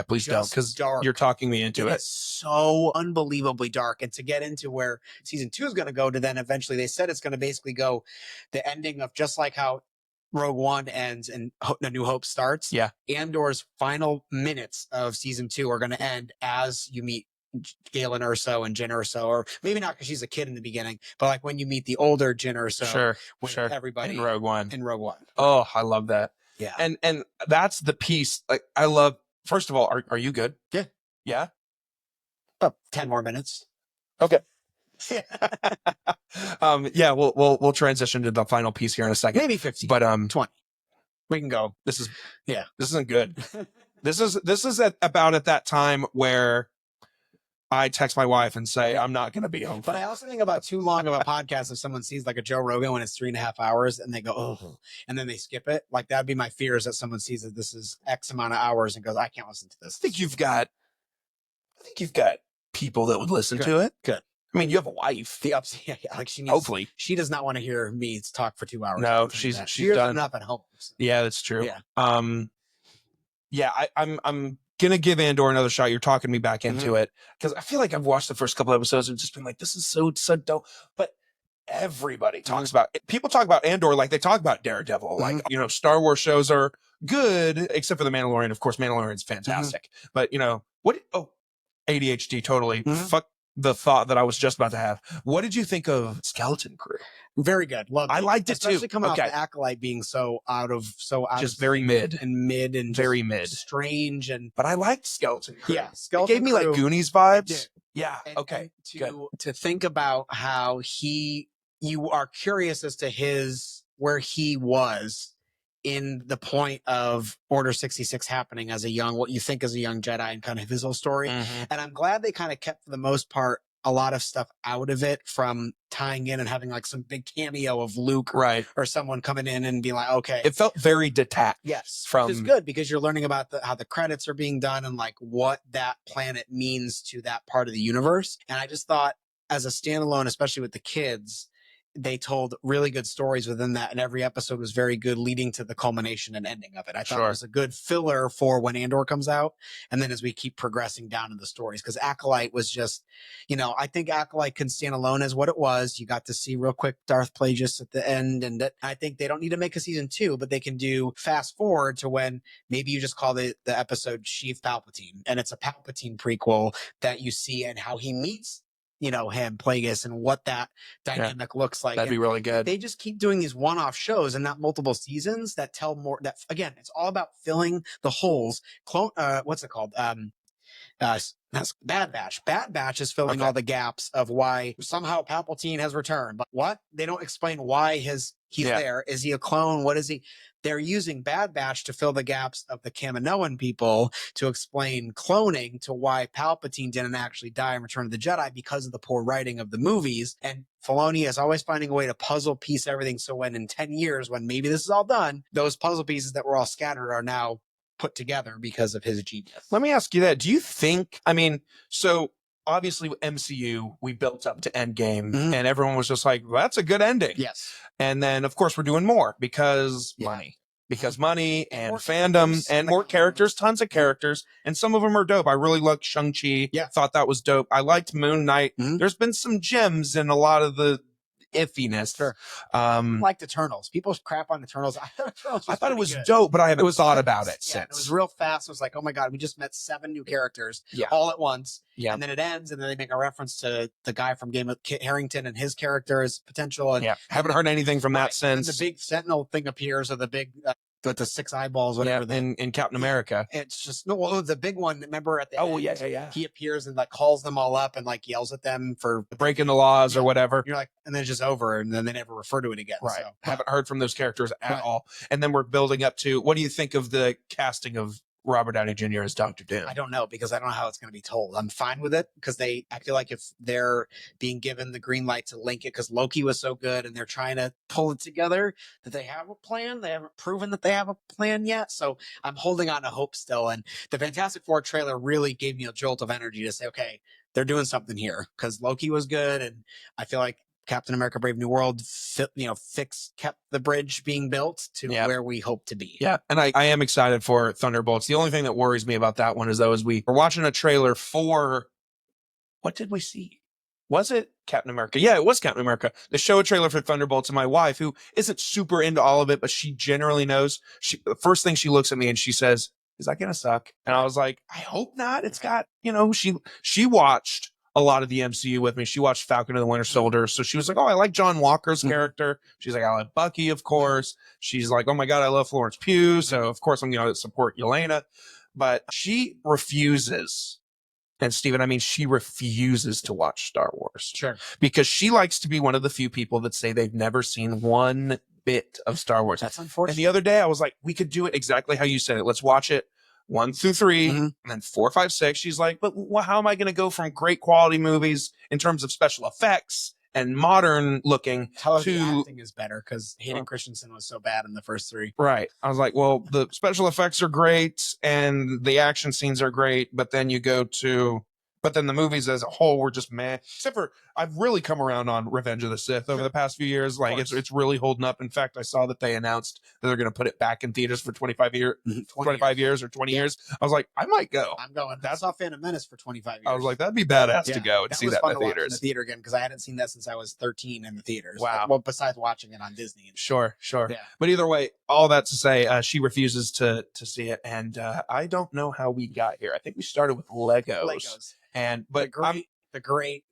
Please don't, because you're talking me into it. It's so unbelievably dark. And to get into where season 2 is going to go to, then eventually they said it's going to basically go the ending of just like how Rogue One ends and A New Hope starts. Yeah. Andor's final minutes of season 2 are going to end as you meet Galen Erso and Jyn Erso, or maybe not because she's a kid in the beginning, but like when you meet the older Jyn Erso, everybody in Rogue One. Oh, I love that. Yeah, and that's the piece. Like, I love. First of all, are you good? Yeah. About 10 more minutes. Okay. We'll transition to the final piece here in a second. Maybe 15, but 20. We can go. This isn't good. This is about at that time where I text my wife and say, I'm not going to be home. But I also think about too long of a podcast if someone sees like a Joe Rogan when it's 3.5 hours and they go, oh, and then they skip it. Like, that'd be my fear, is that someone sees that this is X amount of hours and goes, I can't listen to this. I think you've got people that would listen to it. Good. I mean, you have a wife. Like she needs, hopefully she does not want to hear me talk for 2 hours. No, she's done enough at home. So. Yeah, that's true. Yeah. I'm gonna give Andor another shot. You're talking me back into it because I feel like I've watched the first couple episodes and just been like, this is so dope. But everybody talks about. People talk about Andor like they talk about Daredevil. Like, you know, Star Wars shows are good, except for The Mandalorian. Of course, Mandalorian's fantastic. But, you know, ADHD totally. Fuck the thought that I was just about to have. What did you think of Skeleton Crew? Very good. Loved it. I liked it Especially too. coming off the Acolyte being so out of Just very mid. and Very just mid. strange and But I liked Skeleton Crew. yeah, It gave me like Goonies vibes. Yeah. And Okay. to think about how you are curious as to where he was in the point of Order 66 happening as what you think as a young Jedi and kind of his whole story. And I'm glad they kind of kept, for the most part, a lot of stuff out of it, from tying in and having like some big cameo of Luke or someone coming in and be like, okay. It felt very detached. Yes. From which is good, because you're learning about how the credits are being done and like what that planet means to that part of the universe. And I just thought, as a standalone, especially with the kids, they told really good stories within that, and every episode was very good, leading to the culmination and ending of it. I thought it was a good filler for when Andor comes out, and then as we keep progressing down in the stories, because Acolyte was just, you know, I think Acolyte can stand alone as what it was. You got to see real quick Darth Plagueis at the end, and I think they don't need to make a season 2, but they can do fast forward to when maybe you just call the episode Sheev Palpatine, and it's a Palpatine prequel that you see and how he meets, you know, him, Plagueis, and what that dynamic looks like. That'd be really good. They just keep doing these one-off shows and not multiple seasons that tell more. That, again, it's all about filling the holes. What's it called? That's Bad Batch. Bad Batch is filling all the gaps of why somehow Palpatine has returned. But what? They don't explain why he's there. Is he a clone? What is he? They're using Bad Batch to fill the gaps of the Kaminoan people, to explain cloning, to why Palpatine didn't actually die in Return of the Jedi, because of the poor writing of the movies. And Filoni is always finding a way to puzzle piece everything. So when in 10 years, when maybe this is all done, those puzzle pieces that were all scattered are now put together because of his genius. Let me ask you that. Do you think, I mean, so obviously with MCU, we built up to Endgame and everyone was just like, well, that's a good ending. Yes. And then of course we're doing more because money and more fandom and more characters, tons of characters. And some of them are dope. I really liked Shang-Chi. Yeah. Thought that was dope. I liked Moon Knight. There's been some gems in a lot of the iffiness. Sure. Like Eternals. People crap on Eternals. I thought it was dope, but I haven't thought about it since. It was real fast. It was like, oh my God, we just met 7 new characters all at once. Yeah. And then it ends, and then they make a reference to the guy from Game of Kit Harington and his character's potential. And haven't heard anything from that since. And the big Sentinel thing appears, or the big with the 6 eyeballs, whatever. In Captain America. It's just the big one. Remember at the end, he appears and like calls them all up and like yells at them for breaking the laws or whatever. You're like, and then it's just over, and then they never refer to it again. Right. So. Haven't heard from those characters at all. And then we're building up to, what do you think of the casting of Robert Downey Jr. as Dr. Doom? I don't know, because I don't know how it's going to be told. I'm fine with it, because I feel like if they're being given the green light to link it, because Loki was so good and they're trying to pull it together, that they have a plan. They haven't proven that they have a plan yet. So I'm holding on to hope still. And the Fantastic Four trailer really gave me a jolt of energy to say, okay, they're doing something here, because Loki was good. And I feel like Captain America Brave New World kept the bridge being built to where we hope to be. Yeah. And I am excited for Thunderbolts. The only thing that worries me about that one is, though, is we were watching a trailer for, what did we see? Was it Captain America? Yeah, it was Captain America. They show a trailer for Thunderbolts, and my wife, who isn't super into all of it, but she generally knows, the first thing she looks at me and she says, is that going to suck? And I was like, I hope not. It's got, she watched a lot of the MCU with me. She watched Falcon and the Winter Soldier. So she was like, oh, I like John Walker's character. She's like, I like Bucky, of course. She's like, oh my God, I love Florence Pugh. So of course I'm going to support Yelena. But she refuses. And Steven, I mean, she refuses to watch Star Wars. Sure. Because she likes to be one of the few people that say they've never seen one bit of Star Wars. That's unfortunate. And the other day I was like, we could do it exactly how you said it. Let's watch it 1 through 3, and then 4, 5, 6. She's like, but how am I going to go from great quality movies in terms of special effects and modern looking to the acting is better, because Hayden Christensen was so bad in the first 3. Right. I was like, well, the special effects are great and the action scenes are great, but then the movies as a whole were just meh. Except for I've really come around on Revenge of the Sith over the past few years. Like it's really holding up. In fact, I saw that they announced that they're going to put it back in theaters for 25 years or 20 years. I was like, I might go. I'm going. I saw Phantom Menace for 25 years. I was like, that'd be badass to go and see that in the theaters. In the theater again, because I hadn't seen that since I was 13 in the theaters. Wow. Well, besides watching it on Disney. Sure. Yeah. But either way, all that to say, she refuses to see it, and I don't know how we got here. I think we started with Legos. And but the great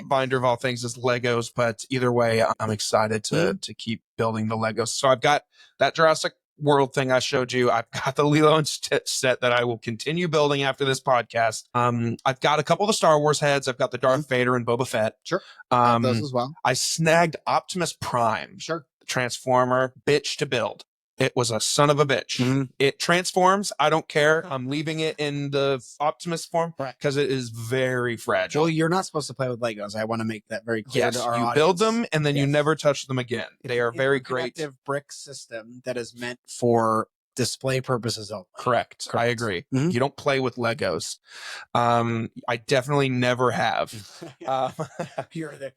binder of all things is Legos. But either way, I'm excited to keep building the Legos. So I've got that Jurassic World thing I showed you. I've got the Lilo and Stitch set that I will continue building after this podcast. I've got a couple of the Star Wars heads. I've got the Darth Vader and Boba Fett. Sure. Those as well. I snagged Optimus Prime. Sure. Transformer, bitch to build. It was a son of a bitch. It transforms. I don't care. I'm leaving it in the Optimus form because it is very fragile. Well, you're not supposed to play with Legos. I want to make that very clear to our audience. You build them and then you never touch them again. They are very great. Interactive brick system that is meant for display purposes only. Correct. I agree. You don't play with Legos. I definitely never have. You're there.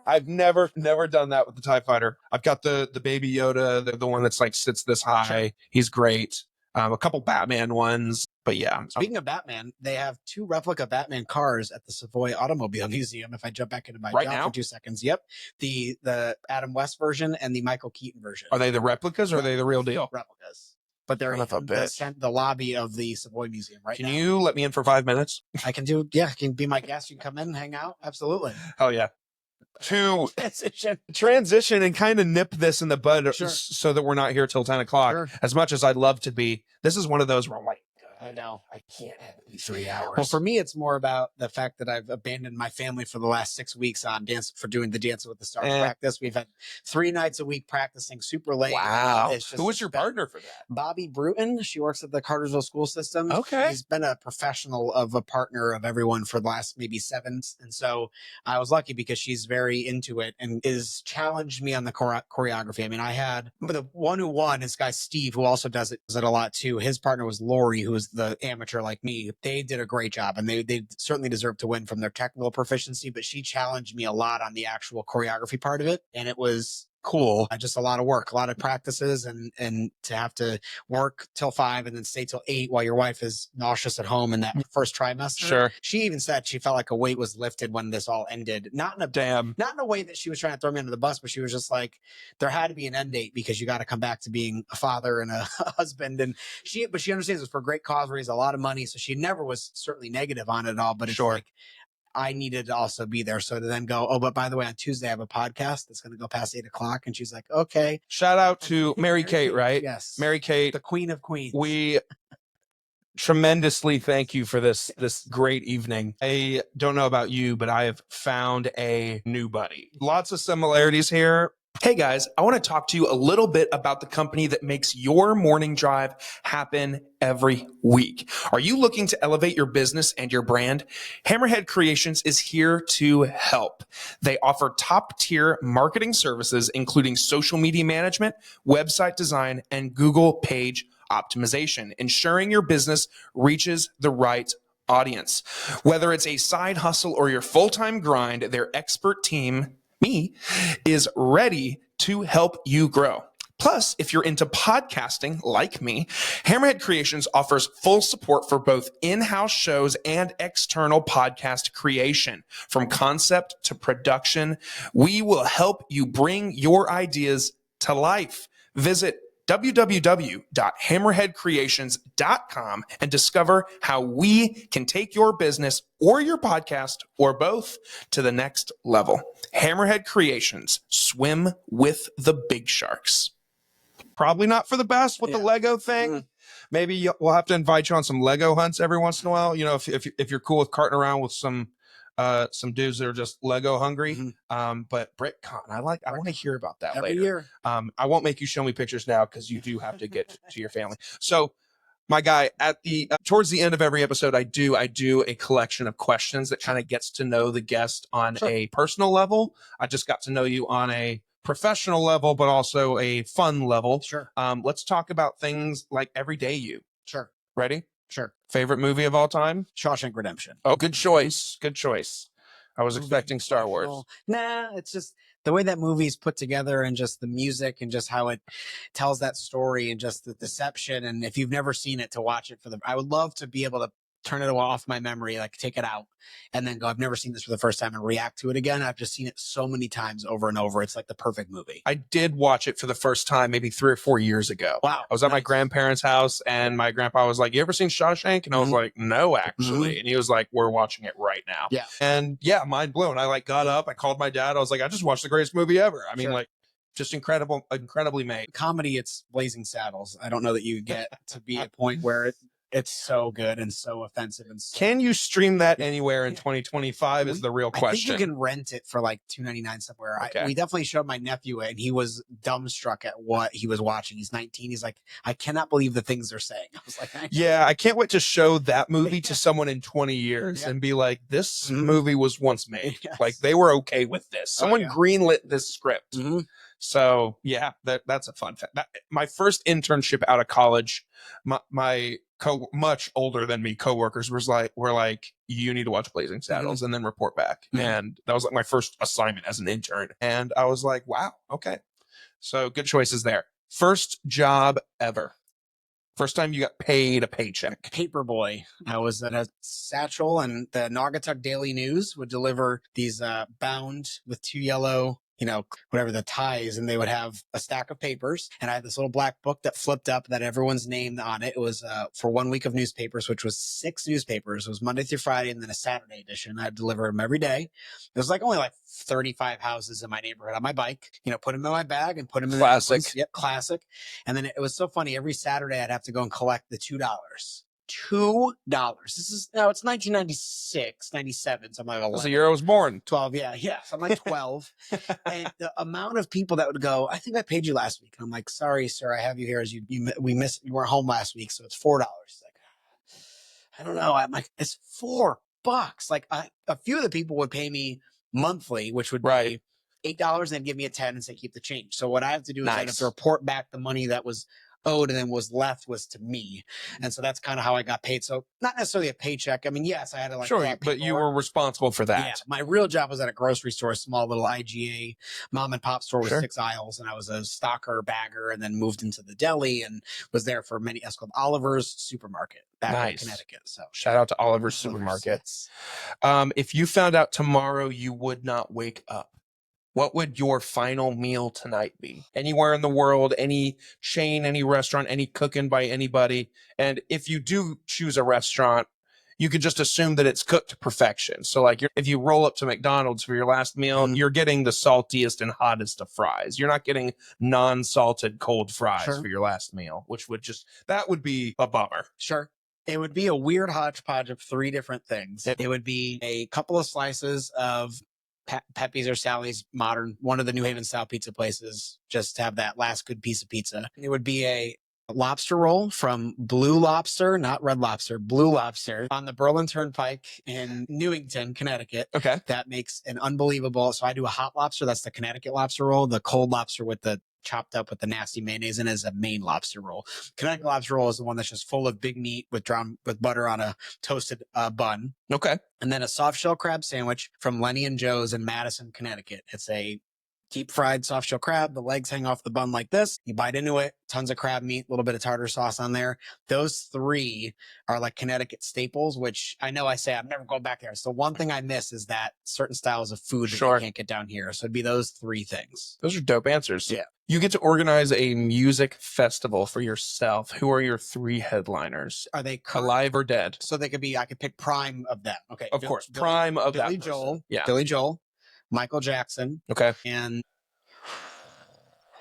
I've never done that with the TIE Fighter. I've got the baby Yoda, the one that's like sits this high. Sure. He's great. A couple Batman ones. But yeah. Speaking of Batman, they have 2 replica Batman cars at the Savoy Automobile Museum. If I jump back into my job for 2 seconds. Yep. The Adam West version and the Michael Keaton version. Are they the replicas or are they the real deal? Replicas. But they're in the lobby of the Savoy Museum now. Can you let me in for 5 minutes? I can do, I can be my guest. You can come in and hang out. Absolutely. Oh, yeah. To transition and kind of nip this in the bud so that we're not here till 10 o'clock. Sure. As much as I'd love to be, this is one of those where I'm like, I know. I can't have it be 3 hours. Well, for me, it's more about the fact that I've abandoned my family for the last 6 weeks on doing the Dancing with the Stars practice. We've had 3 nights a week practicing super late. Wow. Who was your partner for that? Bobby Bruton. She works at the Cartersville school system. Okay. He's been a professional of a partner of everyone for the last maybe 7. And so I was lucky because she's very into it and is challenged me on the choreography. I mean, I had the one who won, this guy Steve, who also does it a lot too. His partner was Lori, who was the amateur like me. They did a great job and they certainly deserve to win from their technical proficiency, but she challenged me a lot on the actual choreography part of it. And it was cool. Just a lot of work, a lot of practices and to have to work till 5 and then stay till 8 while your wife is nauseous at home in that first trimester. Sure. She even said she felt like a weight was lifted when this all ended. Not in a way that she was trying to throw me under the bus, but she was just like, there had to be an end date because you got to come back to being a father and a husband. And she understands it's for a great cause, raise a lot of money. So she never was certainly negative on it at all, but it's like, I needed to also be there. So to then go, oh, but by the way, on Tuesday, I have a podcast that's going to go past 8 o'clock. And she's like, okay. Shout out to Mary Kate, right? Yes. Mary Kate. The Queen of Queens. We tremendously thank you for this great evening. I don't know about you, but I have found a new buddy. Lots of similarities here. Hey guys, I want to talk to you a little bit about the company that makes your morning drive happen every week. Are you looking to elevate your business and your brand? Hammerhead Creations is here to help. They offer top-tier marketing services, including social media management, website design, and Google page optimization, ensuring your business reaches the right audience. Whether it's a side hustle or your full-time grind, their expert team is ready to help you grow. Plus, if you're into podcasting like me, Hammerhead Creations offers full support for both in-house shows and external podcast creation. From concept to production, we will help you bring your ideas to life. Visit www.hammerheadcreations.com and discover how we can take your business or your podcast or both to the next level. Hammerhead Creations, swim with the big sharks. Probably not for the best with the Lego thing. Maybe we'll have to invite you on some Lego hunts every once in a while. You know, if you're cool with carting around with some dudes that are just Lego hungry. But BrickCon, I want to hear about that every later. Year. I won't make you show me pictures now because you do have to get to your family. So my guy, at the towards the end of every episode, I do a collection of questions that kind of gets to know the guest on a personal level. I just got to know you on a professional level, but also a fun level. Sure. Let's talk about things like everyday you. Sure. Ready? Sure. Favorite movie of all time? Shawshank Redemption. Oh, good choice. Good choice. I was movie, expecting Star Wars. special. Nah, it's just the way that movie's put together and just the music and just how it tells that story and just the deception. And if you've never seen it, to watch it I would love to be able to turn it off my memory, like take it out and then go, I've never seen this for the first time and react to it again. I've just seen it so many times over and over. It's like the perfect movie. I did watch it for the first time maybe 3 or 4 years ago. Wow. I was at my grandparents' house and my grandpa was like, you ever seen Shawshank? And I was like, no, actually. And he was like, we're watching it right now. Yeah. And yeah, mind blown. I like got up, I called my dad. I was like, I just watched the greatest movie ever. I mean, like, just incredibly made. Comedy, it's Blazing Saddles. I don't know that you get to be a point where it's so good and so offensive. And so, can you stream that anywhere in 2025 is the real question. I think you can rent it for like $2.99 somewhere. Okay. We definitely showed my nephew it and he was dumbstruck at what he was watching. He's 19. He's like, I cannot believe the things they're saying. I was like, yeah, I can't wait to show that movie to someone in 20 years and be like, this movie was once made. Yes. Like they were okay with this. Someone greenlit this script. So yeah, that's a fun fact. My first internship out of college, my much older than me coworkers were like, you need to watch Blazing Saddles and then report back. And that was like my first assignment as an intern. And I was like, wow, okay. So good choices there. First job ever. First time you got paid a paycheck. Paperboy. I was at a satchel and the Naugatuck Daily News would deliver these bound with 2 yellow, whatever the ties, and they would have a stack of papers. And I had this little black book that flipped up that everyone's name on it. It was for 1 week of newspapers, which was 6 newspapers. It was Monday through Friday and then a Saturday edition. I'd deliver them every day. There was only 35 houses in my neighborhood on my bike, put them in my bag and put them in classic. Yep, classic. And then it was so funny. Every Saturday I'd have to go and collect the $2. $2. It's 1996, 97. So I'm like 11. That's the year I was born. 12. Yeah. So I'm like 12. And the amount of people that would go, I think I paid you last week. And I'm like, sorry, sir, I have you here as you weren't home last week. So it's $4. Like, I don't know. I'm like, it's $4. Like a few of the people would pay me monthly, which would be $8 and then give me a 10 and say, keep the change. So what I have to do is I have to report back the money that was owed and then was left was to me. And so that's kind of how I got paid. So not necessarily a paycheck. I mean, yes, I had to sure, but you were responsible for that. Yeah, my real job was at a grocery store, a small little IGA mom and pop store with 6 aisles. And I was a stocker bagger and then moved into the deli and was there for many. It's called Oliver's Supermarket back in Connecticut. So shout out to Oliver's Supermarket. If you found out tomorrow you would not wake up, what would your final meal tonight be? Anywhere in the world, any chain, any restaurant, any cooking by anybody. And if you do choose a restaurant, you could just assume that it's cooked to perfection. So like if you roll up to McDonald's for your last meal, you're getting the saltiest and hottest of fries. You're not getting non-salted cold fries for your last meal, which that would be a bummer. Sure. It would be a weird hodgepodge of 3 different things. It would be a couple of slices of Pepe's or Sally's modern, one of the New Haven style pizza places, just to have that last good piece of pizza. It would be a lobster roll from Blue Lobster, not Red Lobster, Blue Lobster on the Berlin Turnpike in Newington, Connecticut. Okay. That makes an unbelievable. So I do a hot lobster. That's the Connecticut lobster roll. The cold lobster with the chopped up with the nasty mayonnaise in is a Maine lobster roll. Connecticut lobster roll is the one that's just full of big meat with butter on a toasted bun. Okay. And then a soft shell crab sandwich from Lenny and Joe's in Madison, Connecticut. It's a deep fried soft shell crab. The legs hang off the bun like this. You bite into it, tons of crab meat, a little bit of tartar sauce on there. Those 3 are like Connecticut staples, which I know I say I'm never going back there. So one thing I miss is that certain styles of food that you can't get down here. So it'd be those 3 things. Those are dope answers. Yeah. You get to organize a music festival for yourself. Who are your 3 headliners? Are they alive or dead? So they could be, I could pick prime of them. Okay. Of course. Prime of that. Billy Joel. Yeah. Billy Joel, Michael Jackson. Okay. And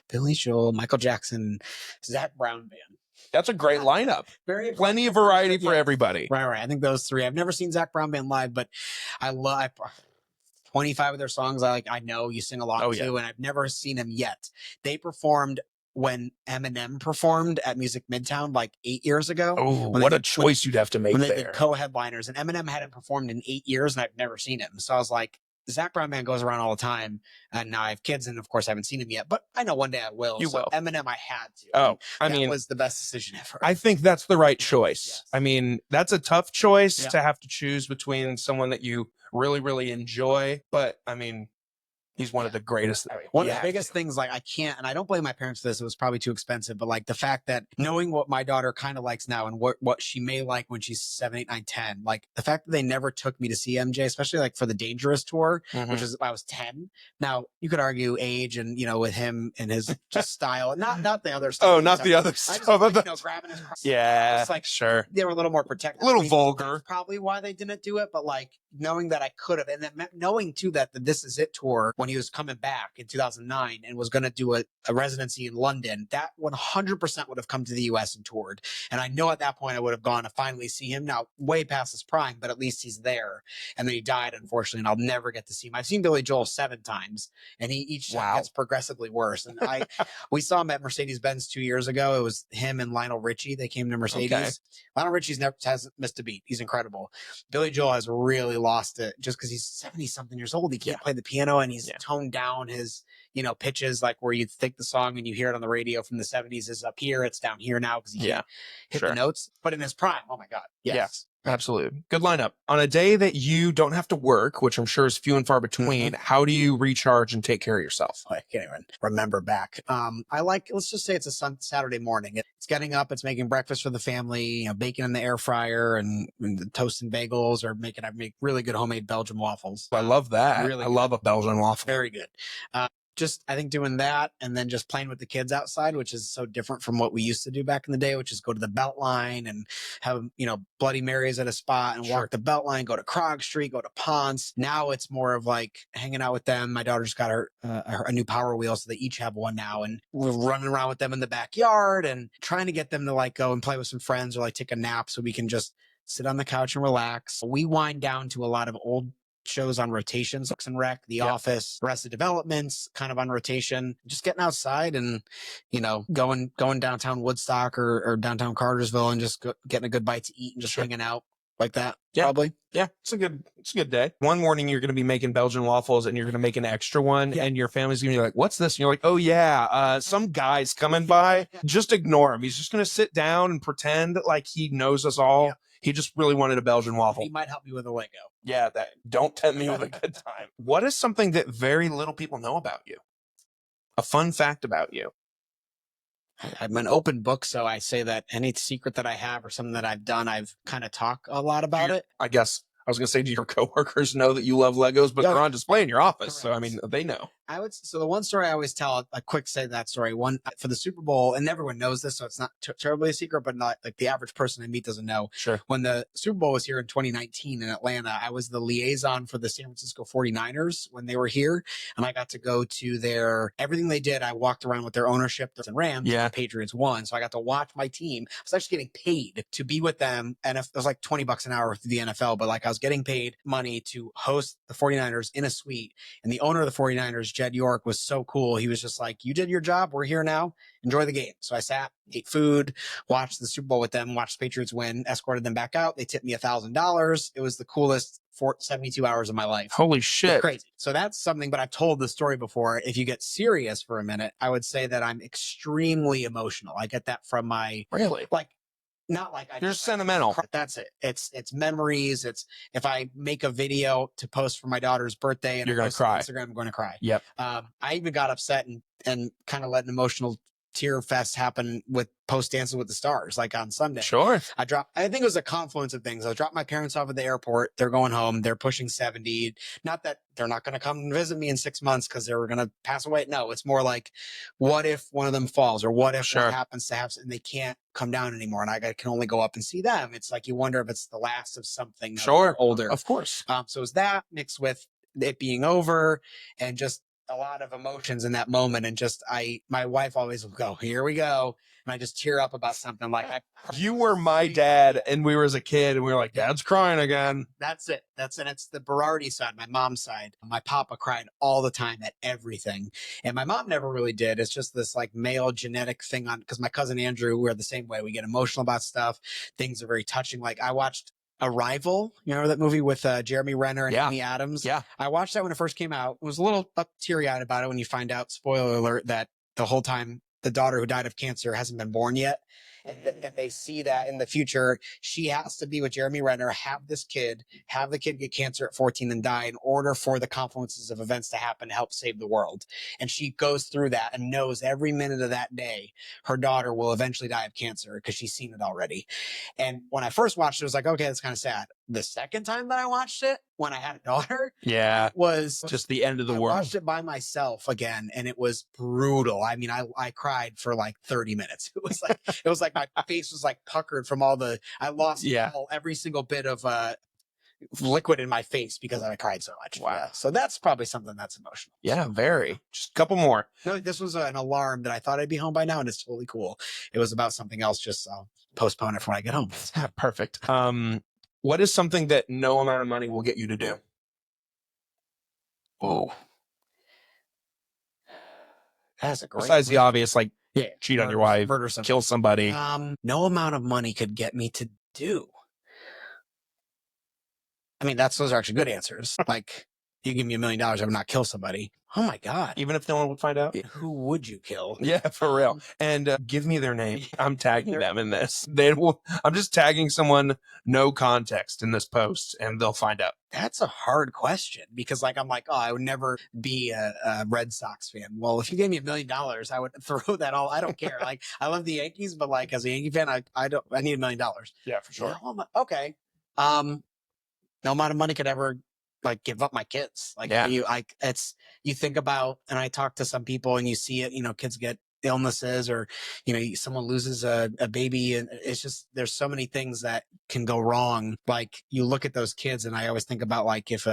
Billy Joel, Michael Jackson, Zach Brown Band. That's a great lineup. Plenty of variety for everybody. Right. I think those 3. I've never seen Zach Brown Band live, but I love 25 of their songs. I know you sing along to, and I've never seen them yet. They performed when Eminem performed at Music Midtown like 8 years ago. Oh, what a choice you'd have to make when they there. did co-headliners, and Eminem hadn't performed in 8 years, and I've never seen him. So I was like, Zach Brown Band goes around all the time, and now I have kids, and of course I haven't seen him yet, but I know one day I will. You will. Eminem, I had to. Oh, I that mean, was the best decision ever. I think that's the right choice. Yes. I mean, that's a tough choice Yeah. to have to choose between someone that you really, really enjoy. But I mean, he's one of the greatest. One of the biggest things, like I can't, and I don't blame my parents for this, it was probably too expensive, but like the fact that knowing what my daughter kind of likes now and what she may like when she's 7, 8, 9, 10, like the fact that they never took me to see MJ, especially like for the Dangerous tour, which is, I was 10. Now you could argue age and, you know, with him and his just style, not the other stuff. Oh, not the other stuff. Like, you know, grabbing his cross. Yeah, it's like, sure. They were a little more protective. A little vulgar. That's probably why they didn't do it, but like knowing that I could have, and then knowing too that the This Is It tour, when he was coming back in 2009 and was going to do a residency in London, that 100% would have come to the US and toured. And I know at that point I would have gone to finally see him, now way past his prime, but at least he's there. And then he died, unfortunately, and I'll never get to see him. I've seen Billy Joel 7 times, and he each time gets progressively worse. And we saw him at Mercedes-Benz 2 years ago. It was him and Lionel Richie. They came to Mercedes. Okay. Lionel Richie's never hasn't missed a beat. He's incredible. Billy Joel has really lost it just because he's 70 something years old. He can't play the piano, and he's toned down his, you know, pitches, like where you think the song and you hear it on the radio from the 70s is up here, it's down here now because he can't hit the notes. But in his prime, oh my God. Yes. Absolutely. Good lineup. On a day that you don't have to work, which I'm sure is few and far between, how do you recharge and take care of yourself? I can't even remember back. Let's just say it's a Saturday morning. It's getting up, it's making breakfast for the family, you know, bacon in the air fryer and toasting bagels, or I make really good homemade Belgian waffles. I love that. Really, I love a Belgian waffle. Very good. Just, I think doing that and then just playing with the kids outside, which is so different from what we used to do back in the day, which is go to the Beltline and have, you know, Bloody Marys at a spot and walk the Beltline, go to Krog Street, go to Ponce. Now it's more of like hanging out with them. My daughter's got a new Power Wheel, so they each have one now. And we're running around with them in the backyard and trying to get them to like go and play with some friends or like take a nap so we can just sit on the couch and relax. We wind down to a lot of old shows on rotations, Parks and Rec, The Office, Arrested Developments, kind of on rotation. Just getting outside and, you know, going downtown Woodstock or downtown Cartersville and just getting a good bite to eat and just hanging out like that. Probably. Yeah, it's a good day. One morning you're going to be making Belgian waffles and you're going to make an extra one and your family's going to be like, what's this? And you're like, oh yeah, some guy's coming by. Just ignore him. He's just going to sit down and pretend like he knows us all. Yeah. He just really wanted a Belgian waffle. He might help you with a Lego. Yeah, don't tempt me with a good time. What is something that very little people know about you? A fun fact about you. I'm an open book, so I say that any secret that I have or something that I've done, I've kind of talk a lot about it. I guess I was going to say, do your coworkers know that you love Legos, but they're on display in your office? Correct. So, I mean, they know. So the one story I always tell, a quick say that story, one for the Super Bowl, and everyone knows this, so it's not terribly a secret, but not like the average person I meet doesn't know. Sure. When the Super Bowl was here in 2019 in Atlanta, I was the liaison for the San Francisco 49ers when they were here, and I got to go to everything they did. I walked around with their ownership and Rams. Yeah. The Patriots won, so I got to watch my team. I was actually getting paid to be with them, and it was like $20 an hour through the NFL, but like I was getting paid money to host the 49ers in a suite, and the owner of the 49ers, Jed York, was so cool. He was just like, you did your job. We're here now. Enjoy the game. So I sat, ate food, watched the Super Bowl with them, watched the Patriots win, escorted them back out. They tipped me $1,000. It was the coolest 72 hours of my life. Holy shit. Crazy. So that's something, but I've told the story before. If you get serious for a minute, I would say that I'm extremely emotional. I get that from my, not like you're sentimental. That's it. It's memories. It's if I make a video to post for my daughter's birthday and you're going to cry. Instagram, I'm going to cry. Yep. I even got upset and kind of let an emotional tear fest happen with post Dancing with the Stars, like on Sunday. Sure. I think it was a confluence of things. I dropped my parents off at the airport. They're going home. They're pushing 70. Not that they're not going to come and visit me in 6 months because they were going to pass away. No, it's more like, what if one of them falls, or what if what happens to have, and they can't come down anymore, and I can only go up and see them. It's like you wonder if it's the last of something. Sure. Older. Of course. So it's that mixed with it being over and just a lot of emotions in that moment. And just, my wife always will go, here we go. And I just tear up about something like you were my dad and we were as a kid and we were like, Dad's crying again. That's it. It's the Berardi side, my mom's side. My papa cried all the time at everything. And my mom never really did. It's just this like male genetic thing because my cousin Andrew, we're the same way. We get emotional about stuff. Things are very touching. Like I watched Arrival. You remember that movie with Jeremy Renner and Yeah. Amy Adams? Yeah. I watched that when it first came out. Was a little teary-eyed about it when you find out, spoiler alert, that the whole time the daughter who died of cancer hasn't been born yet. And they see that in the future, she has to be with Jeremy Renner, have this kid, have the kid get cancer at 14 and die in order for the confluences of events to happen to help save the world. And she goes through that and knows every minute of that day her daughter will eventually die of cancer because she's seen it already. And when I first watched it, it was like, okay, that's kind of sad. The second time that I watched it, when I had a daughter, Yeah. was Just the end of the I world. watched it by myself again, and it was brutal. I mean, I cried for like 30 minutes. It was like my face was like puckered from I lost every single bit of liquid in my face because I cried so much. Wow. Yeah. So that's probably something that's emotional. Yeah, very. Just a couple more. No, this was an alarm that I thought I'd be home by now, and it's totally cool. It was about something else. Just I'll postpone it for when I get home. Perfect. What is something that no amount of money will get you to do? Oh, that's a great. Besides the obvious, like cheat on your wife, murder somebody, kill somebody. No amount of money could get me to do. I mean, those are actually good answers. Like, you give me $1 million, I would not kill somebody. Oh my God. Even if no one would find out? Who would you kill? Yeah, for real. And give me their name. I'm tagging them in this. I'm just tagging someone, no context in this post, and they'll find out. That's a hard question because I'm like, oh, I would never be a Red Sox fan. Well, if you gave me $1 million, I would throw that all. I don't care. Like, I love the Yankees, but like as a Yankee fan, I need $1 million. Yeah, for sure. Okay. No amount of money could ever like give up my kids. Like you think about, and I talk to some people and you see it, kids get illnesses or, someone loses a baby, and it's just, there's so many things that can go wrong. Like you look at those kids and I always think about like, if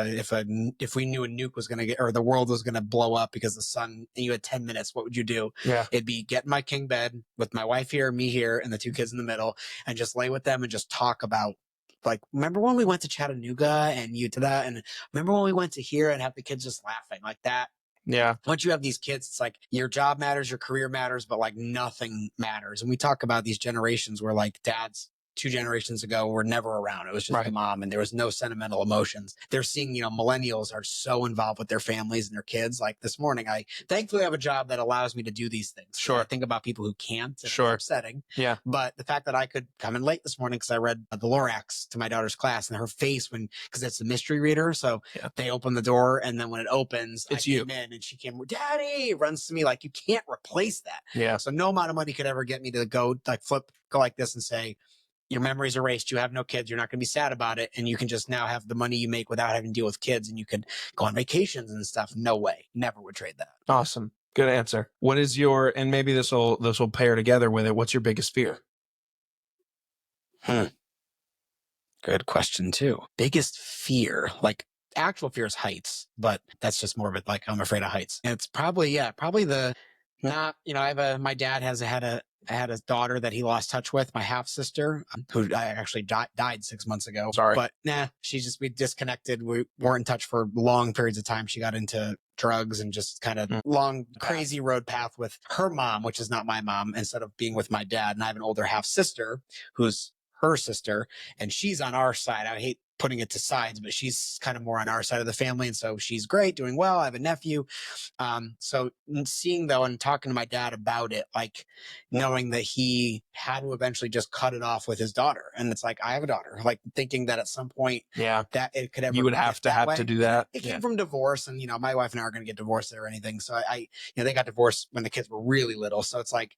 we knew a nuke was going to or the world was going to blow up because the sun, and you had 10 minutes, what would you do? Yeah. It'd be get in my king bed with my wife here, me here, and the two kids in the middle, and just lay with them and just talk about, like, remember when we went to Chattanooga and you to that? And remember when we went to here, and have the kids just laughing like that? Yeah. Once you have these kids, it's like your job matters, your career matters, but like nothing matters. And we talk about these generations where like dads 2 generations ago were never around. It was just a mom, and there was no sentimental emotions. They're seeing, millennials are so involved with their families and their kids. Like this morning, I thankfully have a job that allows me to do these things. Sure. I think about people who can't. And Sure. It's upsetting. Yeah. But the fact that I could come in late this morning because I read the Lorax to my daughter's class, and her face because it's a mystery reader. So they open the door, and then when it opens, it's I came in, and she came, Daddy, runs to me. Like, you can't replace that. Yeah. So no amount of money could ever get me to go like this and say, your memory's erased. You have no kids. You're not going to be sad about it. And you can just now have the money you make without having to deal with kids, and you could go on vacations and stuff. No way. Never would trade that. Awesome. Good answer. What is and maybe this will pair together with it. What's your biggest fear? Good question too. Biggest fear, like actual fear is heights, but that's just more of it. Like, I'm afraid of heights. And it's probably my dad had a daughter that he lost touch with, my half sister, who actually died 6 months ago. Sorry. But we disconnected. We weren't in touch for long periods of time. She got into drugs and just kind of long, crazy road path with her mom, which is not my mom, instead of being with my dad. And I have an older half sister who's her sister, and she's on our side. I hate putting it to sides, but she's kind of more on our side of the family. And so she's great, doing well. I have a nephew. So seeing though, and talking to my dad about it, like knowing that he had to eventually just cut it off with his daughter. And it's like, I have a daughter, like thinking that at some point that it could ever, you would have to do that. It came from divorce, and, my wife and I are going to get divorced or anything. So they got divorced when the kids were really little. So it's like,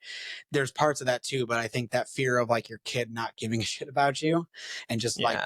there's parts of that too. But I think that fear of like your kid not giving a shit about you, and just like,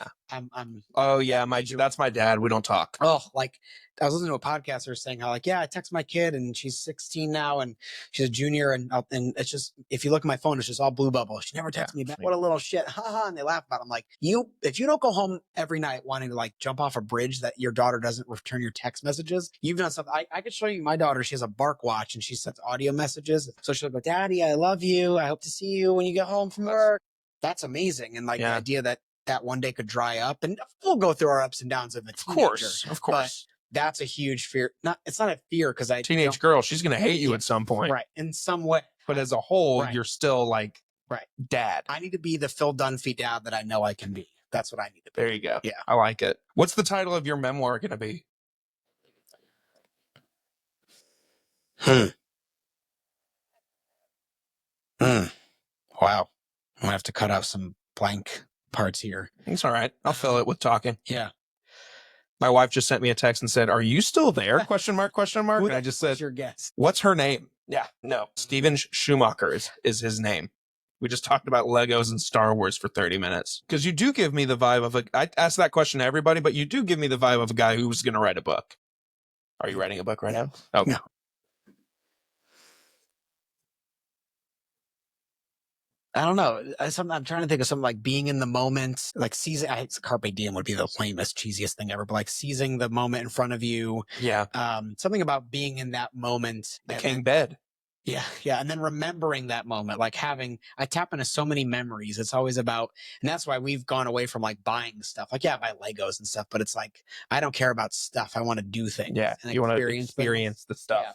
that's my dad. We don't talk. Oh, like I was listening to a podcaster saying how like, I text my kid and she's 16 now and she's a junior, and it's just, if you look at my phone, it's just all blue bubble. She never texts me back. What a little shit. And they laugh about it. I'm like, if you don't go home every night wanting to like jump off a bridge that your daughter doesn't return your text messages, you've done something. I could show you my daughter. She has a Bark watch and she sends audio messages. So she'll go, Daddy, I love you. I hope to see you when you get home from work. That's amazing. And like the idea that one day could dry up, and we'll go through our ups and downs of a teenager. Of course. But that's a huge fear. It's not a fear because teenage girl, she's going to hate you at some point. Right. In some way. But as a whole, you're still like, Dad. I need to be the Phil Dunphy dad that I know I can be. that's what I need to be. There you go. Yeah. I like it. What's the title of your memoir going to be? Wow. I'm gonna have to cut out some blank parts here. It's all right. I'll fill it with talking. Yeah. My wife just sent me a text and said, "Are you still there?" Question mark, question mark. Who And I just said, your guess? "What's her name?" Yeah, no. Steven Schumacher is his name. We just talked about Legos and Star Wars for 30 minutes. Because you do give me the vibe of I ask that question to everybody, but you do give me the vibe of a guy who's going to write a book. Are you writing a book right now? Oh, No. I don't know. I'm trying to think of something like being in the moment, like seizing. Carpe diem would be the lamest, cheesiest thing ever, but like seizing the moment in front of you. Yeah. Something about being in that moment. The king bed. Yeah. Yeah. And then remembering that moment, like I tap into so many memories. It's always about, and that's why we've gone away from like buying stuff. Like, yeah, I buy Legos and stuff, but it's like, I don't care about stuff. I want to do things. Yeah. And You want to experience the stuff. Yeah.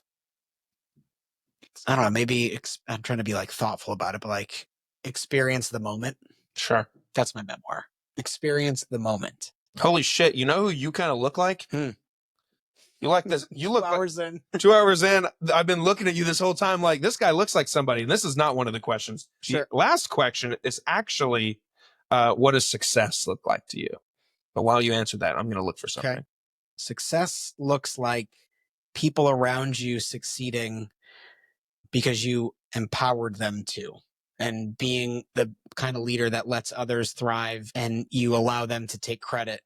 I don't know. Maybe I'm trying to be like thoughtful about it, but like experience the moment. Sure. That's my memoir. Experience the moment. Holy shit. You know who you kind of look like? You like this? You look 2 hours in. 2 hours in. I've been looking at you this whole time like this guy looks like somebody. And this is not one of the questions. Sure. The last question is actually, what does success look like to you? But while you answer that, I'm going to look for something. Okay. Success looks like people around you succeeding because you empowered them to, and being the kind of leader that lets others thrive and you allow them to take credit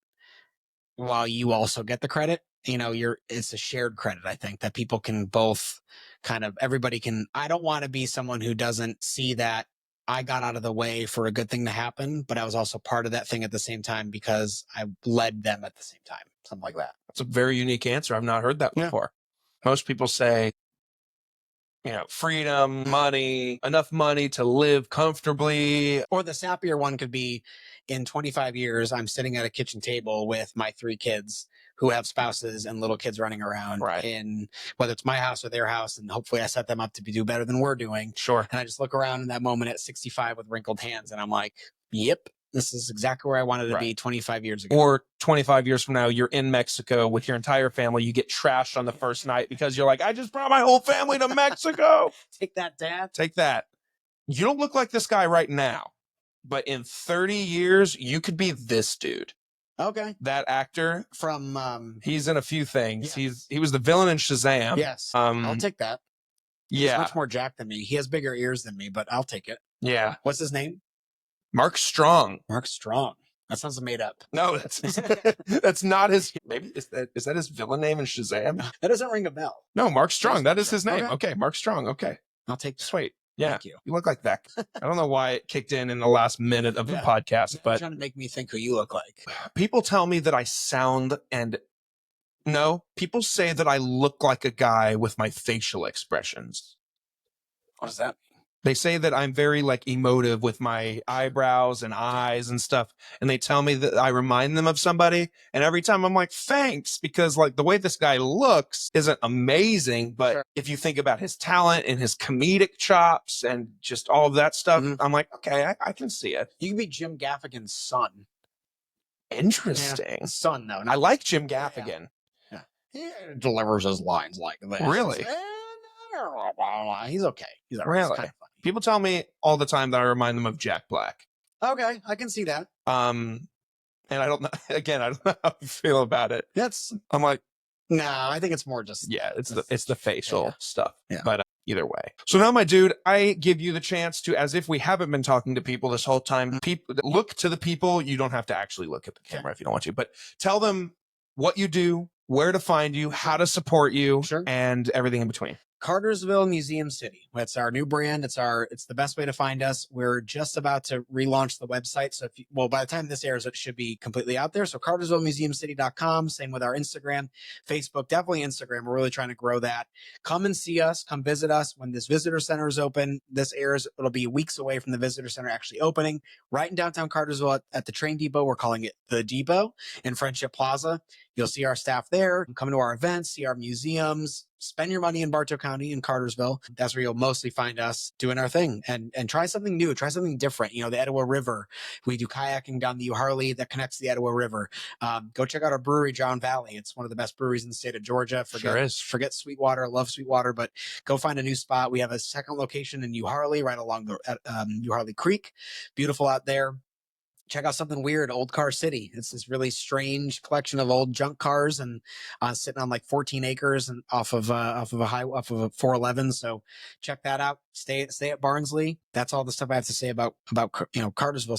while you also get the credit. You know, it's a shared credit. I think that people can both everybody can. I don't want to be someone who doesn't see that I got out of the way for a good thing to happen, but I was also part of that thing at the same time because I led them at the same time. Something like that. That's a very unique answer. I've not heard that before. Most people say, freedom, money, enough money to live comfortably. Or the sappier one could be, in 25 years, I'm sitting at a kitchen table with my 3 kids who have spouses and little kids running around in whether it's my house or their house. And hopefully I set them up to do better than we're doing. Sure. And I just look around in that moment at 65 with wrinkled hands and I'm like, yep, this is exactly where I wanted to be 25 years ago. Or 25 years from now, you're in Mexico with your entire family. You get trashed on the first night because you're like, I just brought my whole family to Mexico. Take that, Dad. Take that. You don't look like this guy right now, but in 30 years, you could be this dude. Okay. That actor from he's in a few things. Yeah. He was the villain in Shazam. Yes. I'll take that. Yeah. He's much more jacked than me. He has bigger ears than me, but I'll take it. Yeah. What's his name? Mark Strong. Mark Strong. That sounds made up. No, that's not his. Maybe is that his villain name in Shazam? That doesn't ring a bell. No, Mark Strong. That is his name. Okay. Okay, Mark Strong. Okay. I'll take that. Sweet. Yeah. Thank you. You look like that. I don't know why it kicked in the last minute of the podcast, but trying to make me think who you look like. People tell me that I sound people say that I look like a guy with my facial expressions. What does that mean? They say that I'm very emotive with my eyebrows and eyes and stuff. And they tell me that I remind them of somebody. And every time I'm like, thanks, because the way this guy looks isn't amazing. But if you think about his talent and his comedic chops and just all of that stuff, I'm like, okay, I can see it. You could be Jim Gaffigan's son. Interesting. Yeah. Son, though. I like Jim Gaffigan. Yeah. He delivers his lines like this. Really? He's okay. He's all right. Really? He's kind of funny. People tell me all the time that I remind them of Jack Black. Okay, I can see that. And I don't know. Again, I don't know how you feel about it. I'm like, no, I think it's more just it's the facial stuff. Yeah. But either way. So now, my dude, I give you the chance to, as if we haven't been talking to people this whole time, look to the people. You don't have to actually look at the camera if you don't want to, but tell them what you do, where to find you, how to support you, and everything in between. Cartersville Museum City. That's our new brand. It's the best way to find us. We're just about to relaunch the website. So by the time this airs, it should be completely out there. So CartersvilleMuseumCity.com. Same with our Instagram, Facebook, definitely Instagram. We're really trying to grow that. Come and see us. Come visit us when this visitor center is open. This airs. It'll be weeks away from the visitor center actually opening right in downtown Cartersville at the train depot. We're calling it the Depot in Friendship Plaza. You'll see our staff there, come to our events, see our museums, spend your money in Bartow County in Cartersville. That's where you'll mostly find us doing our thing and try something new, try something different. You know, the Etowah River, we do kayaking down the Harley that connects the Etowah River. Go check out our brewery, John Valley. It's one of the best breweries in the state of Georgia. Forget Sweetwater, love Sweetwater, but go find a new spot. We have a second location in New Harley, right along the New Harley Creek. Beautiful out there. Check out something weird, Old Car City. It's this really strange collection of old junk cars and sitting on like 14 acres and off of a 411. So check that out. Stay at Barnsley. That's all the stuff I have to say about Cartersville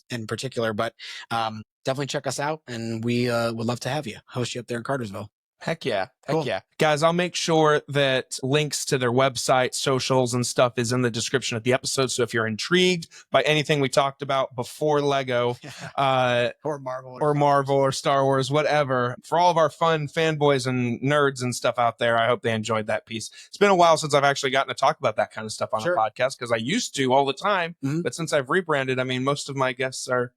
in particular. But definitely check us out, and we would love to have you host you up there in Cartersville. Heck yeah. Cool. Yeah. Guys, I'll make sure that links to their website, socials, and stuff is in the description of the episode. So if you're intrigued by anything we talked about before Lego, or Marvel or Star Wars, whatever, for all of our fun fanboys and nerds and stuff out there, I hope they enjoyed that piece. It's been a while since I've actually gotten to talk about that kind of stuff on a podcast, because I used to all the time. Mm-hmm. But since I've rebranded, I mean, most of my guests are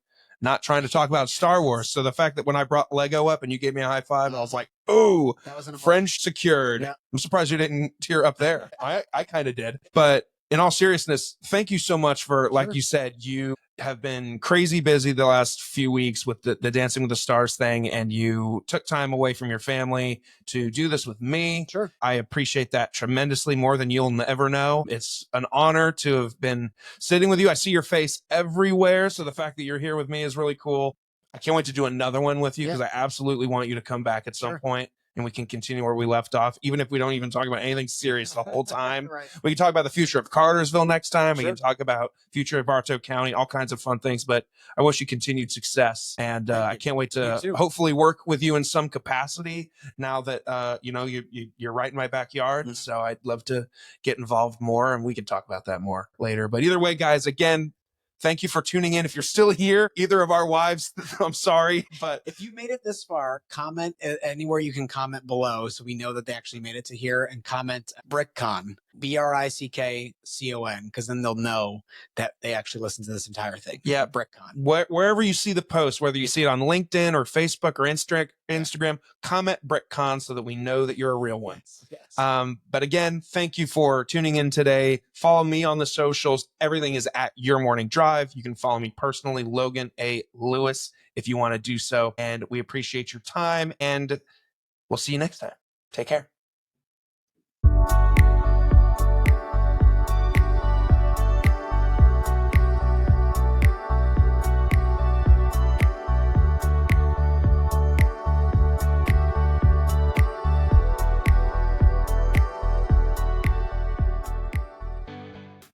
not trying to talk about Star Wars. So the fact that when I brought Lego up and you gave me a high five, I was like, oh, French secured. Yeah. I'm surprised you didn't tear up there. I kind of did. But in all seriousness, thank you so much for, like you said, you have been crazy busy the last few weeks with the Dancing with the Stars thing, and you took time away from your family to do this with me. Sure. I appreciate that tremendously, more than you'll ever know. It's an honor to have been sitting with you. I see your face everywhere, so the fact that you're here with me is really cool. I can't wait to do another one with you, because I absolutely want you to come back at some point, and we can continue where we left off, even if we don't even talk about anything serious the whole time. Right. We can talk about the future of Cartersville next time. We can talk about future of Bartow County, all kinds of fun things. But I wish you continued success, and I can't wait to hopefully work with you in some capacity now that you're right in my backyard. Mm-hmm. So I'd love to get involved more, and we can talk about that more later. But either way, guys, again, thank you for tuning in. If you're still here, either of our wives, I'm sorry, but if you made it this far, comment anywhere you can comment below, so we know that they actually made it to here, and comment BrickCon, BrickCon, because then they'll know that they actually listened to this entire thing. Yeah, BrickCon. Wherever you see the post, whether you see it on LinkedIn or Facebook or Instagram, comment BrickCon so that we know that you're a real one. Yes. But again, thank you for tuning in today. Follow me on the socials. Everything is at Your Morning Drive. You can follow me personally, Logan A. Lewis, if you want to do so. And we appreciate your time, and we'll see you next time. Take care.